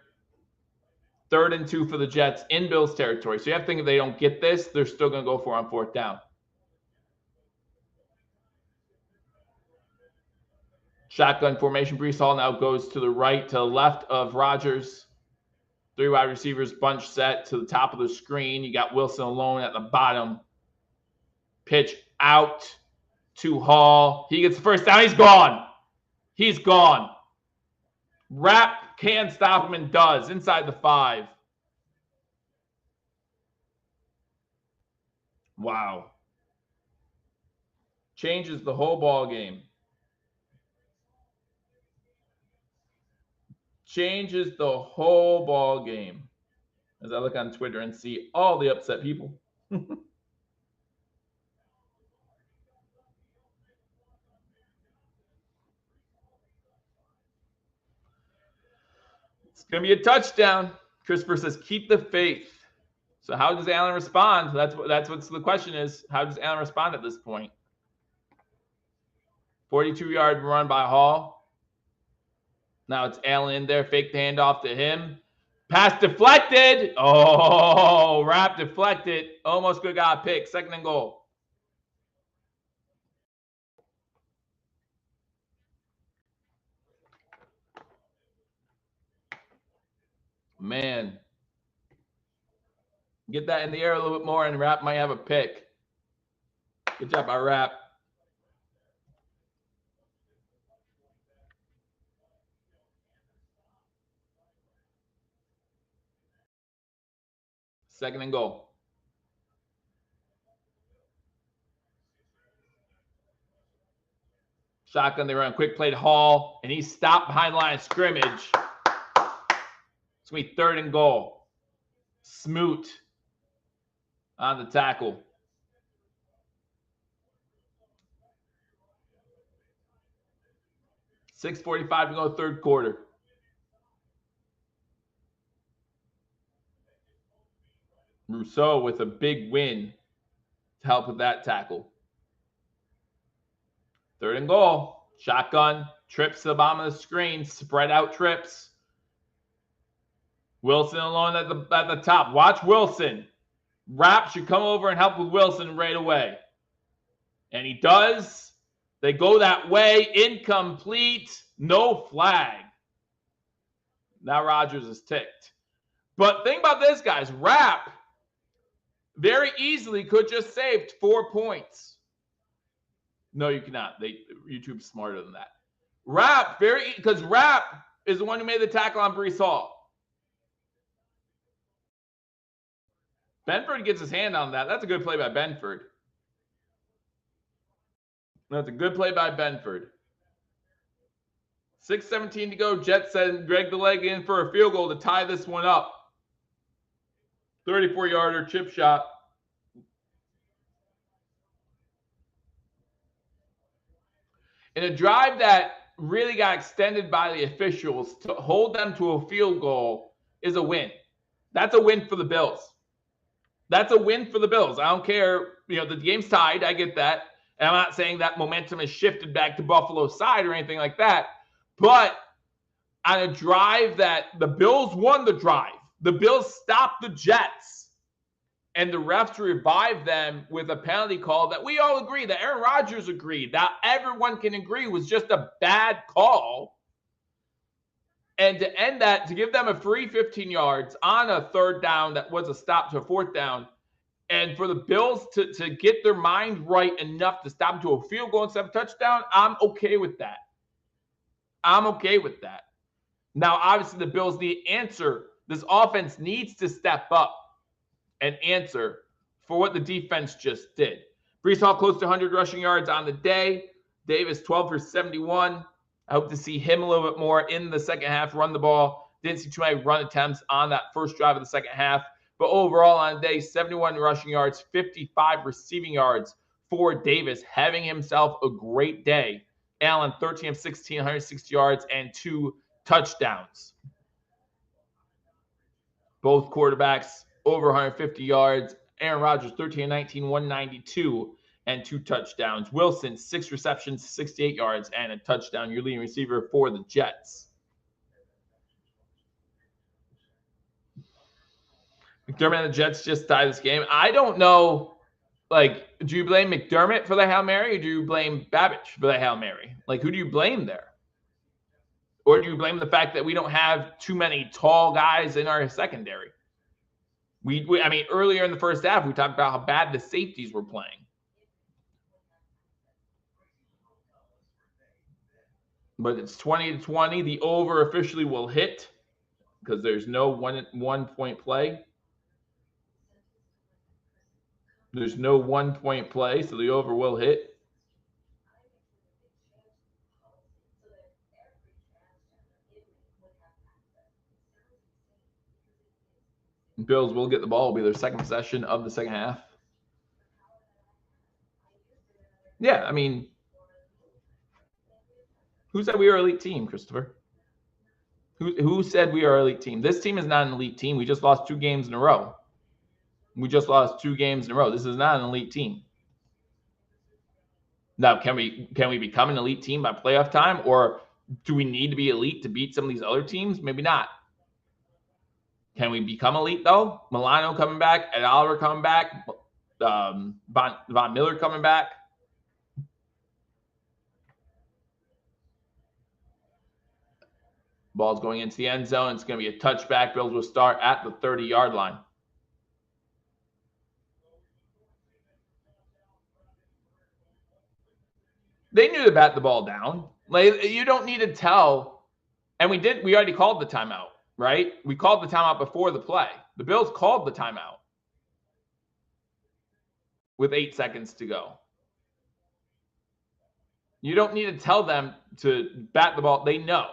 3rd and 2 for the Jets in Bills territory. So you have to think if they don't get this, they're still going to go for it on 4th down. Shotgun formation. Breece Hall now goes to the right, to the left of Rodgers. 3 wide receivers, bunch set to the top of the screen. You got Wilson alone at the bottom. Pitch out to Hall. He gets the 1st down. He's gone. He's gone. Rap can stop him and does. Inside the 5. Wow. Changes the whole ball game. Changes the whole ball game. As I look on Twitter and see all the upset people. It's going to be a touchdown. Christopher says, keep the faith. So how does Allen respond? That's what the question is. How does Allen respond at this point? 42-yard run by Hall. Now it's Allen in there. Fake the handoff to him. Pass deflected. Oh, Rap deflected. Almost could have got a pick. 2nd and goal. Man. Get that in the air a little bit more, and Rap might have a pick. Good job by Rap. Second and goal. Shotgun, they run quick play to Hall, and he's stopped behind the line of scrimmage. It's going to be third and goal. Smoot on the tackle. .6:45 to go, third quarter. Rousseau with a big win to help with that tackle. Third and goal. Shotgun, trips to the bottom of the screen, spread out trips. Wilson alone at the top. Watch Wilson. Rap should come over and help with Wilson right away. And he does. They go that way. Incomplete. No flag. Now Rogers is ticked. But think about this, guys. Rap very easily could just saved 4 points. No, you cannot. YouTube's smarter than that. Rap, because Rap is the one who made the tackle on Breece Hall. Benford gets his hand on that. That's a good play by Benford. That's a good play by Benford. 6:17 to go. Jets send Greg the leg in for a field goal to tie this one up. 34-yarder chip shot. In a drive that really got extended by the officials, to hold them to a field goal is a win. That's a win for the Bills. That's a win for the Bills. I don't care. The game's tied. I get that. And I'm not saying that momentum has shifted back to Buffalo's side or anything like that. But on a drive that the Bills won the drive, the Bills stopped the Jets, and the refs revived them with a penalty call that we all agree, that Aaron Rodgers agreed, that everyone can agree was just a bad call. And to end that, to give them a free 15 yards on a third down that was a stop to a fourth down, and for the Bills to get their mind right enough to stop them to a field goal instead of a touchdown, I'm okay with that. I'm okay with that. Now, obviously, the Bills need to answer. This offense needs to step up and answer for what the defense just did. Breece Hall close to 100 rushing yards on the day. Davis 12 for 71. I hope to see him a little bit more in the second half, run the ball. Didn't see too many run attempts on that first drive of the second half. But overall on the day, 71 rushing yards, 55 receiving yards for Davis, having himself a great day. Allen, 13 of 16, 160 yards, and 2 touchdowns. Both quarterbacks over 150 yards. Aaron Rodgers, 13 of 19, 192, and 2 touchdowns. Wilson, 6 receptions, 68 yards, and a touchdown. Your leading receiver for the Jets. McDermott and the Jets just tied this game. I don't know. Do you blame McDermott for the Hail Mary, or do you blame Babbage for the Hail Mary? Who do you blame there? Or do you blame the fact that we don't have too many tall guys in our secondary? I mean, earlier in the first half, we talked about how bad the safeties were playing. But it's 20-20. The over officially will hit because there's no one-point play. There's no one-point play, so the over will hit. Bills will get the ball. It'll be their second possession of the second half. Yeah, I mean, who said we were an elite team, Christopher? Who said we are an elite team? This team is not an elite team. We just lost 2 games in a row. This is not an elite team. Now, can we become an elite team by playoff time, or do we need to be elite to beat some of these other teams? Maybe not. Can we become elite, though? Milano coming back, Ed Oliver coming back, Von Miller coming back. Ball's going into the end zone. It's going to be a touchback. Bills will start at the 30-yard line. They knew to bat the ball down. Like, you don't need to tell. And we already called the timeout, right? We called the timeout before the play. The Bills called the timeout with 8 seconds to go. You don't need to tell them to bat the ball. They know.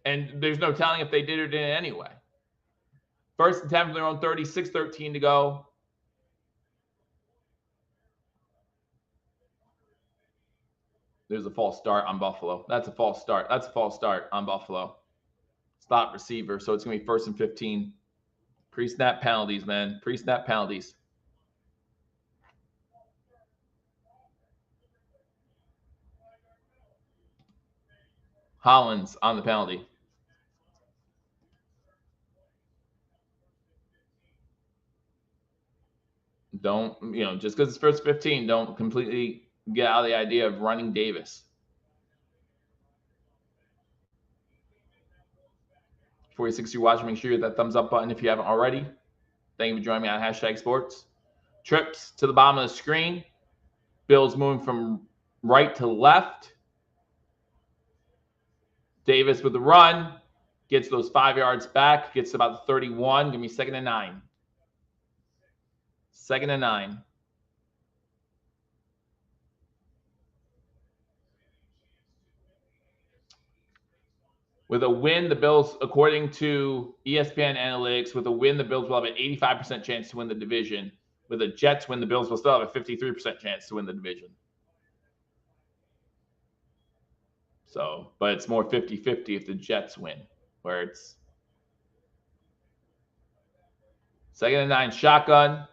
And there's no telling if they did or didn't anyway. First and 10 from their own 30, 6:13 to go. There's a false start on Buffalo. That's a false start. That's a false start on Buffalo. Stop receiver. So it's going to be 1st and 15. Pre-snap penalties, man. Pre-snap penalties. Hollins on the penalty. Don't, just because it's 1st 15, don't completely get out of the idea of running Davis. Before you watch, make sure you hit that thumbs up button if you haven't already. Thank you for joining me on #sports. Trips to the bottom of the screen. Bills moving from right to left. Davis with the run. Gets those 5 yards back. Gets to about the 31. Give me 2nd and 9. 2nd and 9. With a win, the Bills, according to ESPN Analytics, with a win, the Bills will have an 85% chance to win the division. With a Jets win, the Bills will still have a 53% chance to win the division. So, but it's more 50-50 if the Jets win, where it's 2nd and 9 shotgun.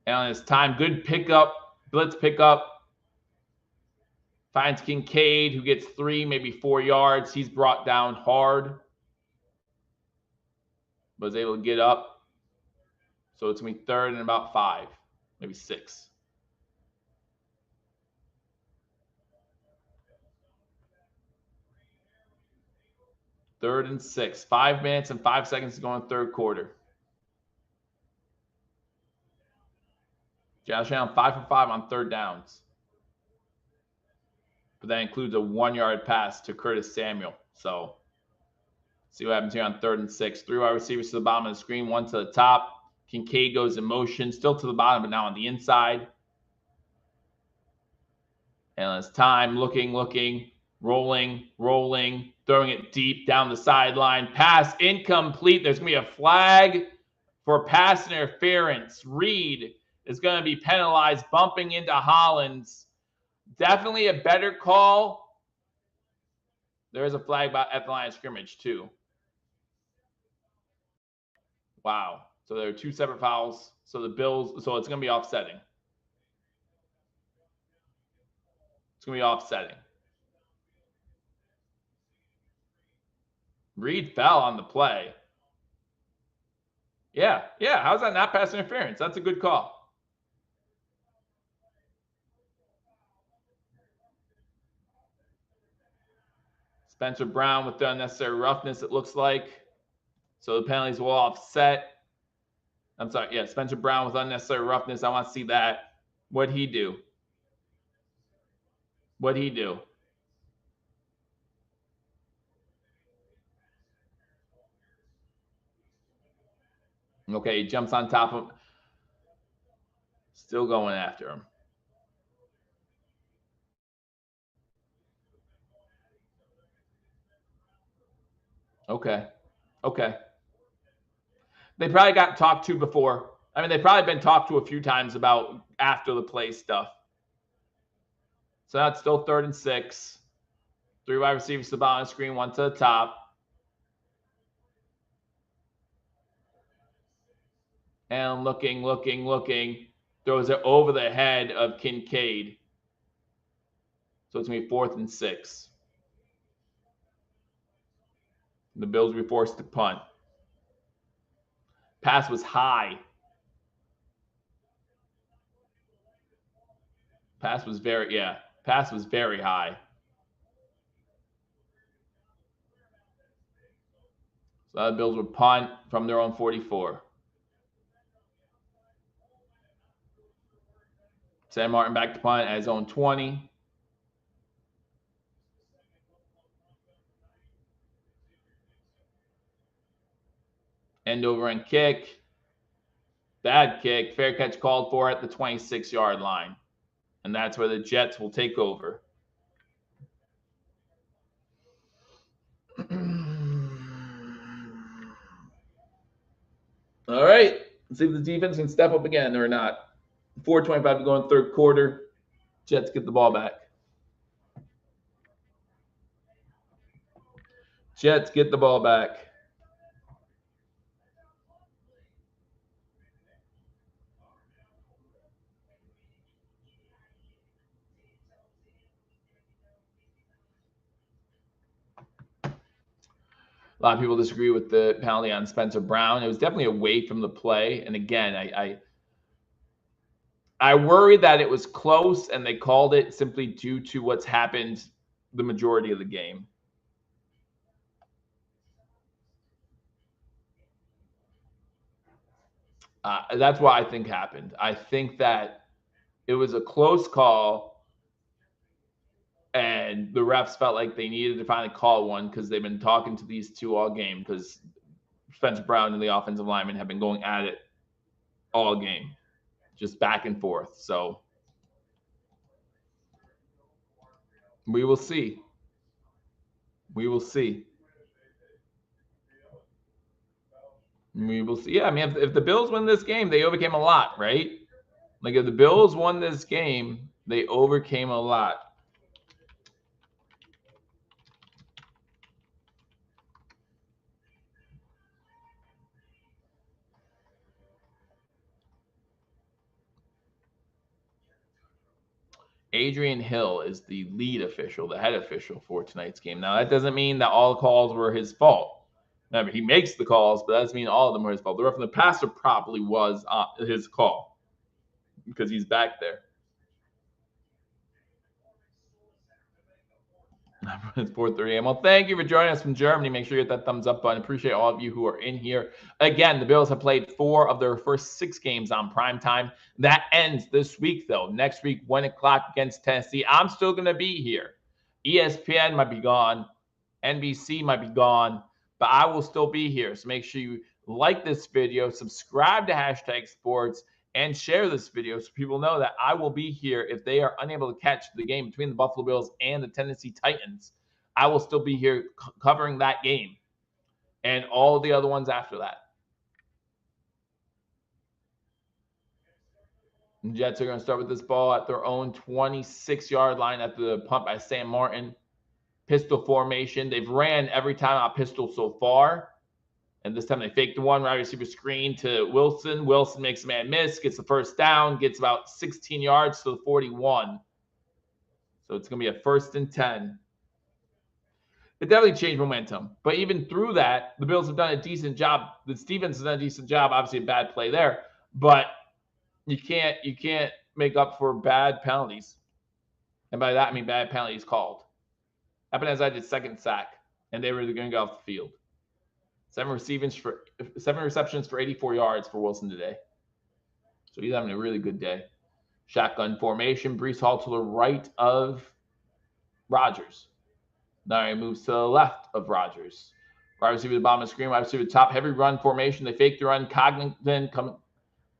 And on his time, good pickup, blitz pickup. Finds Kincaid, who gets 3, maybe 4 yards. He's brought down hard. Was able to get up. So it's going to be 3rd and about 5, maybe 6. Third and 6. 5 minutes and 5 seconds to go in 3rd quarter. Josh Allen 5 for 5 on 3rd downs. But that includes a 1-yard pass to Curtis Samuel. So see what happens here on 3rd and 6. 3 wide receivers to the bottom of the screen, 1 to the top. Kincaid goes in motion, still to the bottom, but now on the inside. And it's time, looking, rolling, throwing it deep down the sideline. Pass incomplete. There's going to be a flag for pass interference. Reed is going to be penalized, bumping into Hollins. Definitely a better call. There is a flag at the line of scrimmage, too. Wow. So there are 2 separate fouls. So the Bills, so it's going to be offsetting. It's going to be offsetting. Reed fell on the play. Yeah. How's that not pass interference? That's a good call. Spencer Brown with the unnecessary roughness, it looks like. So the penalties will offset. I'm sorry. Yeah, Spencer Brown with unnecessary roughness. I want to see that. What'd he do? Okay, he jumps on top of him. Still going after him. Okay. They probably got talked to before. I mean, they've probably been talked to a few times about after the play stuff. So that's still 3rd and 6. 3 wide receivers to the bottom of the screen, 1 to the top. And looking. Throws it over the head of Kincaid. So it's going to be 4th and 6. The Bills will be forced to punt. Pass was high. Pass was very high. So the Bills would punt from their own 44. Sam Martin back to punt at his own 20. End over and kick. Bad kick. Fair catch called for at the 26-yard line. And that's where the Jets will take over. All right. Let's see if the defense can step up again or not. 4:25 to go in third quarter. Jets get the ball back. Jets get the ball back. A lot of people disagree with the penalty on Spencer Brown. It was definitely away from the play. And again, I worry that it was close and they called it simply due to what's happened the majority of the game. That's what I think happened. I think that it was a close call and the refs felt like they needed to finally call one because they've been talking to these two all game because Spencer Brown and the offensive lineman have been going at it all game, just back and forth. So we will see. We will see. We will see. Yeah, I mean, if the Bills win this game, they overcame a lot, right? Like if the Bills won this game, they overcame a lot. Adrian Hill is the lead official, the head official for tonight's game. Now, that doesn't mean that all calls were his fault. Remember, he makes the calls, but that doesn't mean all of them were his fault. The ref from the passer probably was his call because he's back there. It's 4:30 a.m. Well, thank you for joining us from Germany. Make sure you hit that thumbs up button. Appreciate all of you who are in here. Again, the Bills have played 4 of their first 6 games on prime time. That ends this week, though. Next week, 1 o'clock against Tennessee. I'm still going to be here. ESPN might be gone. NBC might be gone. But I will still be here. So make sure you like this video, subscribe to #sports, and share this video so people know that I will be here if they are unable to catch the game between the Buffalo Bills and the Tennessee Titans. I will still be here covering that game and all the other ones after that. The Jets are going to start with this ball at their own 26-yard line after the punt by Sam Martin. Pistol formation. They've ran every time out pistol so far. And this time they faked the one, wide receiver screen to Wilson. Wilson makes a man miss, gets the first down, gets about 16 yards to the 41. So it's going to be a 1st and 10. It definitely changed momentum. But even through that, the Bills have done a decent job. The defense has done a decent job. Obviously, a bad play there. But you can't make up for bad penalties. And by that, I mean bad penalties called. Happened as I did second sack, and they were going to go off the field. 7 receptions for 84 yards for Wilson today. So he's having a really good day. Shotgun formation. Breece Hall to the right of Rodgers. Now he moves to the left of Rodgers. Wide receiver to the bottom of the screen. Wide receiver to top. Heavy run formation. They fake the run. Cogniton come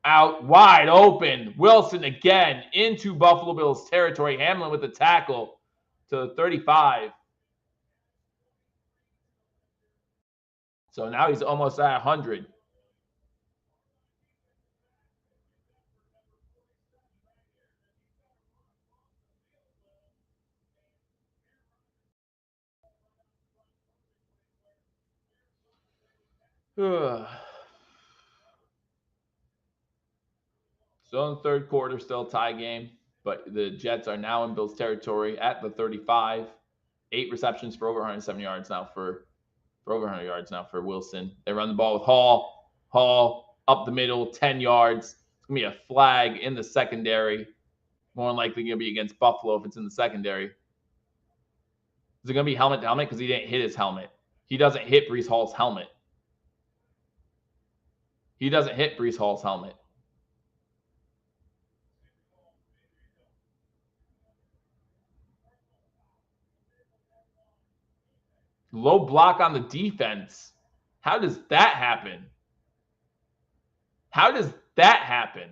out wide open. Wilson again into Buffalo Bills territory. Hamlin with the tackle to the 35. So now he's almost at 100. Still in the third quarter, still a tie game, but the Jets are now in Bills territory at the 35. 8 receptions for over 170 yards now for over 100 yards now for Wilson. They run the ball with Hall. Hall up the middle, 10 yards. It's going to be a flag in the secondary. More than likely going to be against Buffalo if it's in the secondary. Is it going to be helmet to helmet? Because he didn't hit his helmet. He doesn't hit Breece Hall's helmet. He doesn't hit Breece Hall's helmet. Low block on the defense. How does that happen? How does that happen?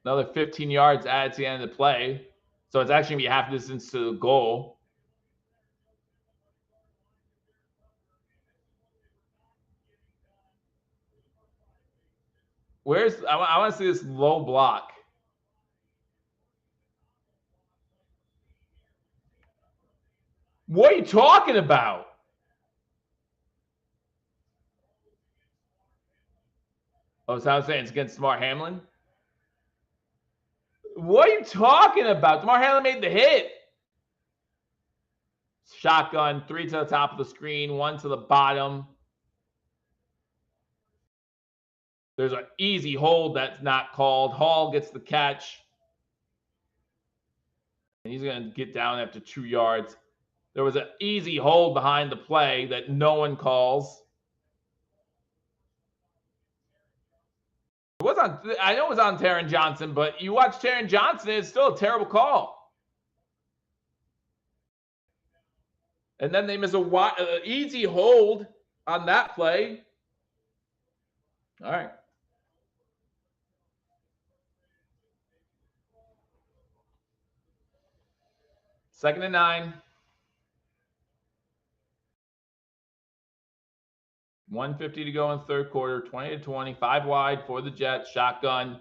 Another 15 yards added to the end of the play. So it's actually going to be half distance to the goal. I want to see this low block. What are you talking about? Oh, so I was saying it's against Damar Hamlin? What are you talking about? Damar Hamlin made the hit. Shotgun, 3 to the top of the screen, 1 to the bottom. There's an easy hold that's not called. Hall gets the catch. And he's going to get down after 2 yards. There was an easy hold behind the play that no one calls. I know it was on Taron Johnson, but you watch Taron Johnson, it's still a terrible call. And then they miss a easy hold on that play. All right. Second and 9. 1:50 to go in the third quarter. 20-20. 5 wide for the Jets. Shotgun.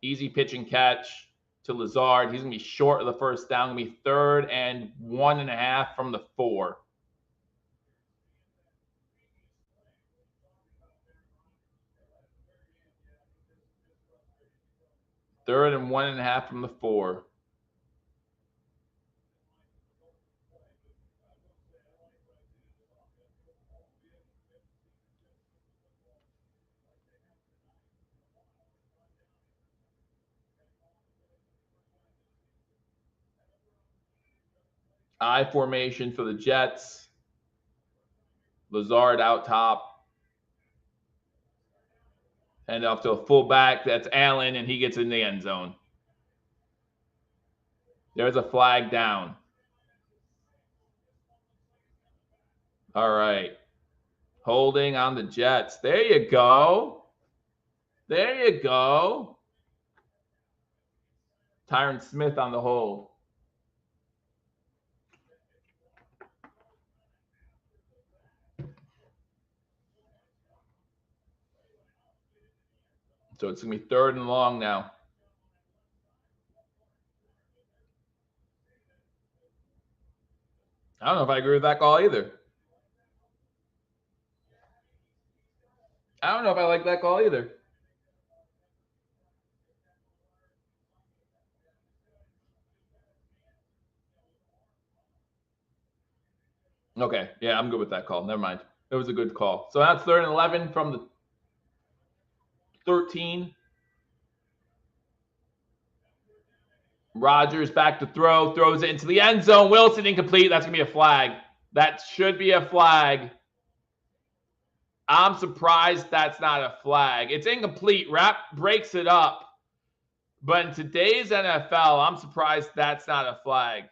Easy pitch and catch to Lazard. He's going to be short of the first down. Going to be 3rd and 1.5 from the 4. Third and 1.5 from the 4. I formation for the Jets. Lazard out top. And off to a fullback. That's Allen, and he gets in the end zone. There's a flag down. All right. Holding on the Jets. There you go. There you go. Tyron Smith on the hold. So it's going to be 3rd and long now. I don't know if I agree with that call either. I don't know if I like that call either. Okay. Yeah, I'm good with that call. Never mind. It was a good call. So that's 3rd and 11 from the 13. Rodgers back to throw. Throws it into the end zone. Wilson incomplete. That's going to be a flag. That should be a flag. I'm surprised that's not a flag. It's incomplete. Rap breaks it up. But in today's NFL, I'm surprised that's not a flag.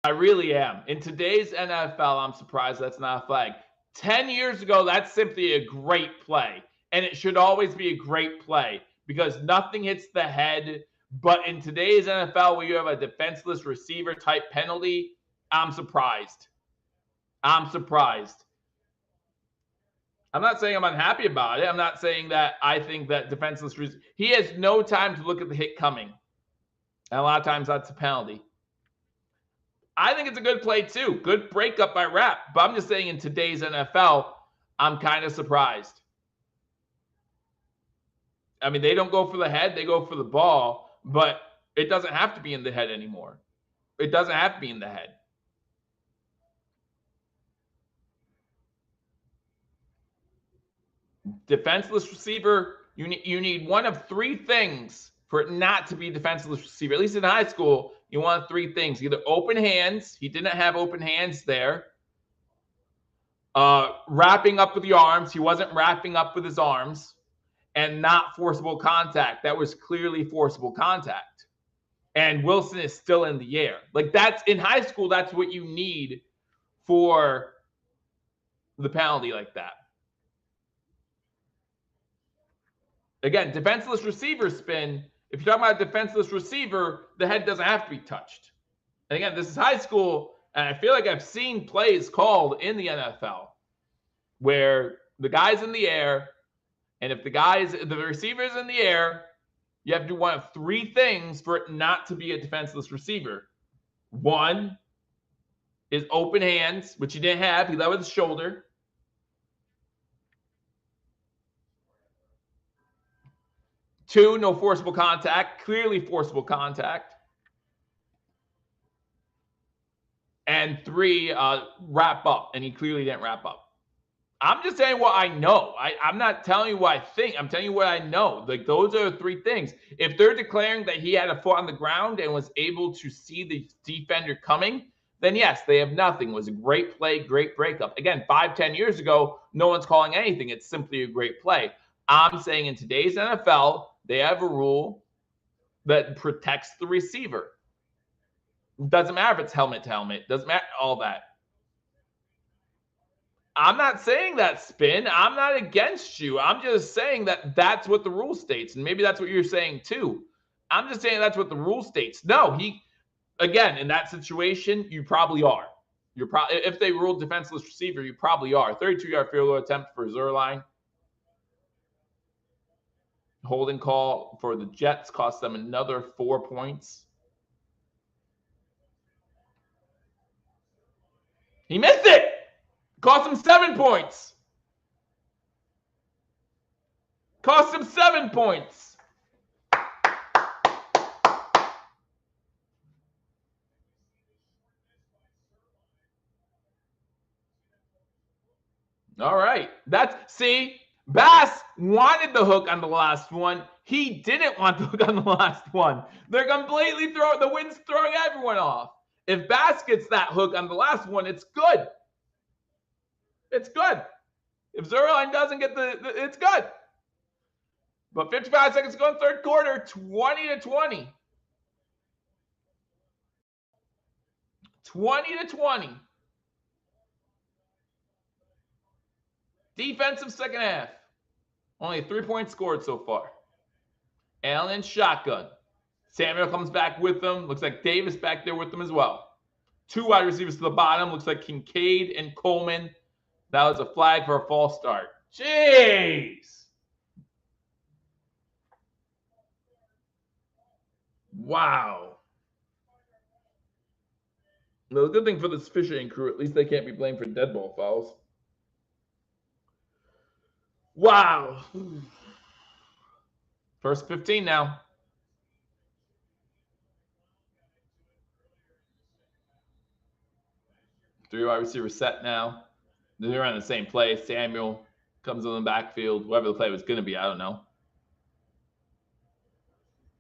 I really am. In today's NFL, I'm surprised that's not a flag. 10 years ago, that's simply a great play. And it should always be a great play because nothing hits the head. But in today's NFL, where you have a defenseless receiver type penalty, I'm surprised. I'm surprised. I'm not saying I'm unhappy about it. I'm not saying that I think that defenseless, he has no time to look at the hit coming. And a lot of times that's a penalty. I think it's a good play too. Good breakup by Rap. But I'm just saying in today's NFL, I'm kind of surprised. I mean, they don't go for the head. They go for the ball. But it doesn't have to be in the head anymore. It doesn't have to be in the head. Defenseless receiver, you need one of 3 things for it not to be defenseless receiver. At least in high school, He wanted three things: either open hands, he didn't have open hands there. Wrapping up with the arms, he wasn't wrapping up with his arms, and not forcible contact. That was clearly forcible contact. And Wilson is still in the air. Like, that's in high school, that's what you need for the penalty like that. Again, defenseless receiver spin. If you're talking about a defenseless receiver, the head doesn't have to be touched. And again, this is high school, and I feel like I've seen plays called in the NFL where the guy's in the air, and if the receiver's in the air, you have to do one of three things for it not to be a defenseless receiver. One is open hands, which he didn't have. He led with his shoulder. Two, no forcible contact, clearly forcible contact. And three, wrap up, and he clearly didn't wrap up. I'm just telling you what I know. I'm not telling you what I think. I'm telling you what I know. Like, those are the three things. If they're declaring that he had a foot on the ground and was able to see the defender coming, then yes, they have nothing. It was a great play, great breakup. Again, 5-10 years ago, no one's calling anything. It's simply a great play. I'm saying in today's NFL, they have a rule that protects the receiver. Doesn't matter if it's helmet to helmet. Doesn't matter, all that. I'm not saying that, Spin. I'm not against you. I'm just saying that that's what the rule states. And maybe that's what you're saying too. I'm just saying that's what the rule states. No, again, in that situation, you probably are. If they ruled defenseless receiver, you probably are. 32-yard field goal attempt for Zerline. Holding call for the Jets cost them another 4 points. He missed it. Cost him 7 points. Cost him 7 points. All right. Bass wanted the hook on the last one. He didn't want the hook on the last one. They're completely the wind's throwing everyone off. If Bass gets that hook on the last one, it's good. It's good. If Zerline doesn't get it's good. But 55 seconds to go in third quarter, 20-20. 20-20. Defensive second half. Only 3 points scored so far. Allen shotgun. Samuel comes back with them. Looks like Davis back there with them as well. 2 wide receivers to the bottom. Looks like Kincaid and Coleman. That was a flag for a false start. Jeez. Wow. Well, the good thing for this fishing crew, at least they can't be blamed for dead ball fouls. Wow. First 15 now. Three wide receivers set now. They're on the same play. Samuel comes in the backfield. Whoever the play was going to be, I don't know.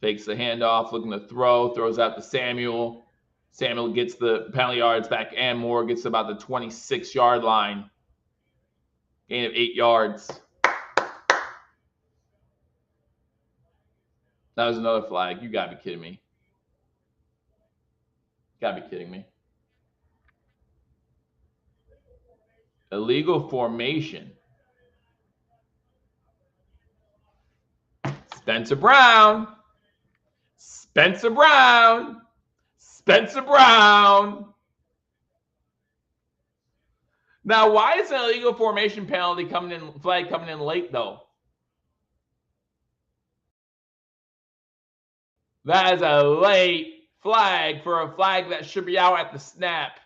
Fakes the handoff, looking to throws out to Samuel. Samuel gets the penalty yards back and more, gets to about the 26-yard line. Gain of 8 yards. That was another flag. You got to be kidding me. Got to be kidding me. Illegal formation. Spencer Brown. Spencer Brown. Spencer Brown. Now, why is an illegal formation penalty flag coming in late, though? That is a late flag for a flag that should be out at the snap.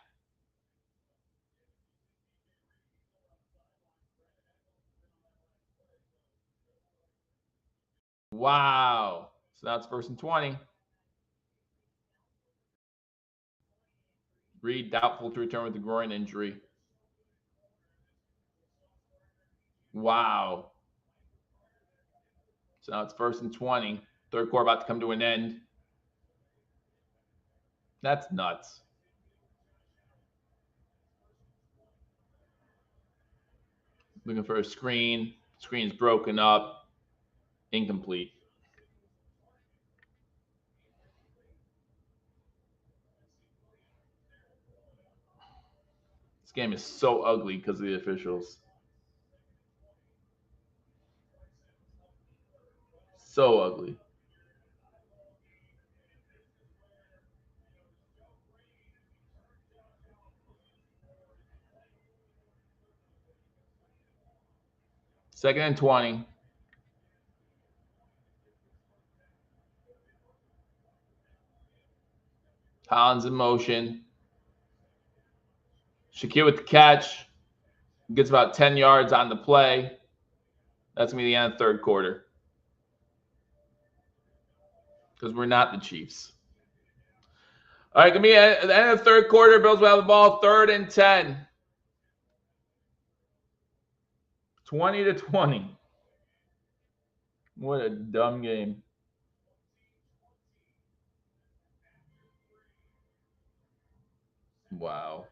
Wow. So now it's 1st and 20. Reed doubtful to return with a groin injury. Wow. So now it's 1st and 20. Third quarter about to come to an end. That's nuts. Looking for a screen. Screen's broken up. Incomplete. This game is so ugly because of the officials. So ugly. Second and 20. Collins in motion. Shaquille with the catch. Gets about 10 yards on the play. That's going to be the end of the third quarter. Because we're not the Chiefs. All right, going to be at the end of the third quarter. Bills will have the ball. 3rd and 10. 20-20. What a dumb game. Wow.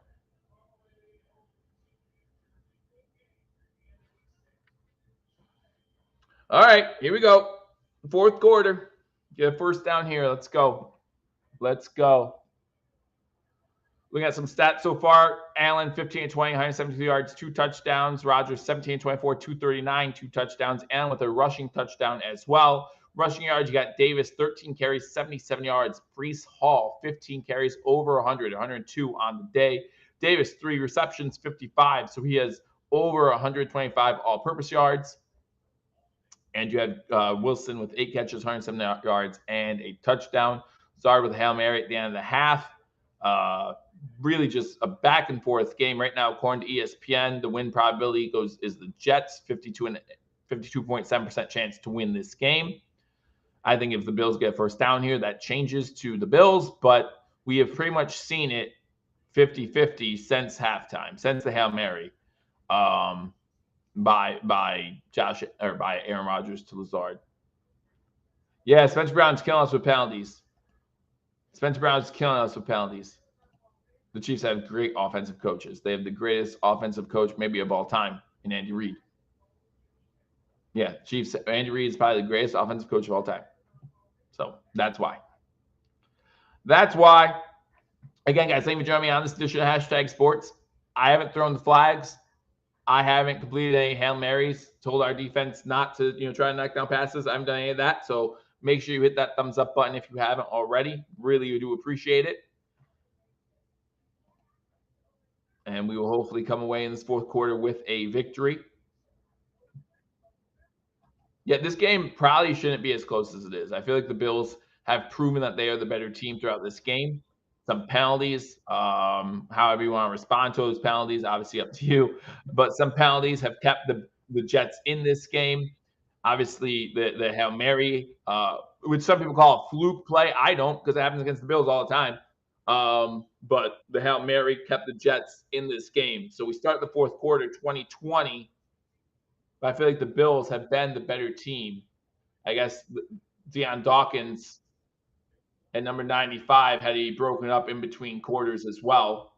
All right, here we go. Fourth quarter. Get a first down here. Let's go. Let's go. We got some stats so far. Allen, 15-20, 172 yards, 2 touchdowns. Rodgers, 17-24, 239, 2 touchdowns. Allen with a rushing touchdown as well. Rushing yards, you got Davis, 13 carries, 77 yards. Breece Hall, 15 carries, over 100, 102 on the day. Davis, 3 receptions, 55. So he has over 125 all-purpose yards. And you had Wilson with 8 catches, 107 yards, and a touchdown. Started with a Hail Mary at the end of the half. Really just a back and forth game right now. According to ESPN, the win probability is the Jets, 52.7% chance to win this game. I think if the Bills get first down here, that changes to the Bills, but we have pretty much seen it 50-50 since halftime, since the Hail Mary. By Josh or by Aaron Rodgers to Lazard. Yeah, Spencer Brown's killing us with penalties. Spencer Brown's killing us with penalties. The Chiefs have great offensive coaches. They have the greatest offensive coach maybe of all time in Andy Reid. Yeah, Chiefs. Andy Reid is probably the greatest offensive coach of all time. So that's why. That's why. Again, guys, thank you for joining me on this edition of Hashtag Sports. I haven't thrown the flags. I haven't completed any Hail Marys, told our defense not to, try to knock down passes. I haven't done any of that. So make sure you hit that thumbs up button if you haven't already. Really do appreciate it. And we will hopefully come away in this fourth quarter with a victory. Yeah, this game probably shouldn't be as close as it is. I feel like the Bills have proven that they are the better team throughout this game. Some penalties, however you want to respond to those penalties, obviously up to you. But some penalties have kept the Jets in this game. Obviously, the Hail Mary, which some people call a fluke play. I don't, because it happens against the Bills all the time. But the Hail Mary kept the Jets in this game. So we start the fourth quarter 20-20. But I feel like the Bills have been the better team. I guess Deion Dawkins at number 95 had he broken up in between quarters as well.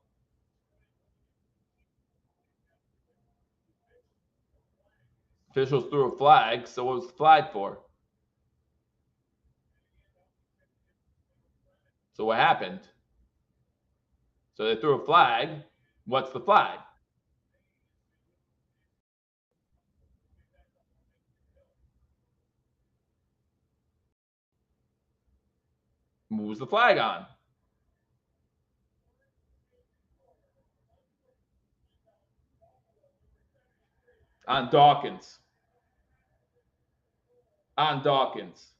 Officials threw a flag, so what was the flag for? So what happened? So they threw a flag. What's the flag? What was the flag on? On Dawkins. On Dawkins.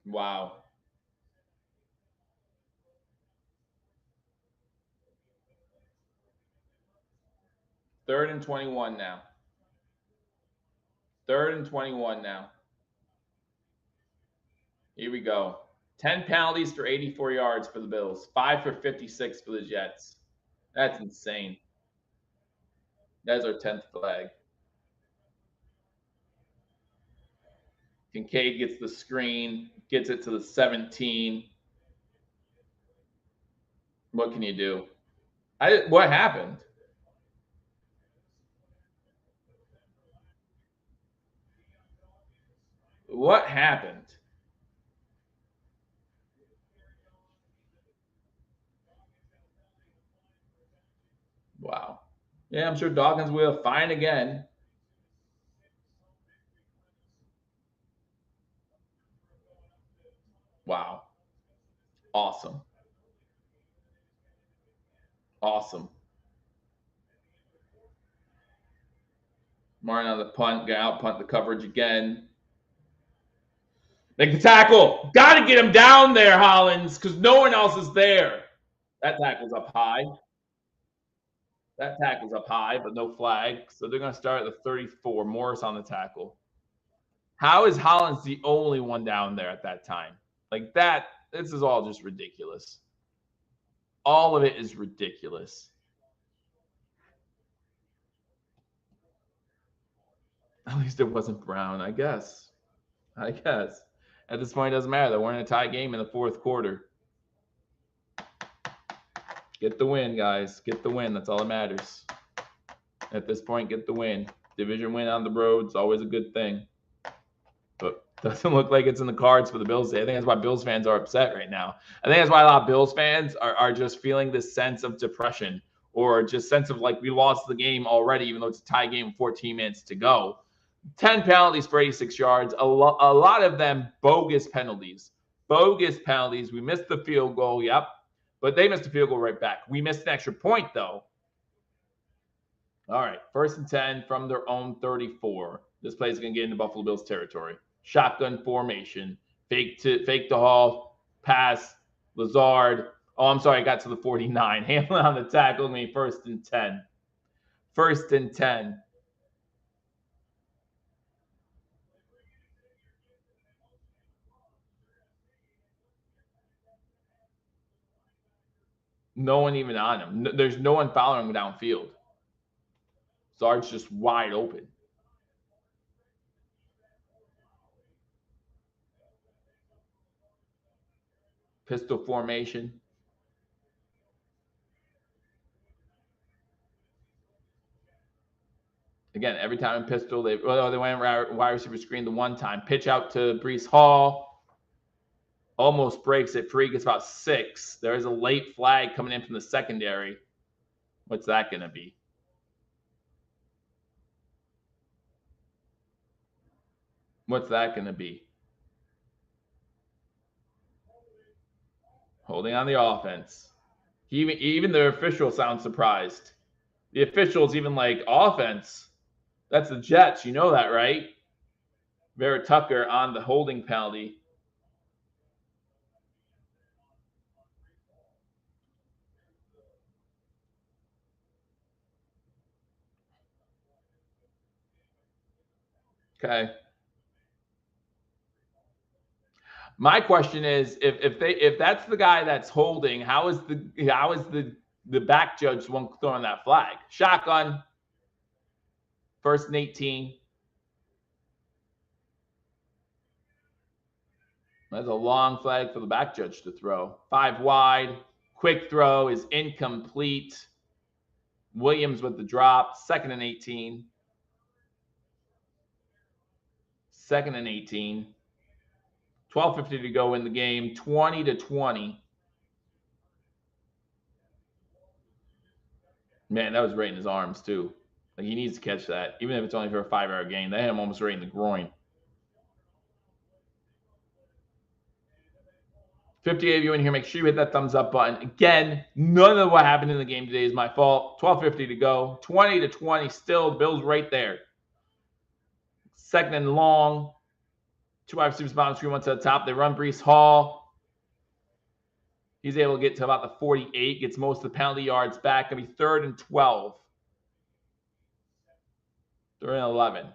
Wow. Third and 21 now. 3rd and 21 now. Here we go. 10 penalties for 84 yards for the Bills. 5 for 56 for the Jets. That's insane. That's our 10th flag. Kincaid gets the screen, gets it to the 17. What can you do? What happened? What happened? Wow. Yeah, I'm sure Dawkins will fine again. Wow. Awesome. Awesome. Martin on the punt, get out, punt the coverage again. Make the tackle. Got to get him down there, Hollins, because no one else is there. That tackle's up high. That tackle's up high, but no flag. So they're going to start at the 34. Morris on the tackle. How is Hollins the only one down there at that time? Like that, this is all just ridiculous. All of it is ridiculous. At least it wasn't Brown, I guess. I guess. At this point, it doesn't matter. We're in a tie game in the fourth quarter. Get the win, guys. Get the win. That's all that matters. At this point, get the win. Division win on the road is always a good thing. But doesn't look like it's in the cards for the Bills. I think that's why Bills fans are upset right now. I think that's why a lot of Bills fans are just feeling this sense of depression or just sense of like we lost the game already, even though it's a tie game with 14 minutes to go. 10 penalties for 86 yards. A lot of them bogus penalties. Bogus penalties. We missed the field goal. Yep. But they missed the field goal right back. We missed an extra point, though. All right. 1st and 10 from their own 34. This play is going to get into Buffalo Bills territory. Shotgun formation. Fake to Hall. Pass. Lazard. Oh, I'm sorry. I got to the 49. Hamlin on the tackle. 1st and 10. 1st and 10. No one even on him. There's no one following him downfield. Zard's just wide open. Pistol formation. Again, every time in pistol, they went wide receiver screen the one time. Pitch out to Breece Hall. Almost breaks it free. Gets about 6. There is a late flag coming in from the secondary. What's that going to be? What's that going to be? Holding on the offense. Even the official sounds surprised. The official's even like, offense? That's the Jets. You know that, right? Vera Tucker on the holding penalty. Okay. My question is, if that's the guy that's holding, how is the back judge one throwing that flag? Shotgun. 1st and 18. That's a long flag for the back judge to throw. 5 wide. Quick throw is incomplete. Williams with the drop. 2nd and 18. 2nd and 18. 12:50 to go in the game. 20-20. Man, that was right in his arms too. Like he needs to catch that, even if it's only for a 5-yard gain. They hit him almost right in the groin. 58 of you in here, make sure you hit that thumbs up button. Again, none of what happened in the game today is my fault. 12:50 to go. 20-20. Still, the Bills right there. 2nd and long. 2 wide receivers bottom screen, one to the top. They run Breece Hall. He's able to get to about the 48. Gets most of the penalty yards back. Going to be 3rd and 12. 3rd and 11.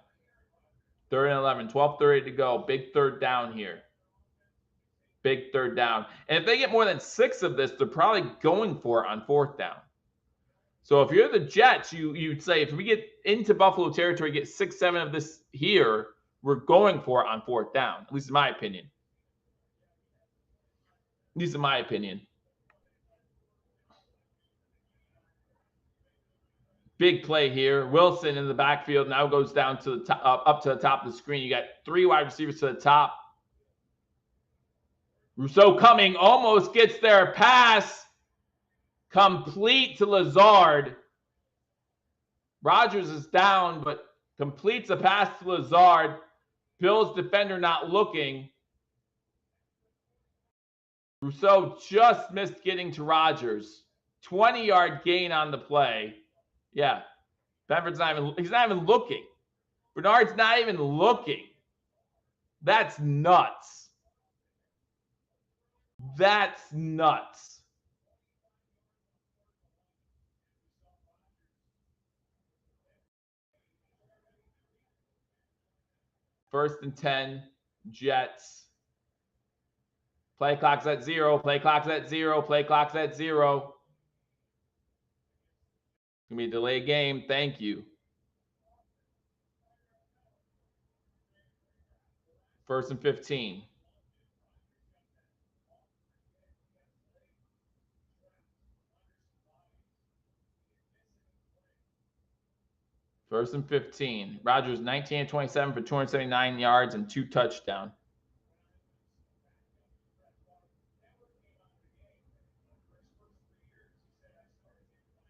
3rd and 11. 12:30 to go. Big 3rd down here. Big 3rd down. And if they get more than 6 of this, they're probably going for it on 4th down. So if you're the Jets, you'd say if we get into Buffalo territory, get 6, 7 of this here, we're going for it on fourth down, at least in my opinion. At least in my opinion. Big play here. Wilson in the backfield now goes down to the top, up to the top of the screen. You got 3 wide receivers to the top. Rousseau coming, almost gets their pass complete to Lazard. Rodgers is down, but completes a pass to Lazard. Bills defender not looking. Rousseau just missed getting to Rodgers. 20-yard gain on the play. Yeah, Benford's he's not even looking. Bernard's not even looking. That's nuts. That's nuts. First and 10, Jets. Play clock's at 0. Play clock's at 0. Play clock's at 0. It's going to be a delayed game. Thank you. First and 15. First and 15. Rodgers 19 of 27 for 279 yards and 2 touchdowns.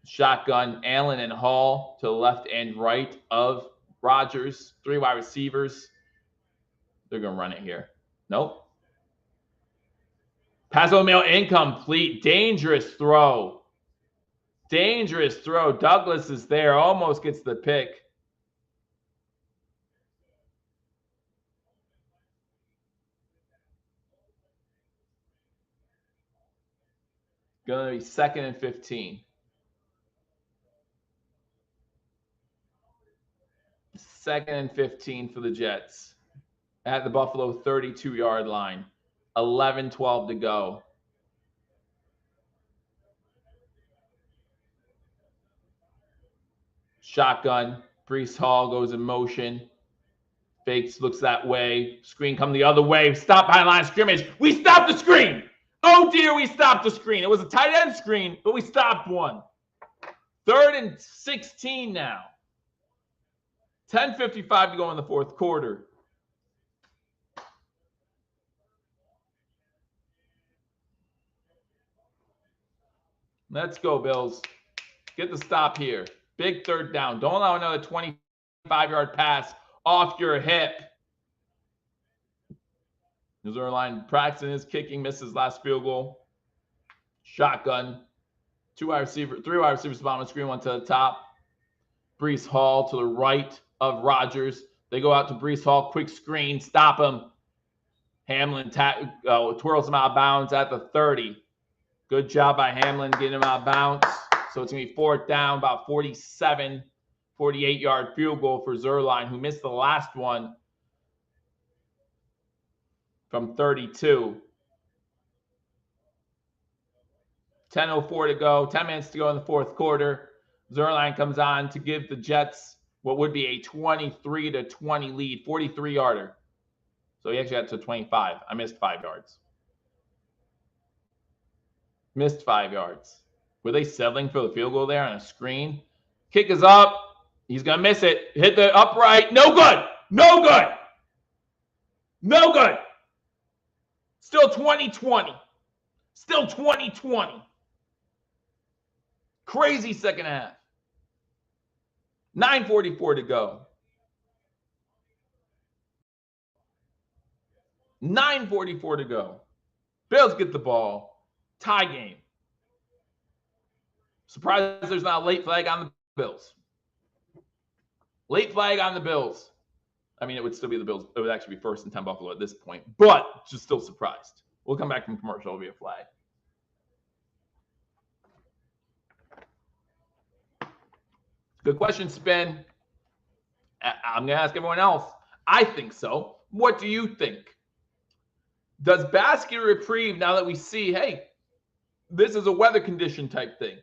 Shotgun, Allen and Hall to the left and right of Rodgers. 3 wide receivers. They're going to run it here. Nope. Pass over middle, incomplete. Dangerous throw. Dangerous throw. Douglas is there. Almost gets the pick. Going to be 2nd and 15. 2nd and 15 for the Jets. At the Buffalo 32-yard line. 11-12 to go. Shotgun. Breece Hall goes in motion. Fakes, looks that way. Screen come the other way. Stop behind line of scrimmage. We stopped the screen. Oh, dear, we stopped the screen. It was a tight end screen, but we stopped one. 3rd and 16 now. 10:55 to go in the 4th quarter. Let's go, Bills. Get the stop here. Big 3rd down. Don't allow another 25-yard pass off your hip. Missouri line practicing his kicking, misses last field goal. Shotgun. 3 wide receivers bottom of the screen, 1 to the top. Breece Hall to the right of Rodgers. They go out to Breece Hall, quick screen, stop him. Hamlin twirls him out of bounds at the 30. Good job by Hamlin getting him out of bounds. So it's going to be 4th down, about 47, 48-yard field goal for Zerline, who missed the last one from 32. 10:04 to go, 10 minutes to go in the 4th quarter. Zerline comes on to give the Jets what would be a 23-20 lead, 43-yarder. So he actually got to 25. I missed 5 yards. Missed 5 yards. Were they settling for the field goal there on a screen? Kick is up. He's going to miss it. Hit the upright. No good. No good. No good. Still 20-20. Still 20-20. Crazy second half. 9:44 to go. 9:44 to go. Bills get the ball. Tie game. Surprised there's not a late flag on the Bills. Late flag on the Bills. I mean, it would still be the Bills. It would actually be 1st and 10 Buffalo at this point, but just still surprised. We'll come back from commercial. It'll be a flag. Good question, Spin. I'm going to ask everyone else. I think so. What do you think? Does Basket reprieve now that we see, hey, this is a weather condition type thing?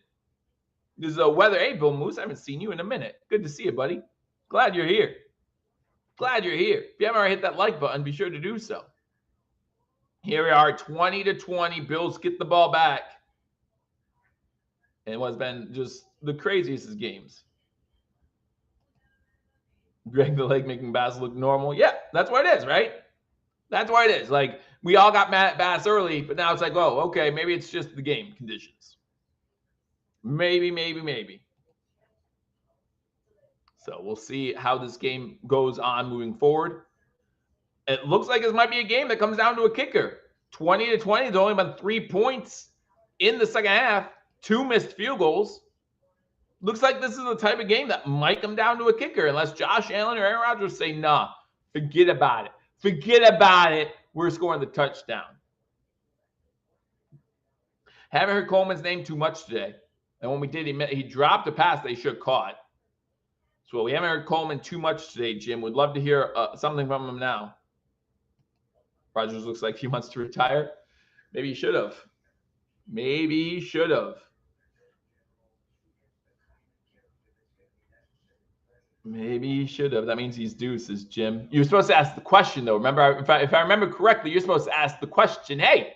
This is a weather. Hey, Bill Moose, I haven't seen you in a minute. Good to see you, buddy. Glad you're here. Glad you're here. If you haven't already hit that like button, be sure to do so. Here we are, 20-20. Bills get the ball back. And what's been just the craziest games. Greg the Leg making Bass look normal. Yeah, that's what it is, right? That's what it is. Like, we all got mad at Bass early, but now it's like, oh, okay, maybe it's just the game conditions. Maybe. So we'll see how this game goes on moving forward. It looks like this might be a game that comes down to a kicker. 20-20. There's only been 3 points in the second half, 2 missed field goals. Looks like this is the type of game that might come down to a kicker unless Josh Allen or Aaron Rodgers say, nah, forget about it. Forget about it. We're scoring the touchdown. Haven't heard Coleman's name too much today. And when we did, he dropped a pass they should have caught. So we haven't heard Coleman too much today, Jim. Would love to hear something from him now. Rodgers looks like he wants to retire. Maybe he should have. Maybe he should have. Maybe he should have. That means he's deuces, Jim. You're supposed to ask the question, though. Remember, if I remember correctly, you're supposed to ask the question, hey,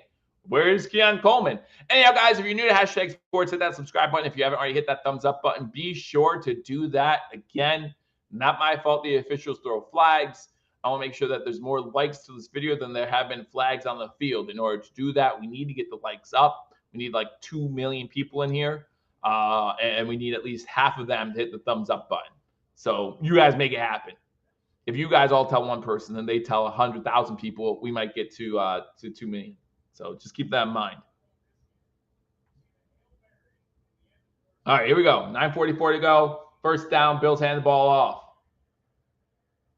where's Keon Coleman? Anyhow, guys, if you're new to Hashtag Sports, hit that subscribe button. If you haven't already hit that thumbs up button, be sure to do that. Again, not my fault the officials throw flags. I want to make sure that there's more likes to this video than there have been flags on the field. In order to do that, we need to get the likes up. We need like 2 million people in here, and we need at least half of them to hit the thumbs up button. So you guys make it happen. If you guys all tell one person and they tell 100,000 people, we might get to 2 million. So just keep that in mind. All right, here we go. 9:44 to go. First down, Bills hand the ball off.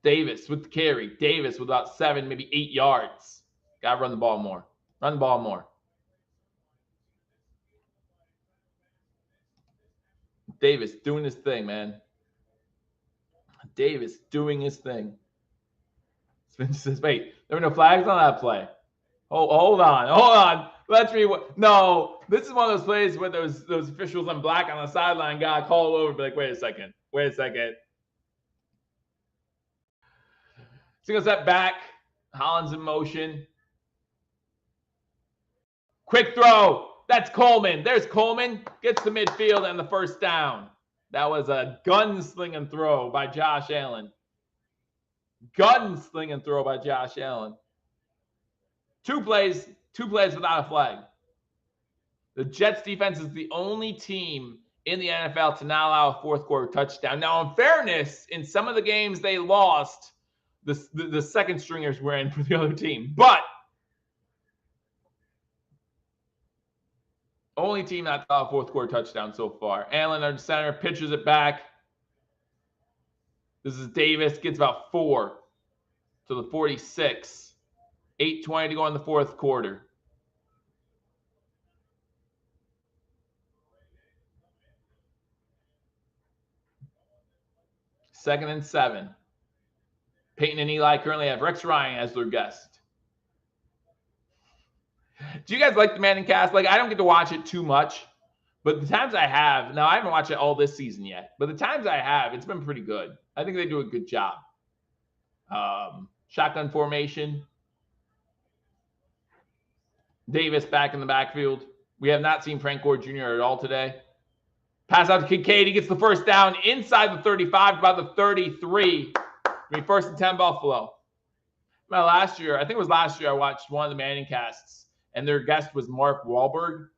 Davis with the carry. Davis with about 7, maybe 8 yards. Got to run the ball more. Run the ball more. Davis doing his thing, man. Davis doing his thing. Spence says, wait, there were no flags on that play. Oh, hold on. Let's no, this is one of those plays where those officials in black on the sideline got called over. Be like, wait a second. Single step back. Hollins in motion. Quick throw. That's Coleman. There's Coleman. Gets to midfield and the first down. That was a gunslinging throw by Josh Allen. Gunslinging throw by Josh Allen. 2 plays without a flag. The Jets defense is the only team in the NFL to not allow a fourth quarter touchdown. Now, in fairness, in some of the games they lost, the second stringers were in for the other team. But only team not to allow a fourth quarter touchdown so far. Allen, our center, pitches it back. This is Davis, gets about 4 to the 46. 8:20 to go in the fourth quarter. Second and 7. Peyton and Eli currently have Rex Ryan as their guest. Do you guys like the Manning cast? Like, I don't get to watch it too much, but the times I have, now I haven't watched it all this season yet, but the times I have, it's been pretty good. I think they do a good job. Shotgun formation. Davis back in the backfield. We have not seen Frank Gore Jr. at all today. Pass out to Kincaid. He gets the first down inside the 35, about the 33. First and 10 Buffalo. Now, I think it was last year, I watched one of the Manning casts, and their guest was Mark Wahlberg.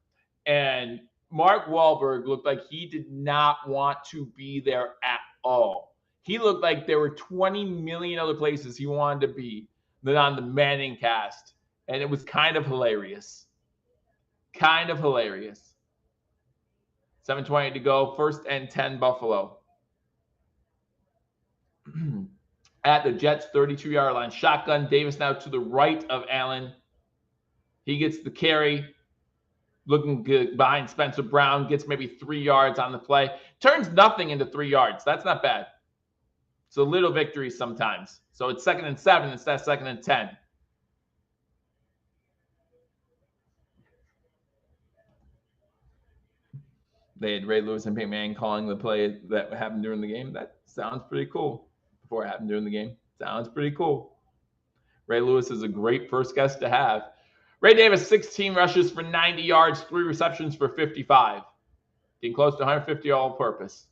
And Mark Wahlberg looked like he did not want to be there at all. He looked like there were 20 million other places he wanted to be than on the Manning cast. And it was kind of hilarious. 7:20 to go. First and 10 Buffalo. At the Jets' 32-yard line. Shotgun. Davis now to the right of Allen. He gets the carry. Looking good behind Spencer Brown. Gets maybe 3 yards on the play. Turns nothing into 3 yards. That's not bad. It's a little victory sometimes. So it's 2nd and 7 instead of 2nd and 10. They had Ray Lewis and Peyton Manning calling the play that happened during the game. That sounds pretty cool before it happened during the game. Sounds pretty cool. Ray Lewis is a great first guest to have. Ray Davis, 16 rushes for 90 yards, 3 receptions for 55. Getting close to 150 all-purpose.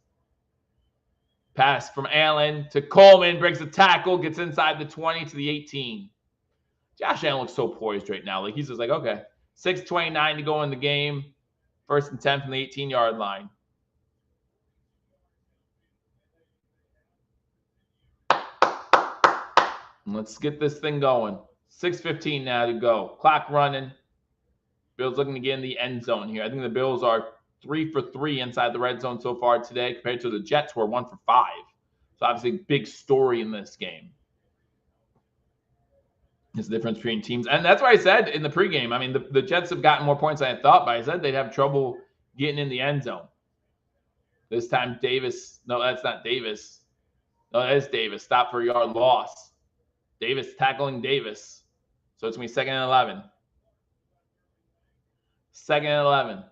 Pass from Allen to Coleman, breaks a tackle, gets inside the 20 to the 18. Josh Allen looks so poised right now. Like he's just like, okay, 6:29 to go in the game. 1st and 10 from the 18-yard line. Let's get this thing going. 6:15 now to go. Clock running. Bills looking to get in the end zone here. I think the Bills are 3 for 3 inside the red zone so far today compared to the Jets who are 1 for 5. So obviously big story in this game. It's the difference between teams. And that's why I said in the pregame, I mean, the Jets have gotten more points than I thought, but I said they'd have trouble getting in the end zone. This time Davis, no, that's not Davis. No, that is Davis. Stop for a yard loss. Davis tackling Davis. So it's going to be 2nd and 11. 2nd and 11.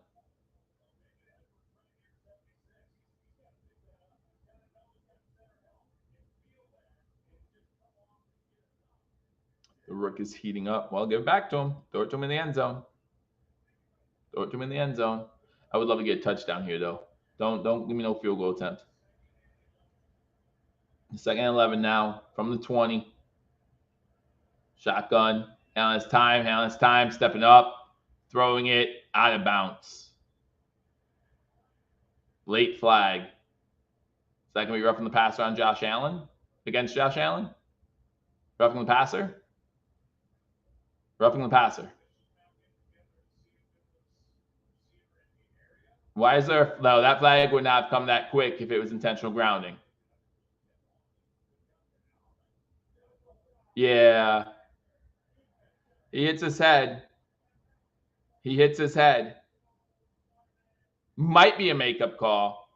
The Rook is heating up. Well, give it back to him. Throw it to him in the end zone. Throw it to him in the end zone. I would love to get a touchdown here, though. Don't give me no field goal attempt. 2nd and 11 now from the 20. Shotgun. Allen has time. Allen has time. Stepping up. Throwing it out of bounds. Late flag. Is that going to be roughing the passer on Josh Allen? Against Josh Allen? Roughing the passer? Roughing the passer. Why is there... No, that flag would not have come that quick if it was intentional grounding. Yeah. He hits his head. He hits his head. Might be a makeup call.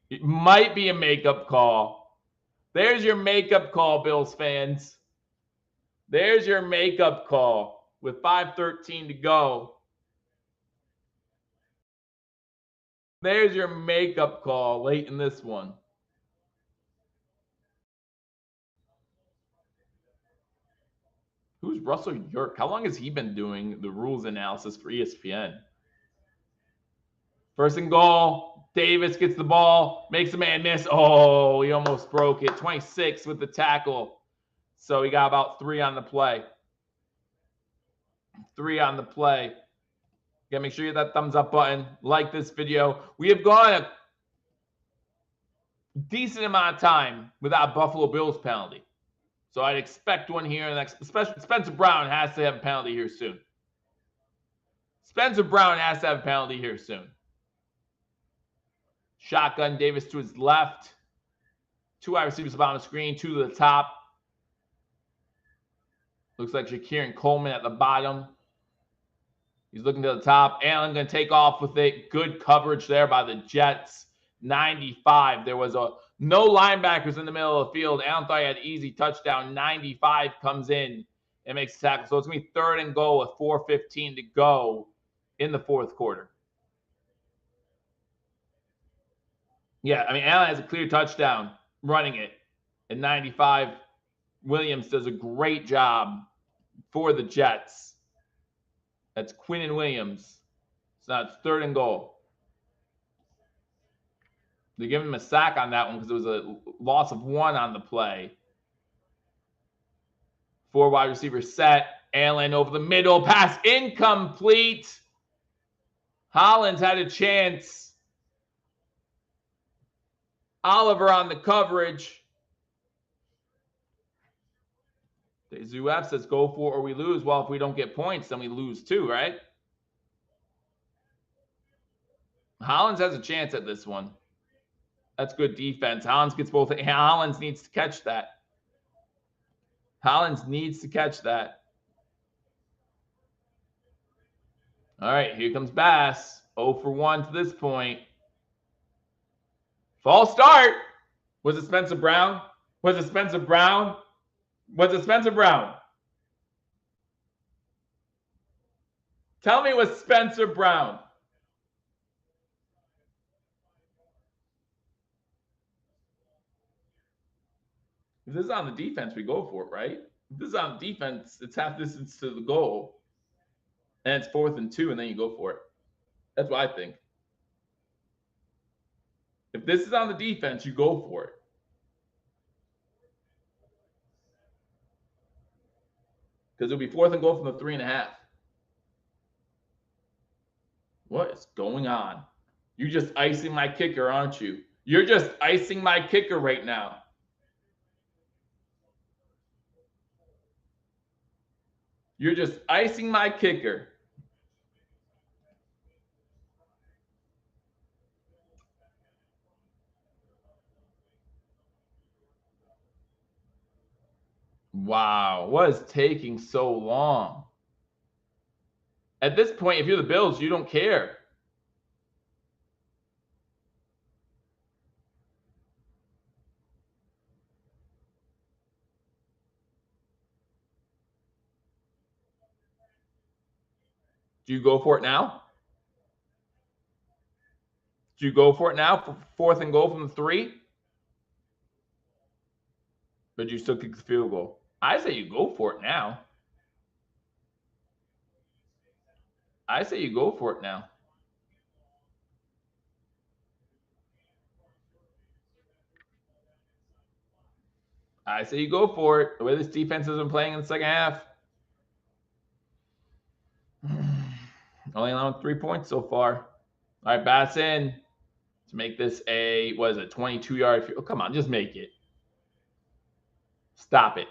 It might be a makeup call. There's your makeup call, Bills fans. There's your makeup call with 5:13 to go. There's your makeup call late in this one. Who's Russell York? How long has he been doing the rules analysis for ESPN? 1st and goal. Davis gets the ball, makes a man miss. Oh, he almost broke it. 26 with the tackle. So he got about 3 on the play. 3 on the play. You gotta make sure you hit that thumbs up button. Like this video. We have gone a decent amount of time without a Buffalo Bills penalty. So I'd expect one here in the next. Especially Spencer Brown has to have a penalty here soon. Spencer Brown has to have a penalty here soon. Shotgun, Davis to his left. 2 wide receivers up on the screen, 2 to the top. Looks like Shakir and Coleman at the bottom. He's looking to the top. Allen going to take off with it. Good coverage there by the Jets. 95. There was no linebackers in the middle of the field. Allen thought he had easy touchdown. 95 comes in and makes a tackle. So it's going to be 3rd and goal with 4:15 to go in the 4th quarter. Yeah, I mean, Allen has a clear touchdown running it. And 95, Williams does a great job for the Jets. That's Quinn and Williams. So now it's 3rd and goal. They give him a sack on that one because it was a loss of 1 on the play. 4 wide receivers set. Allen over the middle. Pass incomplete. Hollins had a chance. Oliver on the coverage. ZUF says go for or we lose. Well, if we don't get points, then we lose too, right? Hollins has a chance at this one. That's good defense. Hollins gets both. Hollins needs to catch that. Hollins needs to catch that. All right, here comes Bass. 0 for 1 to this point. False start. Was it Spencer Brown? Was it Spencer Brown? Was it Spencer Brown? Tell me it was Spencer Brown. If this is on the defense, we go for it, right? If this is on defense, it's half distance to the goal, and it's 4th and 2, and then you go for it. That's what I think. If this is on the defense, you go for it. Because it'll be 4th and goal from the 3.5. What is going on? You're just icing my kicker, aren't you? You're just icing my kicker right now. You're just icing my kicker. Wow, what is taking so long? At this point, if you're the Bills, you don't care. Do you go for it now? Do you go for it now for 4th and goal from the 3? Or do you still kick the field goal? I say you go for it now. I say you go for it now. I say you go for it. The way this defense has been playing in the second half. Only allowing 3 points so far. All right, bats in to make this a, what is it, 22-yard field. Oh, come on, just make it. Stop it.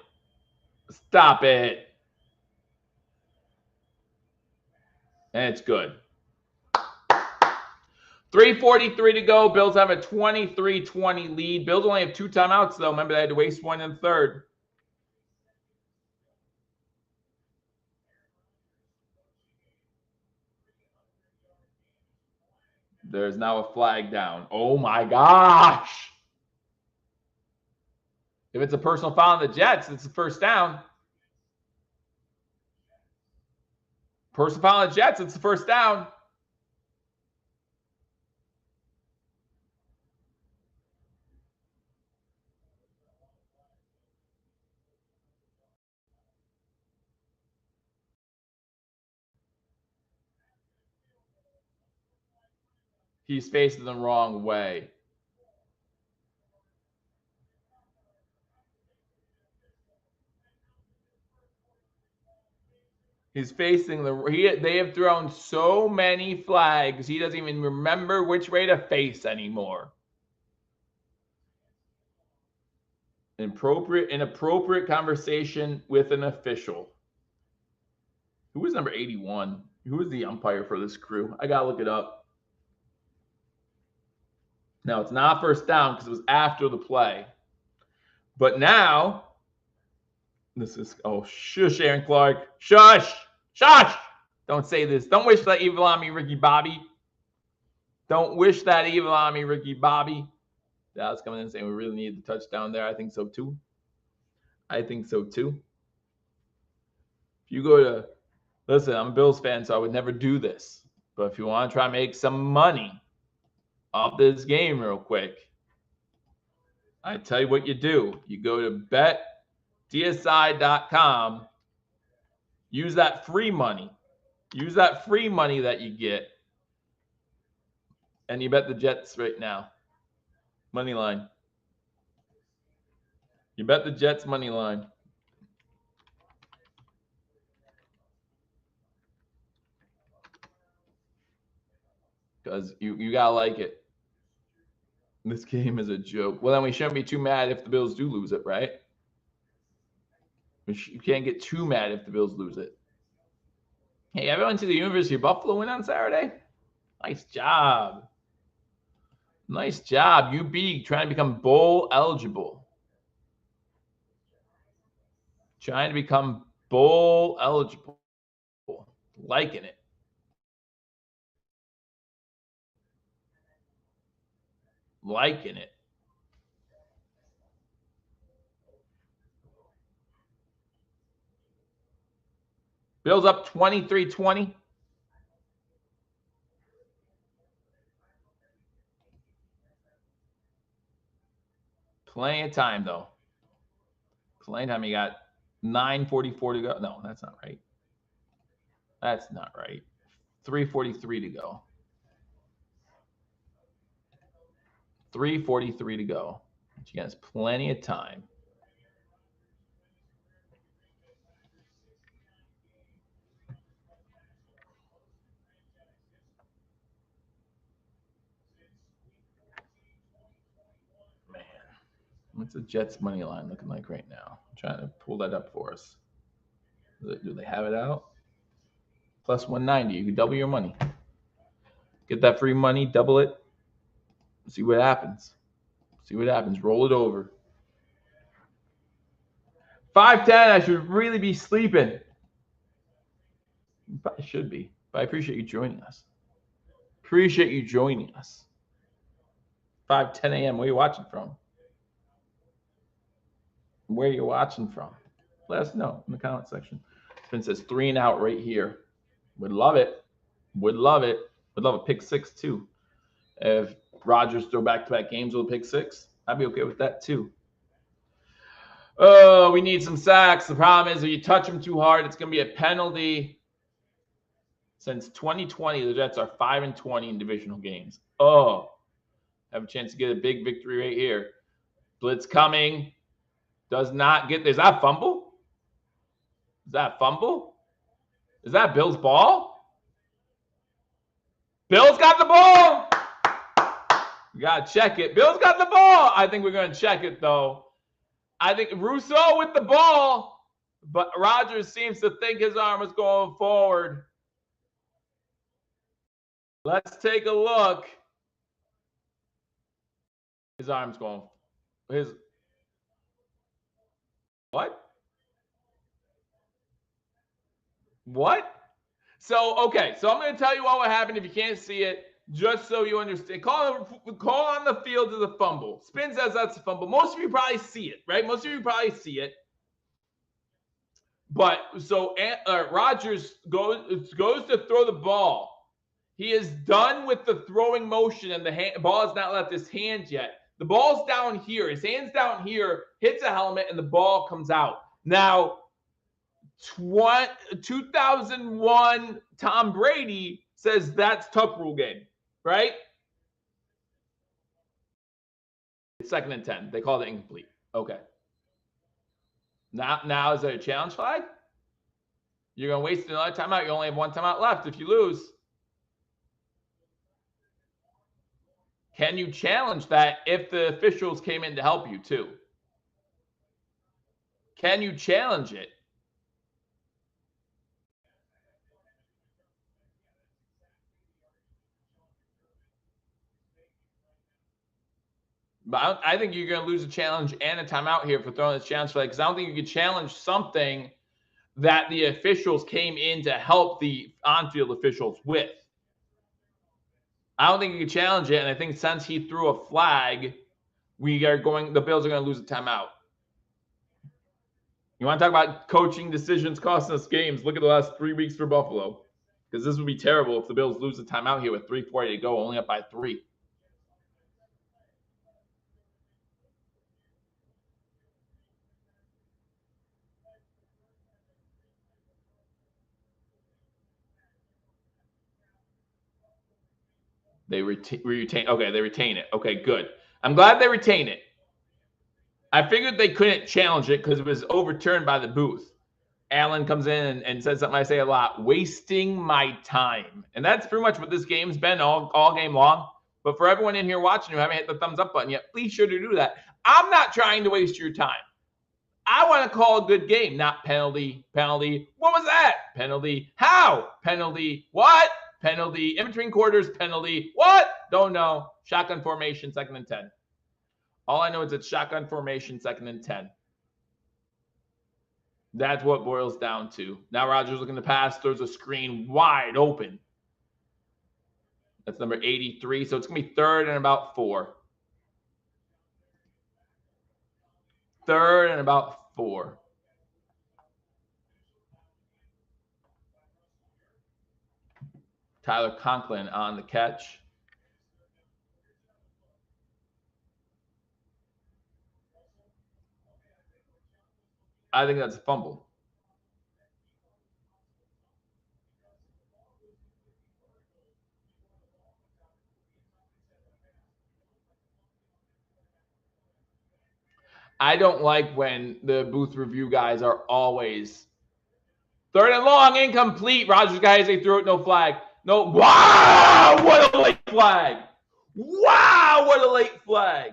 Stop it. And it's good. 3:43 to go. Bills have a 23-20 lead. Bills only have 2 timeouts, though. Remember, they had to waste one in the third. There's now a flag down. Oh, my gosh. If it's a personal foul on the Jets, it's a first down. Personal foul on the Jets, it's the first down. He's facing the wrong way. He's facing they have thrown so many flags, he doesn't even remember which way to face anymore. Inappropriate conversation with an official. Who was number 81? Who was the umpire for this crew? I gotta look it up. No, it's not first down because it was after the play. But now, this is, oh, shush, Aaron Clark. Shush! Shush! Don't say this. Don't wish that evil on me, Ricky Bobby. Don't wish that evil on me, Ricky Bobby. Dallas coming in saying we really need the touchdown there. I think so too. I think so too. If you go to, listen, I'm a Bills fan, so I would never do this. But if you want to try and make some money off this game real quick, I tell you what you do. You go to betdsi.com. Use that free money. Use that free money that you get. And you bet the Jets right now. Money line. You bet the Jets money line. Because you gotta like it. This game is a joke. Well, then we shouldn't be too mad if the Bills do lose it, right? You can't get too mad if the Bills lose it. Hey, everyone see the University of Buffalo win on Saturday? Nice job. Nice job. UB trying to become bowl eligible. Trying to become bowl eligible. Liking it. Liking it. Bills up 23-20. Plenty of time, though. Playing time, you got 9:44 to go. No, that's not right. That's not right. 3:43 to go. 3:43 to go. You guys plenty of time. Man, what's the Jets money line looking like right now? I'm trying to pull that up for us. Do they have it out? Plus 190. You can double your money. Get that free money, double it. See what happens. See what happens. Roll it over. 5:10. I should really be sleeping. Probably should be, but I appreciate you joining us. Appreciate you joining us. 5:10 a.m. Where are you watching from? Where are you watching from? Let us know in the comment section. Spin says 3 and out right here. Would love it. Would love it. Would love a pick 6 too. If Rodgers throw back-to-back games with a pick 6, I'd be okay with that too. Oh, we need some sacks. The problem is if you touch them too hard, it's going to be a penalty. Since 2020, the Jets are 5-20 in divisional games. Oh, have a chance to get a big victory right here. Blitz coming. Does not get there. Is that fumble? Is that fumble? Is that Bill's ball? Bill's got the ball. We got to check it. Bill's got the ball. I think we're going to check it, though. I think Rousseau with the ball, but Rodgers seems to think his arm is going forward. Let's take a look. His arm's going. What? What? So, okay. So I'm going to tell you all what happened if you can't see it, just so you understand. Call on the field as a fumble. Spin says that's a fumble. Most of you probably see it, right? Most of you probably see it. But so Rodgers goes to throw the ball. He is done with the throwing motion, and the ball has not left his hands yet. The ball's down here. His hand's down here, hits a helmet, and the ball comes out. Now, 2001 Tom Brady says that's tuck rule game, right? It's 2nd and 10. They call it incomplete. Okay. Now is there a challenge flag? You're going to waste another timeout. You only have one timeout left if you lose. Can you challenge that if the officials came in to help you too? Can you challenge it? But I think you're going to lose a challenge and a timeout here for throwing this challenge flag, because I don't think you can challenge something that the officials came in to help the on-field officials with. I don't think you can challenge it, and I think since he threw a flag, the Bills are going to lose a timeout. You want to talk about coaching decisions costing us games? Look at the last 3 weeks for Buffalo, because this would be terrible if the Bills lose a timeout here with 3:40 to go, only up by 3. They retain. Okay, they retain it. Okay, good. I'm glad they retain it. I figured they couldn't challenge it because it was overturned by the booth. Allen comes in and says something I say a lot: wasting my time. And that's pretty much what this game's been all game long. But for everyone in here watching who haven't hit the thumbs up button yet, please sure to do that. I'm not trying to waste your time. I want to call a good game, not penalty. What was that? Penalty. How? Penalty. What? Penalty. In between quarters, penalty. What? Don't know. Shotgun formation, 2nd and 10. All I know is it's shotgun formation, 2nd and 10. That's what boils down to. Now Rodgers looking to pass, throws a screen wide open. That's number 83. So it's going to be 3rd and about 4. 3rd and about 4. Tyler Conklin on the catch. I think that's a fumble. I don't like when the booth review guys are always 3rd and long, incomplete. Rodgers guys, they threw it, no flag. No, wow, what a late flag. Wow, what a late flag.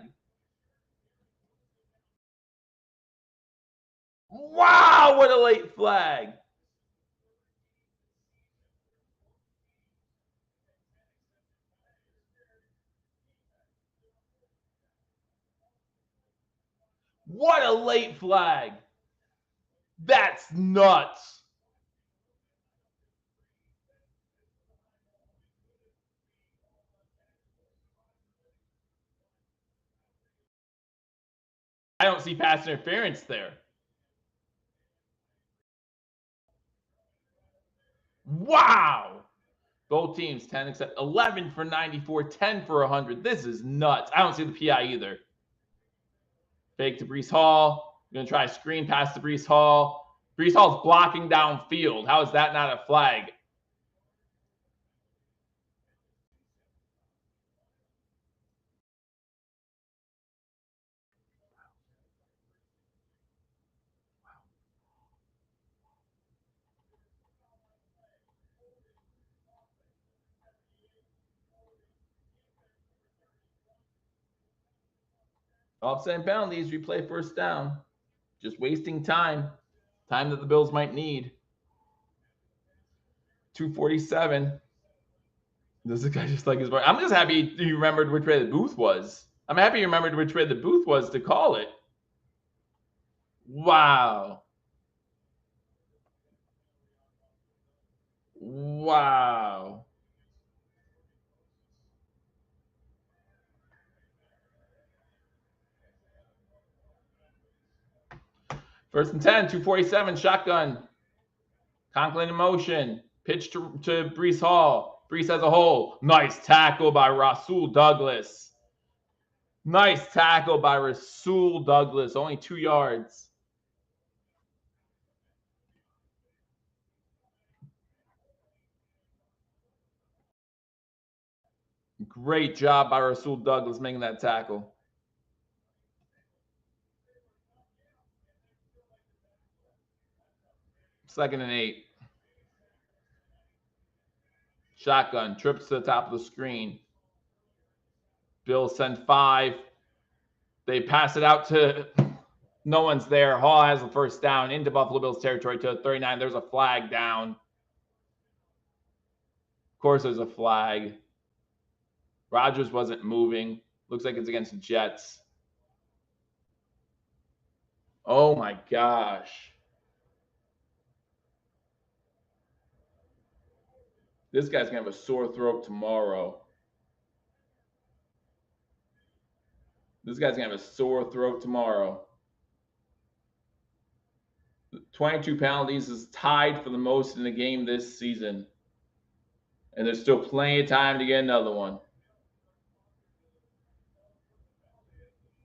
Wow, what a late flag. What a late flag. That's nuts. I don't see pass interference there. Wow. Both teams 10 except 11 for 94, 10 for 100. This is nuts. I don't see the PI either. Fake to Breece Hall. You're going to try a screen pass to Breece Hall. Breece Hall's blocking downfield. How is that not a flag? Offset penalties, replay first down. Just wasting time. Time that the Bills might need. 247. Does the guy just like his voice? I'm just happy you remembered which way the booth was. I'm happy you remembered which way the booth was to call it. Wow. Wow. First and 10, 247, shotgun. Conklin in motion. Pitch to Breece Hall. Breece has a hole. Nice tackle by Rasul Douglas. Nice tackle by Rasul Douglas. Only 2 yards. Great job by Rasul Douglas making that tackle. Second and 8. Shotgun. Trips to the top of the screen. Bills send 5. They pass it out to no one's there. Hall has the first down into Buffalo Bills territory to 39. There's a flag down. Of course, there's a flag. Rodgers wasn't moving. Looks like it's against the Jets. Oh my gosh. This guy's going to have a sore throat tomorrow. This guy's going to have a sore throat tomorrow. 22 penalties is tied for the most in the game this season. And there's still plenty of time to get another one.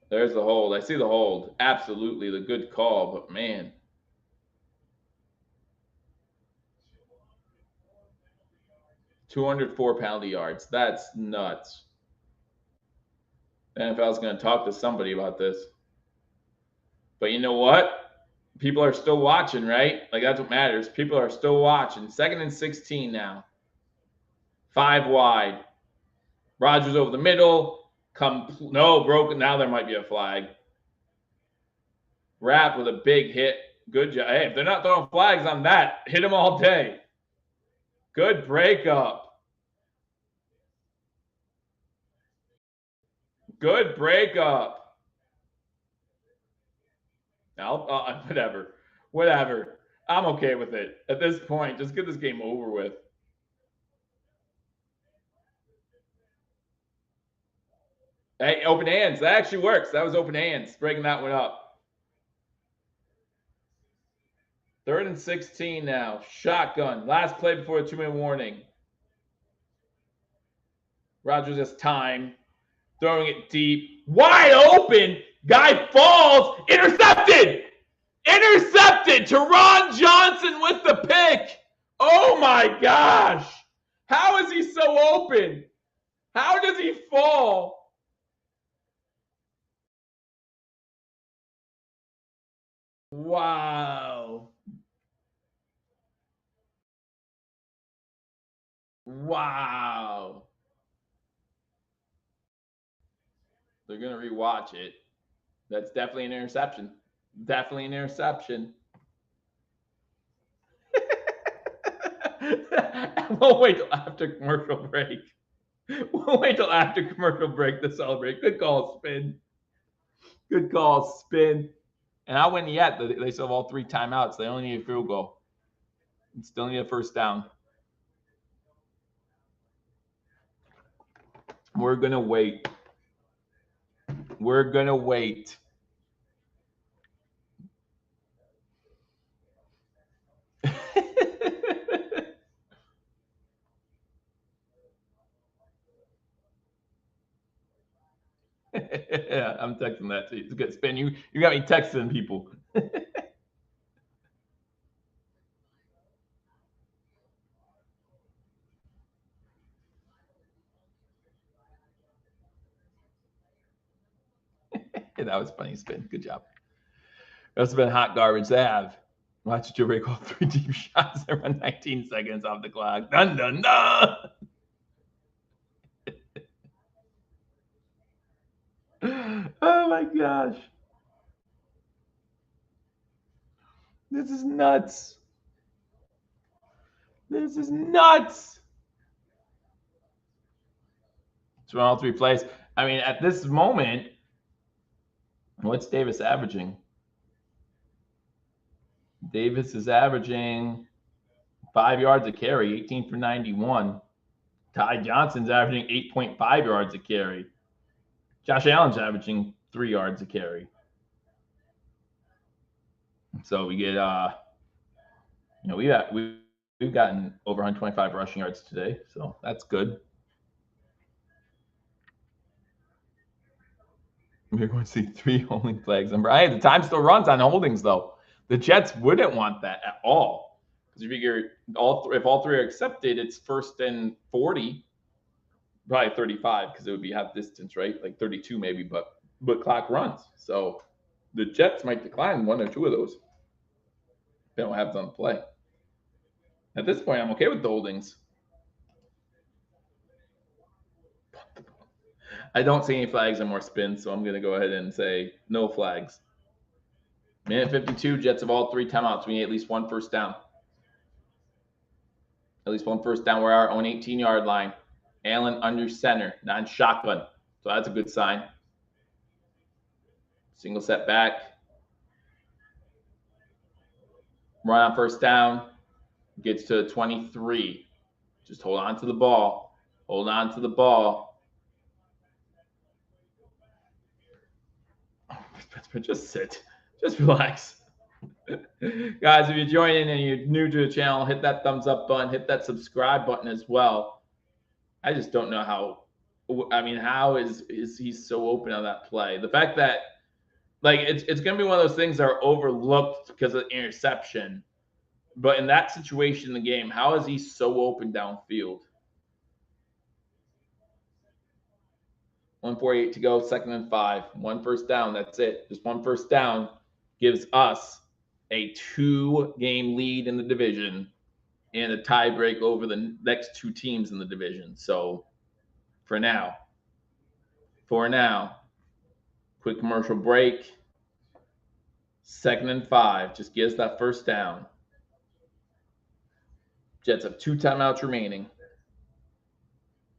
There's the hold. I see the hold. Absolutely the good call, but man. $204 penalty yards. That's nuts. The NFL is going to talk to somebody about this. But you know what? People are still watching, right? Like, that's what matters. People are still watching. 2nd and 16 now. 5 wide. Rodgers over the middle. No, broken. Now there might be a flag. Rapp with a big hit. Good job. Hey, if they're not throwing flags on that, hit them all day. Good breakup. Good breakup. Whatever. I'm okay with it. At this point, just get this game over with. Hey, open hands. That actually works. That was open hands. Breaking that one up. 3rd and 16 now. Shotgun. Last play before the 2-minute warning. Rodgers has time. Throwing it deep. Wide open. Guy falls. Intercepted. Intercepted. Teron Johnson with the pick. Oh my gosh. How is he so open? How does he fall? Wow. Wow. They're going to rewatch it. That's definitely an interception. Definitely an interception. We'll wait till after commercial break. We'll wait till after commercial break to celebrate. Good call, Spin. Good call, Spin. And I win yet. They still have all 3 timeouts. They only need a field goal. Still need a first down. We're going to wait. We're going to wait. Yeah, I'm texting that to you. It's good, Spin. You got me texting people. That was funny, Spin. Good job. That's been hot garbage to have. Watch Joe Ray call 3 deep shots and run 19 seconds off the clock. Dun dun dun. Oh my gosh. This is nuts. This is nuts. It's run all 3 plays. I mean, at this moment, what's Davis averaging? Davis is averaging 5 yards a carry, 18 for 91. Ty Johnson's averaging 8.5 yards a carry. Josh Allen's averaging 3 yards a carry. So we get, we've gotten over 125 rushing yards today, so that's good. We're going to see 3 holding flags. Hey, the time still runs on holdings, though. The Jets wouldn't want that at all. Because you figure if all 3 are accepted, it's 1st and 40, probably 35, because it would be half distance, right? Like 32 maybe, but clock runs. So the Jets might decline 1 or 2 of those. They don't have it on the play. At this point, I'm okay with the holdings. I don't see any flags or more spins, so I'm going to go ahead and say no flags. Minute 52, Jets have all 3 timeouts. We need at least 1 first down. At least 1 first down. We're our own 18-yard line. Allen under center, not shotgun. So that's a good sign. Single set back. Run on first down. Gets to 23. Just hold on to the ball. Hold on to the ball. Just sit. Just relax. Guys, if you're joining and you're new to the channel, hit that thumbs up button. Hit that subscribe button as well. I just don't know how. I mean, how is he so open on that play? The fact that, like, it's going to be one of those things that are overlooked because of the interception. But in that situation in the game, how is he so open downfield? 1:48 to go, 2nd and 5. 1 first down, that's it. Just 1 first down gives us a 2-game lead in the division and a tie break over the next 2 teams in the division. So for now, quick commercial break. 2nd and 5, just gives that first down. Jets have 2 timeouts remaining.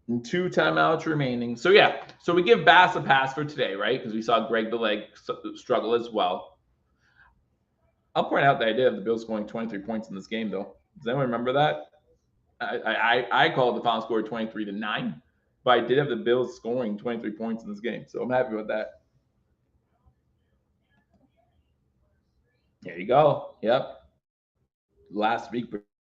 And 2 timeouts remaining. So yeah, so we give Bass a pass for today, right? Because we saw Greg the Leg struggle as well. I'll point out the idea of the Bills scoring 23 points in this game, though. Does anyone remember that? I called the final score 23-9, but I did have the Bills scoring 23 points in this game, so I'm happy with that. There you go. Yep. Last week,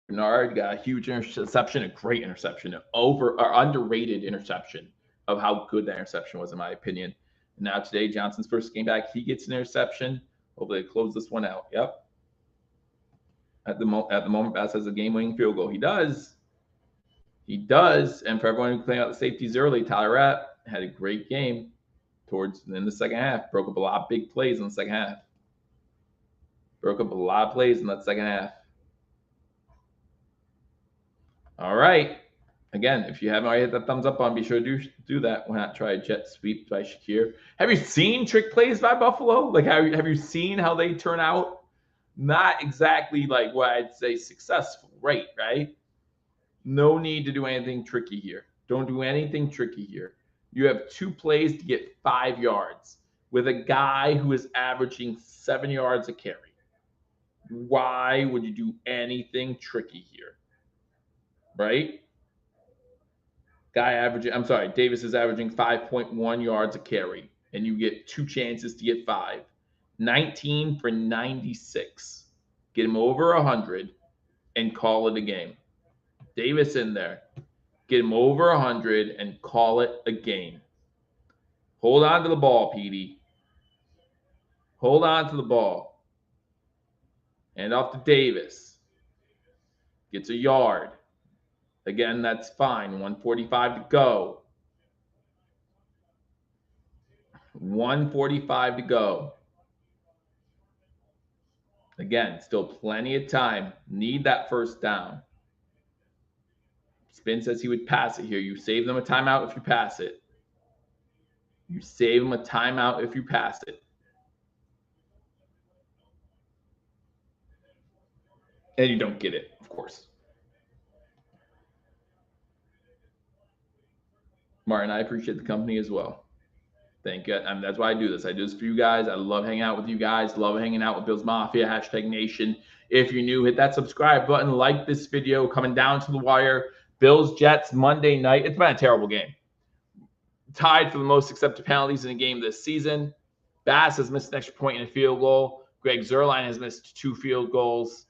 Bernard got a huge interception, a great interception, an underrated interception of how good that interception was, in my opinion. And now today, Johnson's first game back, he gets an interception. Hopefully they close this one out. Yep. At the moment, Bass has a game-winning field goal. He does. He does. And for everyone who playing out the safeties early, Tyler Rapp had a great game in the second half. Broke up a lot of big plays in the second half. Broke up a lot of plays in that second half. All right. Again, if you haven't already hit that thumbs up button, be sure to do that. Why not try a jet sweep by Shakir? Have you seen trick plays by Buffalo? Like, have you seen how they turn out? Not exactly like what I'd say successful. Right? No need to do anything tricky here. Don't do anything tricky here. You have 2 plays to get 5 yards with a guy who is averaging 7 yards a carry. Why would you do anything tricky here? Right? Davis is averaging 5.1 yards a carry, and you get 2 chances to get 5. 19 for 96. Get him over 100 and call it a game. Davis in there. Get him over 100 and call it a game. Hold on to the ball, Petey. Hold on to the ball. And off to Davis. Gets a yard. Again, that's fine. 1:45 to go. 1:45 to go. Again, still plenty of time. Need that first down. Spin says he would pass it here. You save them a timeout if you pass it. You save them a timeout if you pass it. And you don't get it, of course. Martin, I appreciate the company as well. Thank you. That's why I do this. I do this for you guys. I love hanging out with you guys. Love hanging out with Bills Mafia, #Nation. If you're new, hit that subscribe button. Like this video. Coming down to the wire. Bills Jets Monday night. It's been a terrible game. Tied for the most accepted penalties in a game this season. Bass has missed an extra point and a field goal. Greg Zuerlein has missed 2 field goals.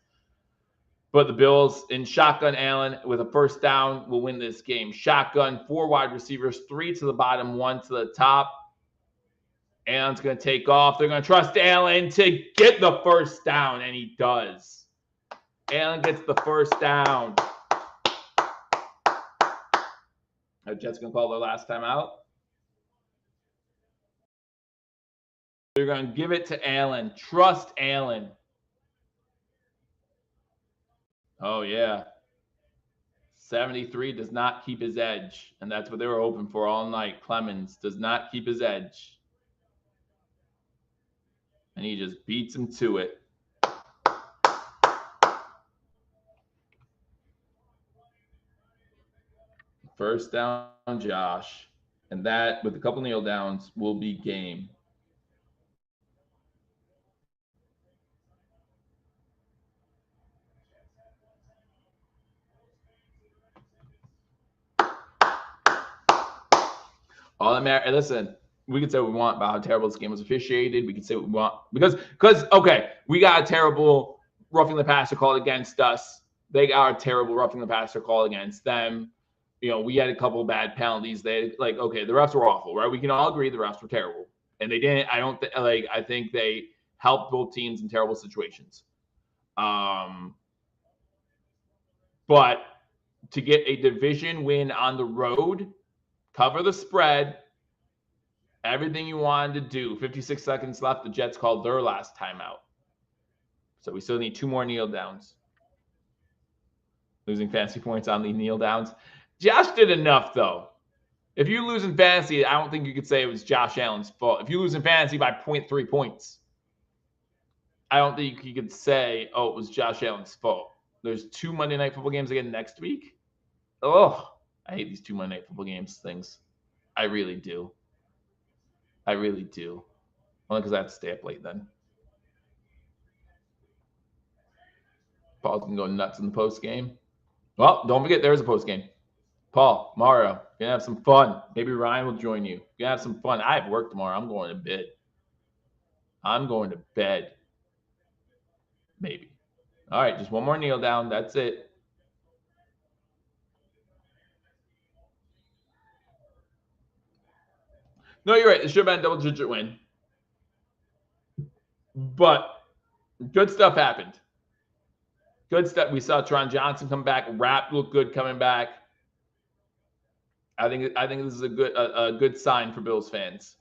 But the Bills in shotgun Allen with a first down will win this game. Shotgun, 4 wide receivers, 3 to the bottom, 1 to the top. Allen's going to take off. They're going to trust Allen to get the first down, and he does. Allen gets the first down. Are Jets going to call their last time out? They're going to give it to Allen. Trust Allen. Oh, yeah. 73 does not keep his edge, and that's what they were hoping for all night. Clemens does not keep his edge. And he just beats him to it. First down, Josh. And that, with a couple kneel downs, will be game. All that matters. Listen, we can say what we want about how terrible this game was officiated. We can say what we want because okay, we got a terrible roughing the passer call against us. They got a terrible roughing the passer call against them. You know, we had a couple of bad penalties. The refs were awful, right? We can all agree the refs were terrible, and they didn't. I think they helped both teams in terrible situations. But to get a division win on the road, cover the spread, everything you wanted to do. 56 seconds left. The Jets called their last timeout. So we still need 2 more kneel downs. Losing fantasy points on the kneel downs. Josh did enough, though. If you lose in fantasy, I don't think you could say it was Josh Allen's fault. If you lose in fantasy by 0.3 points, I don't think you could say, oh, it was Josh Allen's fault. There's 2 Monday Night Football games again next week. Oh, I hate these 2 Monday Night Football games things. I really do. Only because I have to stay up late then. Paul's going to go nuts in the post game. Well, don't forget, there's a post game. Paul, Mario, gonna have some fun. Maybe Ryan will join you. Gonna have some fun. I have work tomorrow. I'm going to bed. Maybe. All right, just one more kneel down. That's it. No, you're right. It should have been a double-digit win. But good stuff happened. Good stuff. We saw Tron Johnson come back. Rapp looked good coming back. I think this is a good sign for Bills fans.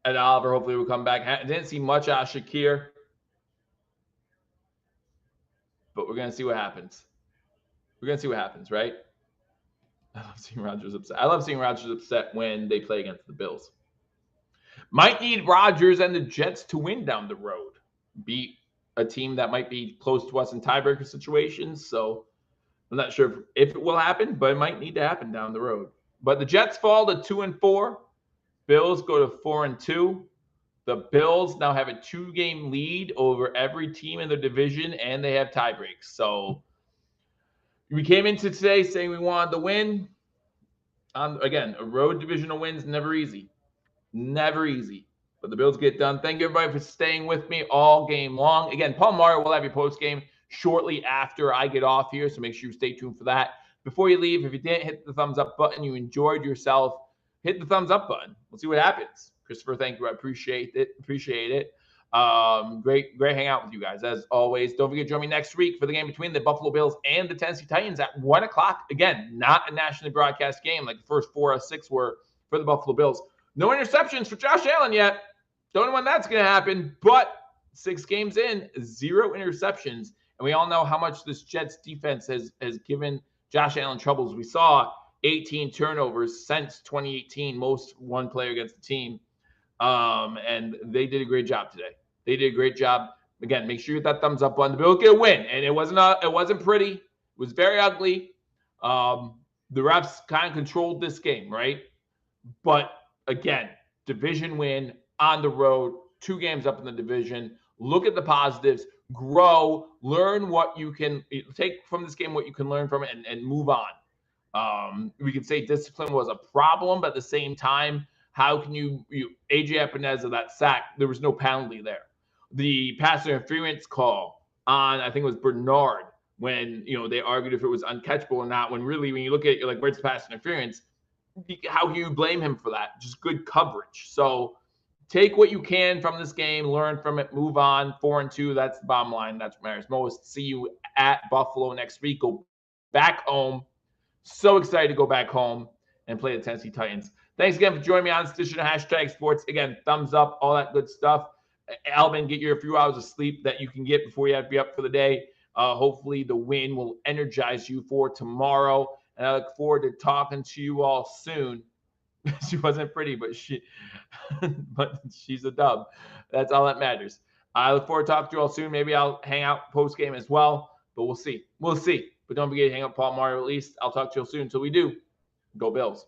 And Oliver hopefully will come back. I didn't see much out of Shakir, but we're gonna see what happens. We're gonna see what happens, right? I love seeing Rodgers upset. I love seeing Rodgers upset when they play against the Bills. Might need Rodgers and the Jets to win down the road. Beat a team that might be close to us in tiebreaker situations. So I'm not sure if it will happen, but it might need to happen down the road. But the Jets fall to 2-4. Bills go to 4-2. The Bills now have a 2-game lead over every team in their division, and they have tie breaks. So we came into today saying we wanted to win. Again, a road divisional win is never easy. Never easy. But the Bills get done. Thank you, everybody, for staying with me all game long. Again, Paul Mario will have your post game shortly after I get off here, so make sure you stay tuned for that. Before you leave, if you didn't hit the thumbs up button, you enjoyed yourself, hit the thumbs up button. We'll see what happens. Christopher, thank you. I appreciate it. Great hangout with you guys, as always. Don't forget to join me next week for the game between the Buffalo Bills and the Tennessee Titans at 1 o'clock. Again, not a nationally broadcast game like the first 4 or 6 were for the Buffalo Bills. No interceptions for Josh Allen yet. Don't know when that's going to happen, but 6 games in, 0 interceptions. And we all know how much this Jets defense has given Josh Allen troubles. We saw 18 turnovers since 2018, most one player against the team. And they did a great job today. They did a great job. Again, make sure you hit that thumbs up button. The Bills get a win. And it wasn't pretty. It was very ugly. The refs kind of controlled this game, right? But again, division win on the road, 2 games up in the division. Look at the positives, grow, learn what you can take from this game, what you can learn from it, and move on. We could say discipline was a problem, but at the same time, how can you AJ Epineza, that sack, there was no penalty there. The pass interference call on, I think it was Bernard, when they argued if it was uncatchable or not, when really when you look at it, you're like, where's the pass interference? How can you blame him for that? Just good coverage. So take what you can from this game, learn from it, move on. 4-2, that's the bottom line. That's what matters most. See you at Buffalo next week. Go back home. So excited to go back home and play the Tennessee Titans. Thanks again for joining me on this edition of #Sports. Again, thumbs up, all that good stuff. Alvin, get your few hours of sleep that you can get before you have to be up for the day. Hopefully the win will energize you for tomorrow. And I look forward to talking to you all soon. She wasn't pretty, but she's a dub. That's all that matters. I look forward to talking to you all soon. Maybe I'll hang out post game as well, but we'll see. But don't forget to hang out with Paul Mario at least. I'll talk to you all soon. Until we do, go Bills.